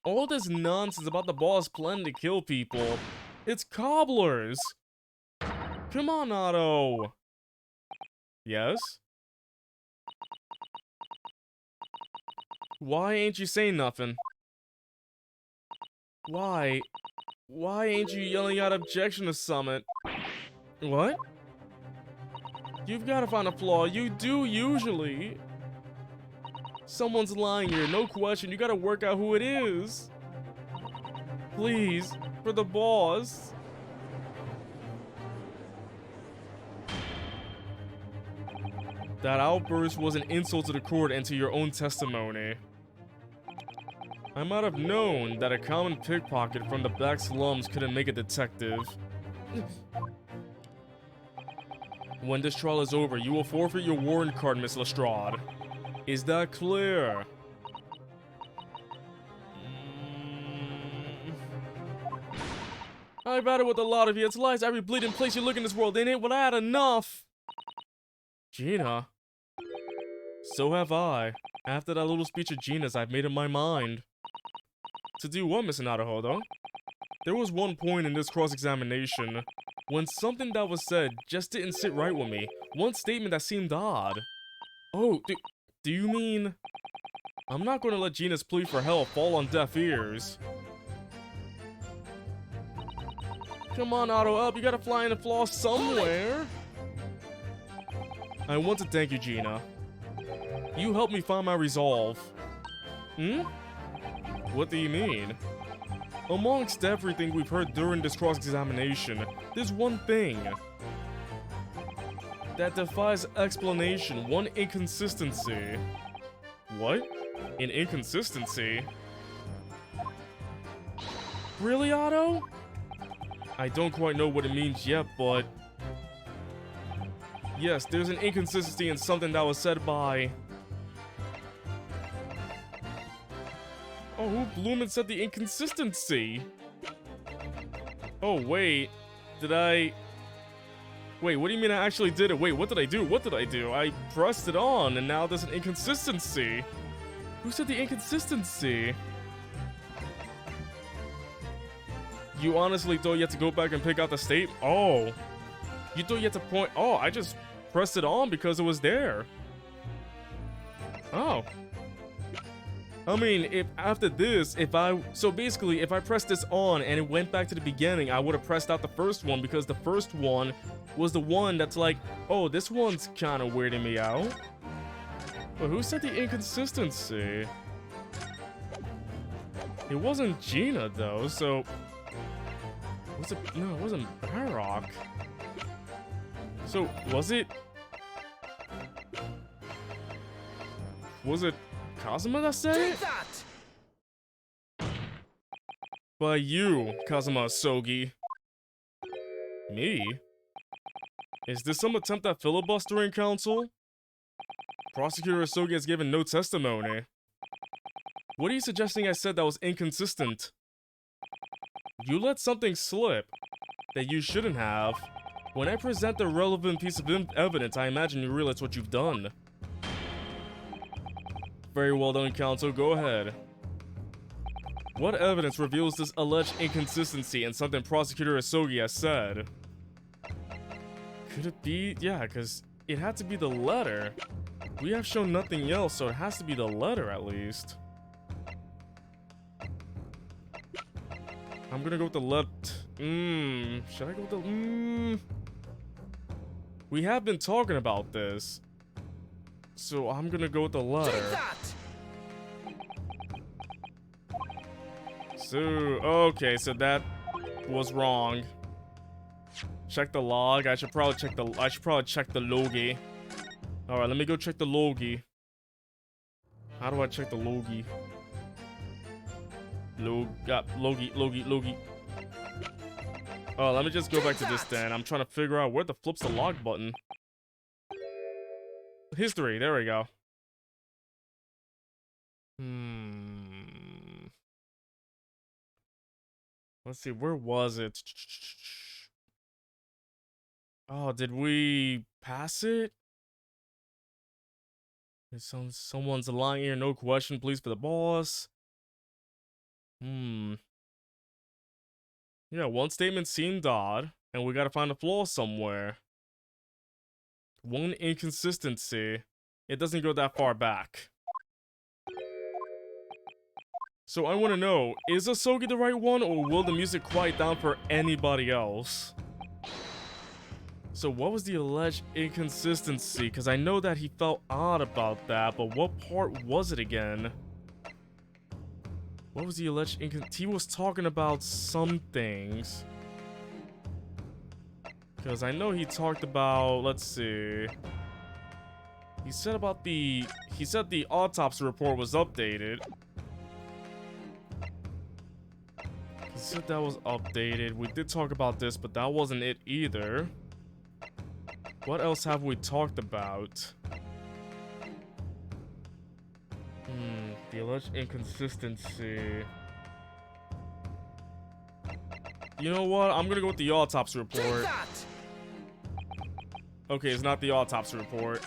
All this nonsense about the boss planning to kill people. It's cobblers. Come on, Otto. Yes? Why ain't you saying nothing? Why? Why ain't you yelling out objection to Summit? What? You've got to find a flaw. You do usually. Someone's lying here, no question. You gotta work out who it is. Please, for the boss. That outburst was an insult to the court and to your own testimony. I might have known that a common pickpocket from the back slums couldn't make a detective. When this trial is over, you will forfeit your warrant card, Miss Lestrade. Is that clear? I've had it with a lot of you. It's lies every bleeding place you look in this world, ain't it? Well, I had enough. Gina. So have I. After that little speech of Gina's, I've made up my mind. To do what, Miss Naruhodo? There was one point in this cross-examination when something that was said just didn't sit right with me. One statement that seemed odd. Oh, do you mean... I'm not gonna let Gina's plea for help fall on deaf ears. Come on, Otto, up. You gotta fly in the flaw somewhere. I want to thank you, Gina. You helped me find my resolve. What do you mean? Amongst everything we've heard during this cross-examination, there's one thing that defies explanation, one inconsistency. What? An inconsistency? Really, Otto? I don't quite know what it means yet, but... yes, there's an inconsistency in something that was said by... oh, who Bloomin said the inconsistency? Oh, wait. Did I... wait, what do you mean I actually did it? Wait, what did I do? What did I do? I pressed it on, and now there's an inconsistency. Who said the inconsistency? You honestly thought you had to go back and pick out the state? Oh. You thought you had to point... oh, I just pressed it on because it was there. Oh. I mean, if after this, if I... so basically, if I pressed this on and it went back to the beginning, I would have pressed out the first one because the first one was the one that's like, oh, this one's kind of weirding me out. But who said the inconsistency? It wasn't Gina, though, so... was it? No, it wasn't Barrock. So, was it... was it Kazuma that said it? By you, Kazuma Asogi. Me? Is this some attempt at filibustering, Counsel? Prosecutor Asogi has given no testimony. What are you suggesting I said that was inconsistent? You let something slip that you shouldn't have. When I present the relevant piece of evidence, I imagine you realize what you've done. Very well done, Counsel. Go ahead. What evidence reveals this alleged inconsistency in something Prosecutor Asogi has said? Could it be? Yeah, because it had to be the letter. We have shown nothing else, so it has to be the letter at least. I'm gonna go with the left. Should I go with the... we have been talking about this. So I'm gonna go with the letter. So, okay, so that was wrong. Check the log. I should probably check the logi. Alright, let me go check the logi. How do I check the logi? Logi. Oh, let me just go back to this then. I'm trying to figure out where the flip's the log button. History, there we go. Let's see, where was it? Oh, did we pass it? Someone's lying here, no question, please, for the boss. Yeah, one statement seemed odd, and we gotta find a flaw somewhere. One inconsistency. It doesn't go that far back. So I want to know, is Asogi the right one, or will the music quiet down for anybody else? So what was the alleged inconsistency? Because I know that he felt odd about that, but what part was it again? What was the alleged inconsistency? He was talking about some things. Because I know he talked about, let's see. He said about the, he said the autopsy report was updated. He said that was updated. We did talk about this, but that wasn't it either. What else have we talked about? The alleged inconsistency. You know what? I'm gonna go with the autopsy report. Okay, it's not the autopsy report.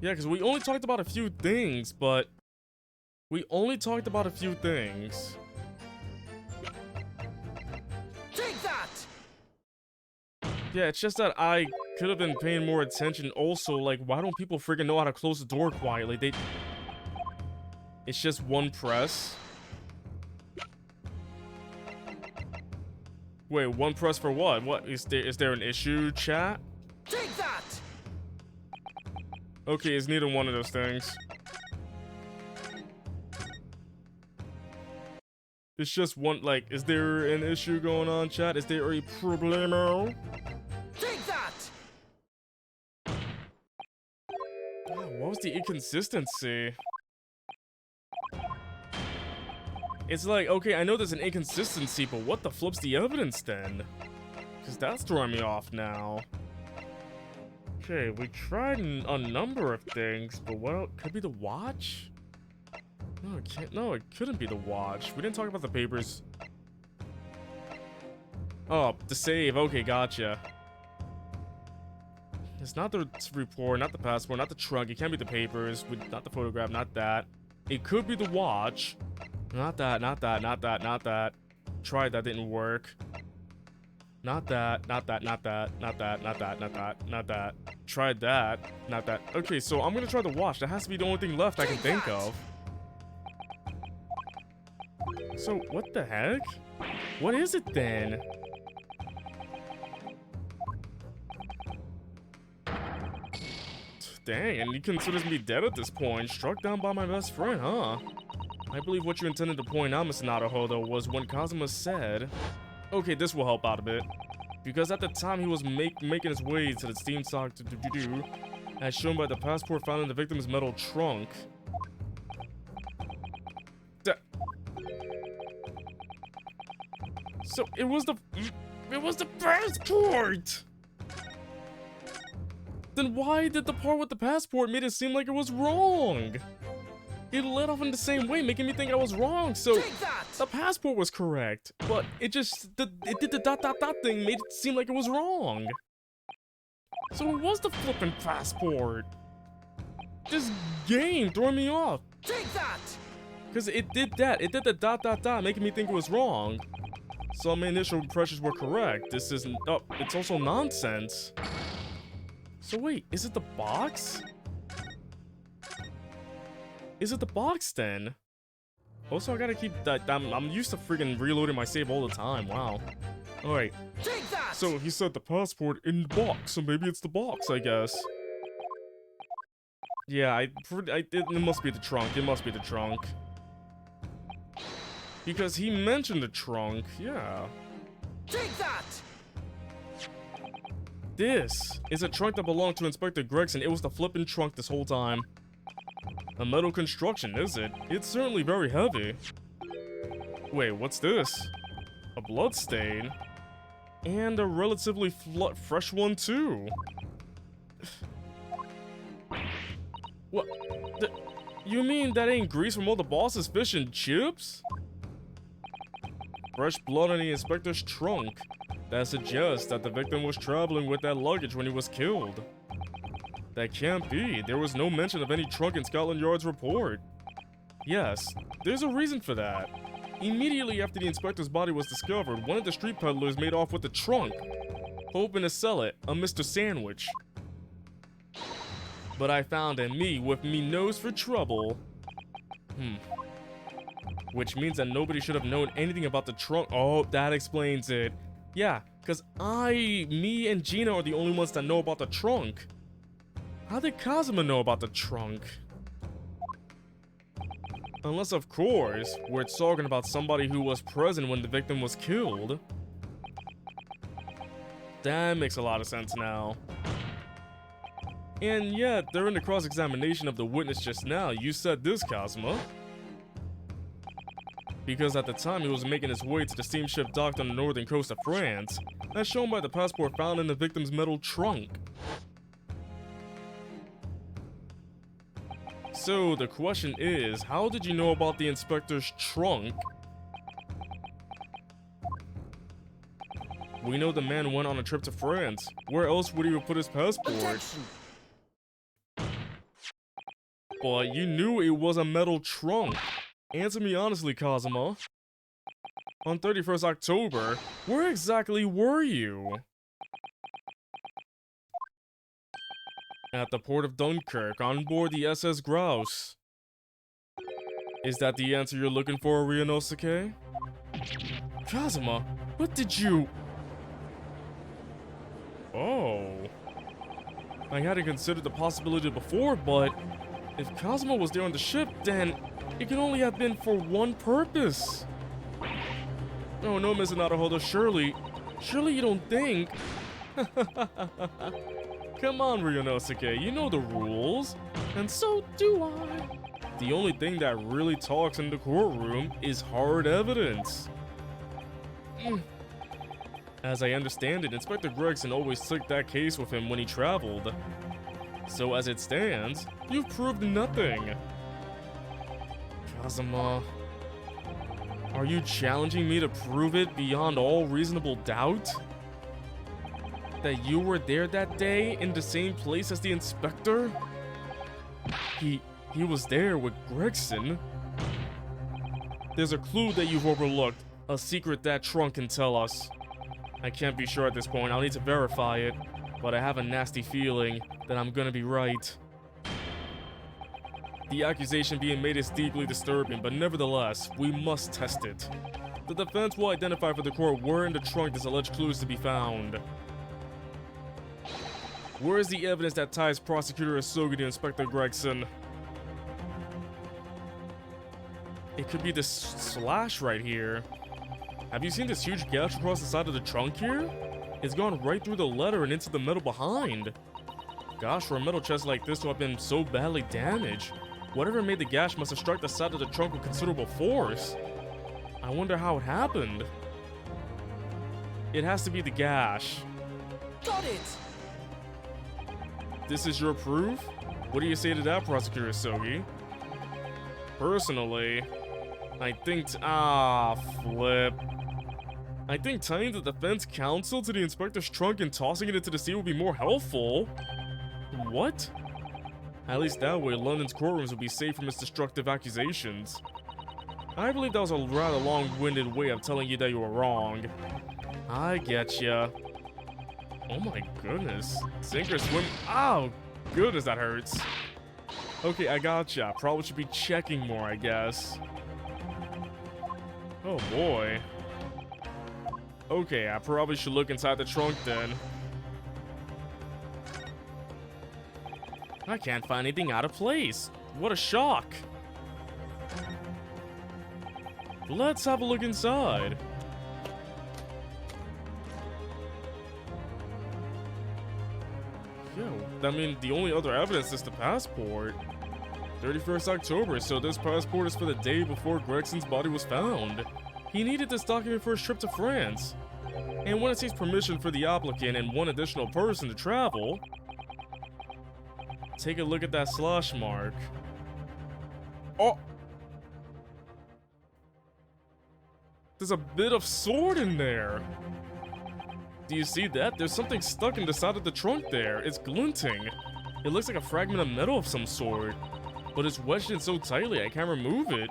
Yeah, because we only talked about a few things, but... we only talked about a few things. Yeah, it's just that I could have been paying more attention. Also, like, why don't people freaking know how to close the door quietly? It's just one press. Wait, one press for what? What is there an issue, chat? Take that! Okay, it's neither one of those things. It's just one, like, is there an issue going on, chat? Is there a problemo? Take that! What was the inconsistency? It's like, okay, I know there's an inconsistency, but what the flip's the evidence then? Because that's throwing me off now. Okay, we tried a number of things, but what else? Could it be the watch? No, it can't. No, it couldn't be the watch. We didn't talk about the papers. Oh, the save. Okay, gotcha. It's not the report, not the passport, not the trunk. It can't be the papers. Not the photograph, not that. It could be the watch. Not that, not that, not that, not that. Tried that, didn't work. Not that, not that, not that, not that, not that, not that, not that. Tried that, not that. Okay, so I'm gonna try the watch. That has to be the only thing left I can think of. So, what the heck? What is it then? Dang, and he considers me dead at this point. Struck down by my best friend, huh? I believe what you intended to point out, Mr. Naraho, though, was when Kazuma said... Okay, this will help out a bit. Because at the time he was making his way to the steam stock to do, as shown by the passport found in the victim's metal trunk. So it was the passport! Then why did the part with the passport made it seem like it was wrong? It led off in the same way, making me think I was wrong, so the passport was correct. But it did the dot thing, made it seem like it was wrong. So it was the flippin' passport. This game throwing me off. Take that! Because it did that, it did the dot, making me think it was wrong. So my initial impressions were correct. This isn't, oh, it's also nonsense. So wait, is it the box? Is it the box then? Also, I gotta keep that. I'm used to freaking reloading my save all the time. Wow. Alright. So he said the passport in the box, so maybe it's the box, I guess. Yeah, it must be the trunk. It must be the trunk. Because he mentioned the trunk, yeah. Take that! This is a trunk that belonged to Inspector Gregson. It was the flippin' trunk this whole time. A metal construction, is it? It's certainly very heavy. Wait, what's this? A blood stain? And a relatively fresh one, too. What? You mean that ain't grease from all the boss's fish and chips? Fresh blood in the inspector's trunk. That suggests that the victim was traveling with that luggage when he was killed. That can't be. There was no mention of any trunk in Scotland Yard's report. Yes, there's a reason for that. Immediately after the inspector's body was discovered, one of the street peddlers made off with the trunk, hoping to sell it, a Mr. Sandwich. But I found a me with me nose for trouble. Which means that nobody should have known anything about the trunk. Oh, that explains it. Yeah, because me and Gina are the only ones that know about the trunk. How did Kazuma know about the trunk? Unless, of course, we're talking about somebody who was present when the victim was killed. That makes a lot of sense now. And yet, during the cross-examination of the witness just now, you said this, Kazuma. Because at the time he was making his way to the steamship docked on the northern coast of France, as shown by the passport found in the victim's metal trunk. So the question is, how did you know about the inspector's trunk? We know the man went on a trip to France. Where else would he have put his passport? Objection. But you knew it was a metal trunk. Answer me honestly, Kazuma. On 31st October, where exactly were you? at the port of Dunkirk on board the SS Grouse. Is that the answer you're looking for, Ryunosuke? Kazuma, what did you... Oh... I hadn't considered the possibility before, but if Kazuma was there on the ship, then it can only have been for one purpose. Oh no, Mr. Naruhodo, surely you don't think... Come on, Ryunosuke, you know the rules, and so do I. The only thing that really talks in the courtroom is hard evidence. As I understand it, Inspector Gregson always took that case with him when he traveled. So as it stands, you've proved nothing. Kazuma, are you challenging me to prove it beyond all reasonable doubt? That you were there that day in the same place as the inspector? He was there with Gregson. There's a clue that you've overlooked, a secret that Trunk can tell us. I can't be sure at this point, I'll need to verify it, but I have a nasty feeling that I'm gonna be right. The accusation being made is deeply disturbing, but nevertheless, we must test it. The defense will identify for the court where in the trunk there's alleged clues to be found. Where is the evidence that ties Prosecutor Asogi to Inspector Gregson? It could be this slash right here. Have you seen this huge gash across the side of the trunk here? It's gone right through the letter and into the metal behind. Gosh, for a metal chest like this to have been so badly damaged, whatever made the gash must have struck the side of the trunk with considerable force. I wonder how it happened. It has to be the gash. Got it! This is your proof? What do you say to that, Prosecutor Asogi? Personally, I think flip. I think tying the defense counsel to the inspector's trunk and tossing it into the sea would be more helpful. What? At least that way, London's courtrooms would be safe from its destructive accusations. I believe that was a rather long-winded way of telling you that you were wrong. I getcha. Oh my goodness. Sink or swim. Oh, goodness, that hurts. Okay, I gotcha. Probably should be checking more, I guess. Oh boy. Okay, I probably should look inside the trunk then. I can't find anything out of place. What a shock. Let's have a look inside. Yeah, I mean, the only other evidence is the passport. 31st October, so this passport is for the day before Gregson's body was found. He needed this document for his trip to France. And when it seeks permission for the applicant and one additional person to travel, take a look at that slash mark. Oh! There's a bit of sword in there. Do you see that? There's something stuck in the side of the trunk there. It's glinting. It looks like a fragment of metal of some sort. But it's wedged in so tightly I can't remove it.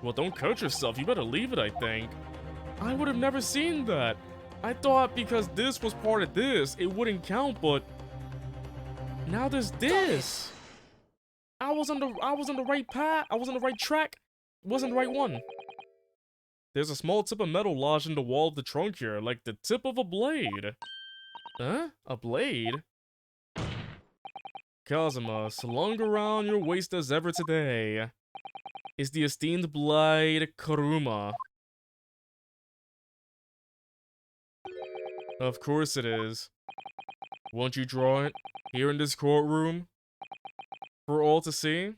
Well, don't cut yourself. You better leave it, I think. I would have never seen that. I thought because this was part of this, it wouldn't count, but now there's this. I was on the right path. I was on the right track. It wasn't the right one. There's a small tip of metal lodged in the wall of the trunk here, like the tip of a blade. Huh? A blade? Kazuma, slung around your waist as ever today, is the esteemed blade Karuma. Of course it is. Won't you draw it here in this courtroom for all to see?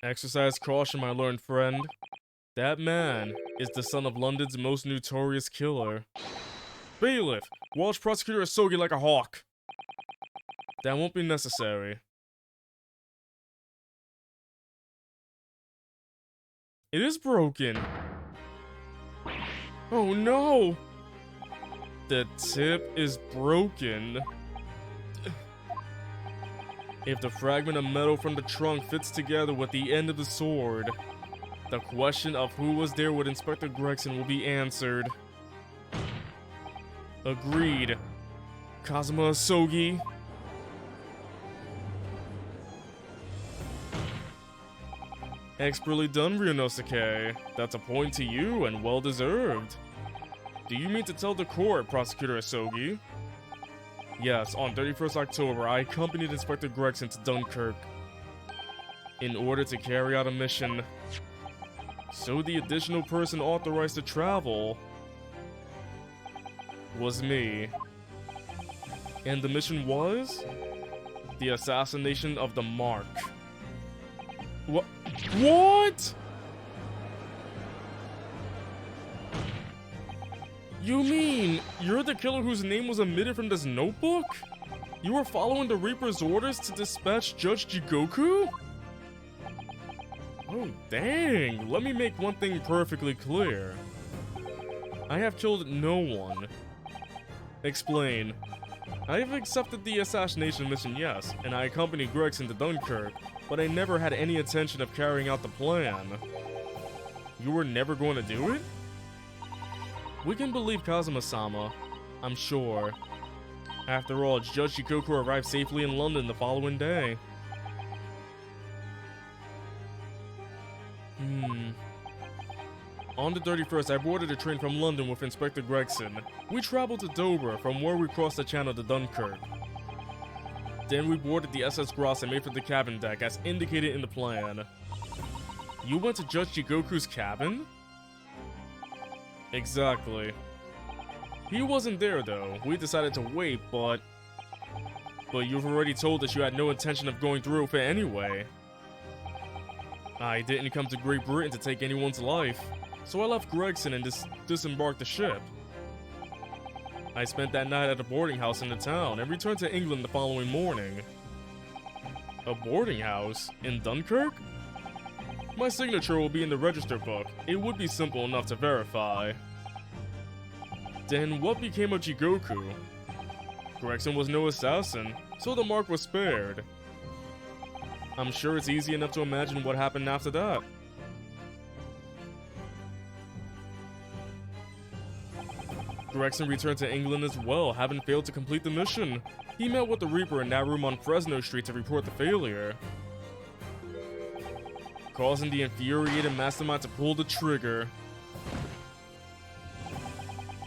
Exercise caution, my learned friend. That man is the son of London's most notorious killer. Bailiff, watch Prosecutor Asogi like a hawk. That won't be necessary. It is broken. Oh no! The tip is broken. If the fragment of metal from the trunk fits together with the end of the sword, the question of who was there with Inspector Gregson will be answered. Agreed. Kazuma Asogi. Expertly done, Ryunosuke. That's a point to you, and well deserved. Do you mean to tell the court, Prosecutor Asogi? Yes, on 31st October, I accompanied Inspector Gregson to Dunkirk in order to carry out a mission. So the additional person authorized to travel was me. And the mission was the assassination of the Mark. What? What? You mean you're the killer whose name was omitted from this notebook? You were following the Reaper's orders to dispatch Judge Jigoku? Oh, dang. Let me make one thing perfectly clear. I have killed no one. Explain. I have accepted the assassination mission, yes, and I accompanied Gregson to Dunkirk, but I never had any intention of carrying out the plan. You were never going to do it? We can believe Kazuma-sama, I'm sure. After all, Judge Jigoku arrived safely in London the following day. On the 31st, I boarded a train from London with Inspector Gregson. We traveled to Dover, from where we crossed the channel to Dunkirk. Then we boarded the SS Gross and made for the cabin deck, as indicated in the plan. You went to Judge Jigoku's cabin? Exactly. He wasn't there though. We decided to wait, but you've already told us you had no intention of going through with it anyway. I didn't come to Great Britain to take anyone's life, so I left Gregson and disembarked the ship. I spent that night at a boarding house in the town and returned to England the following morning. A boarding house? In Dunkirk? My signature will be in the register book. It would be simple enough to verify. Then what became of Jigoku? Gregson was no assassin, so the Mark was spared. I'm sure it's easy enough to imagine what happened after that. Gregson returned to England as well, having failed to complete the mission. He met with the Reaper in that room on Fresno Street to report the failure, causing the infuriated mastermind to pull the trigger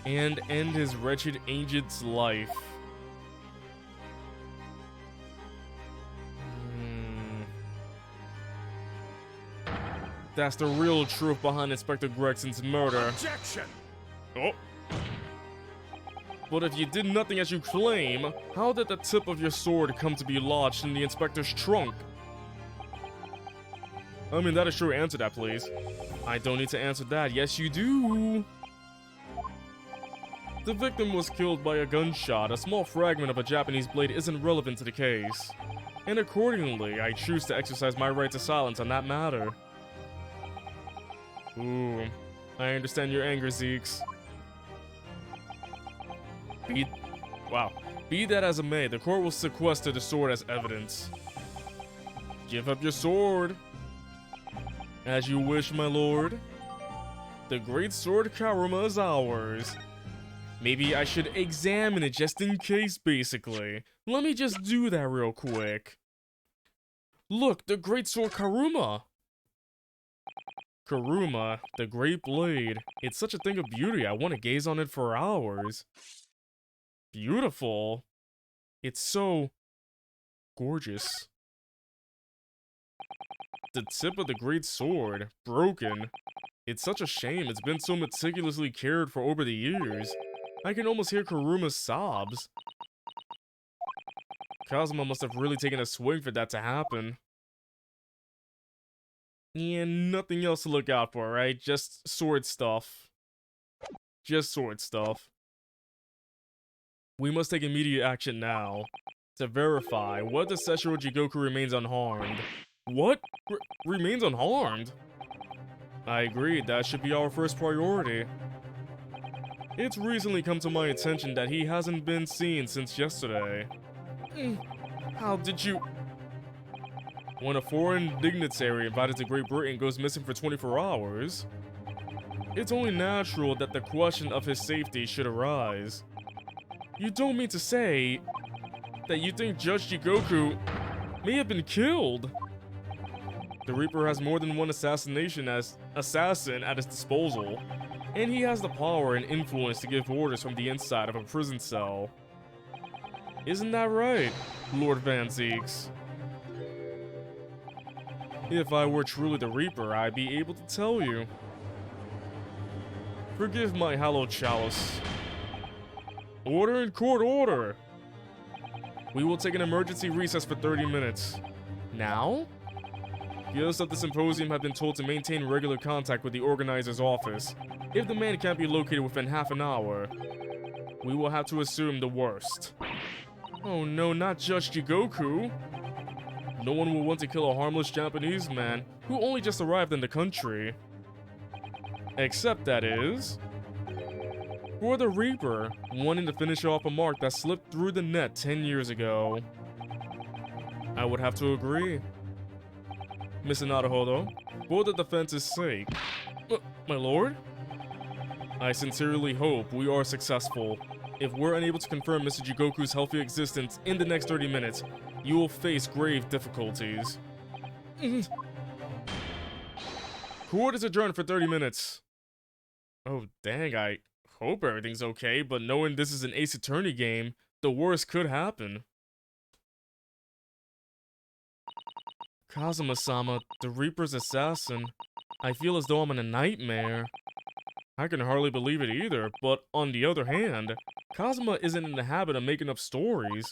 and end his wretched agent's life. That's the real truth behind Inspector Gregson's murder. Objection! Oh. But if you did nothing as you claim, how did the tip of your sword come to be lodged in the inspector's trunk? I mean, that is true. Answer that, please. I don't need to answer that. Yes, you do. The victim was killed by a gunshot. A small fragment of a Japanese blade isn't relevant to the case. And accordingly, I choose to exercise my right to silence on that matter. Ooh, I understand your anger, Zeeks. Be that as it may, the court will sequester the sword as evidence. Give up your sword. As you wish, my lord. The great sword Karuma is ours. Maybe I should examine it just in case, basically. Let me just do that real quick. Look, the great sword Karuma. Karuma, the great blade. It's such a thing of beauty, I want to gaze on it for hours. Beautiful. It's so gorgeous. The tip of the great sword, broken. It's such a shame, it's been so meticulously cared for over the years. I can almost hear Karuma's sobs. Kazuma must have really taken a swing for that to happen. Yeah, nothing else to look out for, right? Just sword stuff. Just sword stuff. We must take immediate action now. To verify, what does Seshiro Jigoku remains unharmed? What? Remains unharmed? I agree, that should be our first priority. It's recently come to my attention that he hasn't been seen since yesterday. How did you... When a foreign dignitary invited to Great Britain goes missing for 24 hours, it's only natural that the question of his safety should arise. You don't mean to say that you think Judge Jigoku may have been killed? The Reaper has more than one assassin at his disposal, and he has the power and influence to give orders from the inside of a prison cell. Isn't that right, Lord Van Zeeks? If I were truly the Reaper, I'd be able to tell you. Forgive my hallowed chalice. Order in court, order! We will take an emergency recess for 30 minutes. Now? Guests of the symposium have been told to maintain regular contact with the organizer's office. If the man can't be located within half an hour, we will have to assume the worst. Oh no, not Judge Jigoku! No one will want to kill a harmless Japanese man who only just arrived in the country. Except, that is, for the Reaper, wanting to finish off a mark that slipped through the net 10 years ago. I would have to agree. Mr. Naruhodo, for the defense's sake. My lord? I sincerely hope we are successful. If we're unable to confirm Mr. Jigoku's healthy existence in the next 30 minutes, you will face grave difficulties. Court is adjourned for 30 minutes. Oh dang, I hope everything's okay, but knowing this is an Ace Attorney game, the worst could happen. Kazuma-sama, the Reaper's assassin. I feel as though I'm in a nightmare. I can hardly believe it either, but on the other hand, Kazuma isn't in the habit of making up stories.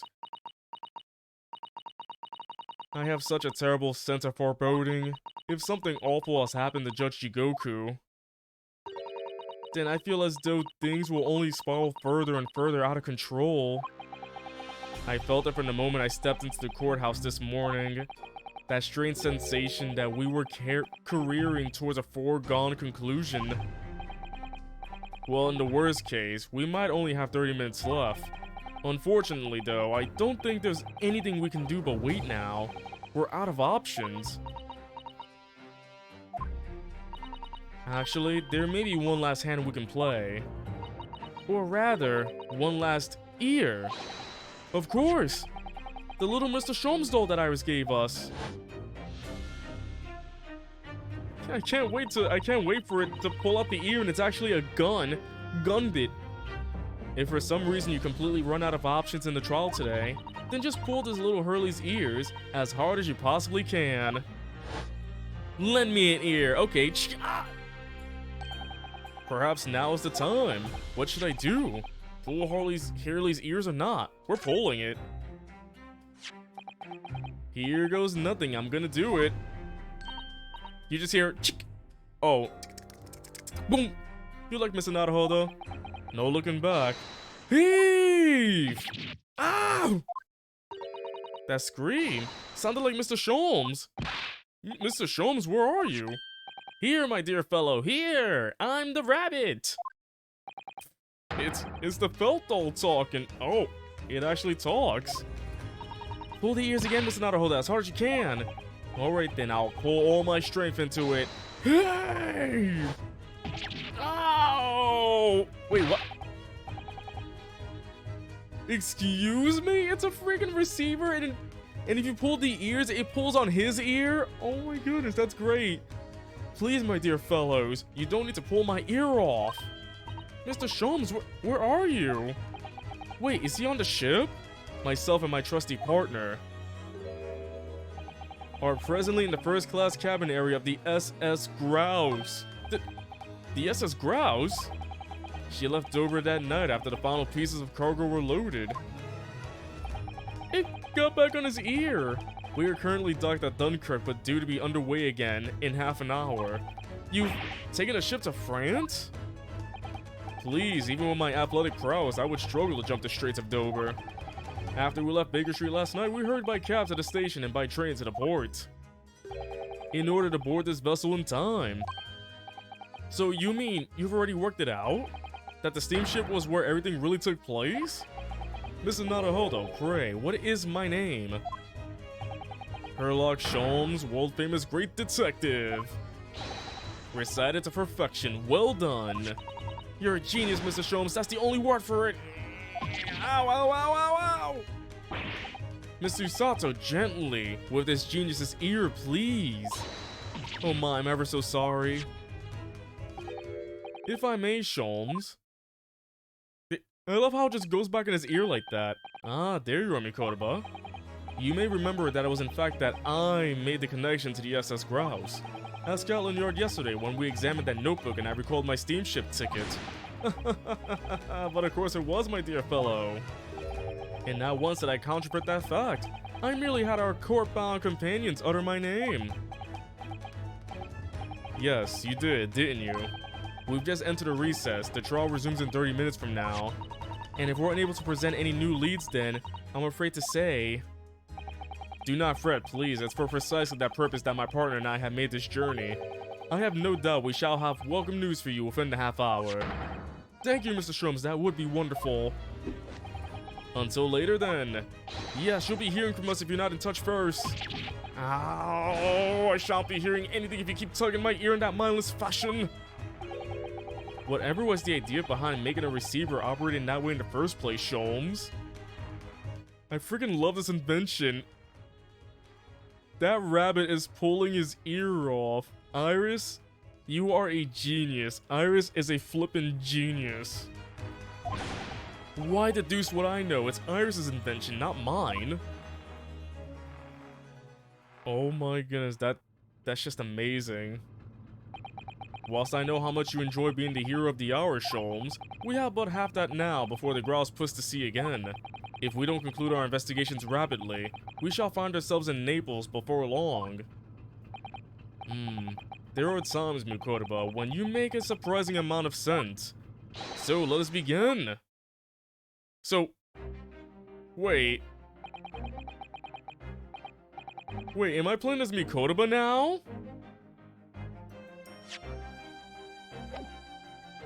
I have such a terrible sense of foreboding. If something awful has happened to Judge Jigoku, then I feel as though things will only spiral further and further out of control. I felt it from the moment I stepped into the courthouse this morning. That strange sensation that we were careering towards a foregone conclusion. Well, in the worst case, we might only have 30 minutes left. Unfortunately though, I don't think there's anything we can do but wait now. We're out of options. Actually, there may be one last hand we can play. Or rather, one last ear. Of course! The little Mr. Sholmes doll that Iris gave us. I can't wait for it to pull out the ear and it's actually a gun. Gunbit. If for some reason you completely run out of options in the trial today, then just pull this little Hurley's ears as hard as you possibly can. Lend me an ear. Okay. Perhaps now is the time. What should I do? Pull Hurley's ears or not? We're pulling it. Here goes nothing. I'm gonna do it. You just hear chick. Oh. Boom. You like Mr. Naruhodo? No looking back. Heave! Ow! That scream sounded like Mr. Sholmes. Mr. Sholmes, where are you? Here, my dear fellow, here! I'm the rabbit! It's the felt doll talking. Oh, it actually talks. Pull the ears again, Mr. Naruhodo, as hard as you can. Alright then, I'll pull all my strength into it. Hey! Ow! Wait, what? Excuse me? It's a freaking receiver, and if you pull the ears, it pulls on his ear? Oh my goodness, that's great. Please, my dear fellows, you don't need to pull my ear off. Mr. Sholmes, where are you? Wait, is he on the ship? Myself and my trusty partner are presently in the first-class cabin area of the SS Grouse. The SS Grouse? She left Dover that night after the final pieces of cargo were loaded. It got back on his ear. We are currently docked at Dunkirk, but due to be underway again in half an hour. You've taken a ship to France? Please, even with my athletic prowess, I would struggle to jump the Straits of Dover. After we left Baker Street last night, we hurried by cab to the station and by train to the port, in order to board this vessel in time. So you mean you've already worked it out? That the steamship was where everything really took place? Mr. Naruhodo, pray, what is my name? Herlock Sholmes, world-famous great detective. Recited to perfection, well done. You're a genius, Mr. Sholmes, that's the only word for it. Ow, ow, ow, ow, ow! Mr. Sato, gently, with this genius's ear, please. Oh my, I'm ever so sorry. If I may, Sholmes. I love how it just goes back in his ear like that. Ah, there you are, Mikotoba. You may remember that it was in fact that I made the connection to the SS Grouse. At Scotland Yard yesterday when we examined that notebook and I recalled my steamship ticket. But of course it was, my dear fellow. And not once did I controvert that fact. I merely had our court-bound companions utter my name. Yes, you did, didn't you? We've just entered a recess. The trial resumes in 30 minutes from now. And if we're unable to present any new leads then, I'm afraid to say... Do not fret, please. It's for precisely that purpose that my partner and I have made this journey. I have no doubt we shall have welcome news for you within the half hour. Thank you, Mr. Shrooms. That would be wonderful. Until later, then. Yes, you'll be hearing from us if you're not in touch first. Ow! I shan't be hearing anything if you keep tugging my ear in that mindless fashion. Whatever was the idea behind making a receiver operate in that way in the first place, Sholmes? I freaking love this invention. That rabbit is pulling his ear off. Iris, you are a genius. Iris is a flippin' genius. Why the deuce would I know? It's Iris's invention, not mine. Oh my goodness, that's just amazing. Whilst I know how much you enjoy being the hero of the hour, Sholmes, we have but half that now before the grouse puts to sea again. If we don't conclude our investigations rapidly, we shall find ourselves in Naples before long. There are times, Mikotoba, when you make a surprising amount of sense. So, let us begin! So... Wait... Wait, am I playing as Mikotoba now?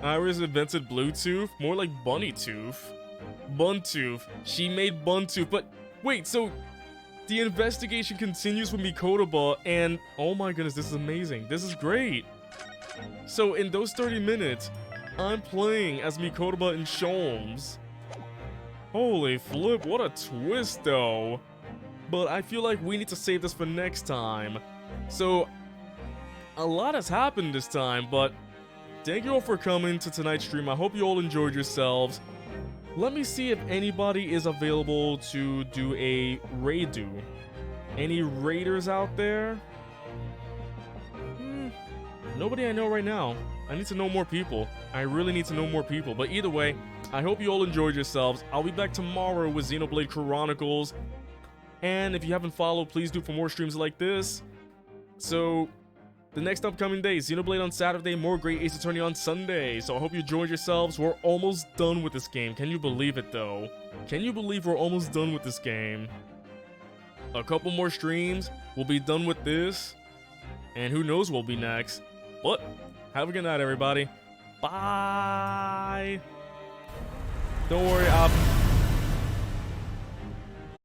Iris invented Bluetooth? More like Bunny Tooth. Buntooth. She made Buntooth, but... Wait, so... The investigation continues with Mikotoba, and... Oh my goodness, this is amazing. This is great. So, in those 30 minutes, I'm playing as Mikotoba and Sholmes. Holy flip, what a twist, though. But I feel like we need to save this for next time. So, a lot has happened this time, but... Thank you all for coming to tonight's stream. I hope you all enjoyed yourselves. Let me see if anybody is available to do a raid-do. Any raiders out there? Nobody I know right now. I need to know more people. I really need to know more people. But either way, I hope you all enjoyed yourselves. I'll be back tomorrow with Xenoblade Chronicles. And if you haven't followed, please do for more streams like this. So... The next upcoming day, Xenoblade on Saturday, more Great Ace Attorney on Sunday. So I hope you enjoyed yourselves. We're almost done with this game. Can you believe it, though? Can you believe we're almost done with this game? A couple more streams, we'll be done with this. And who knows what'll be next. But, have a good night, everybody. Bye! Don't worry,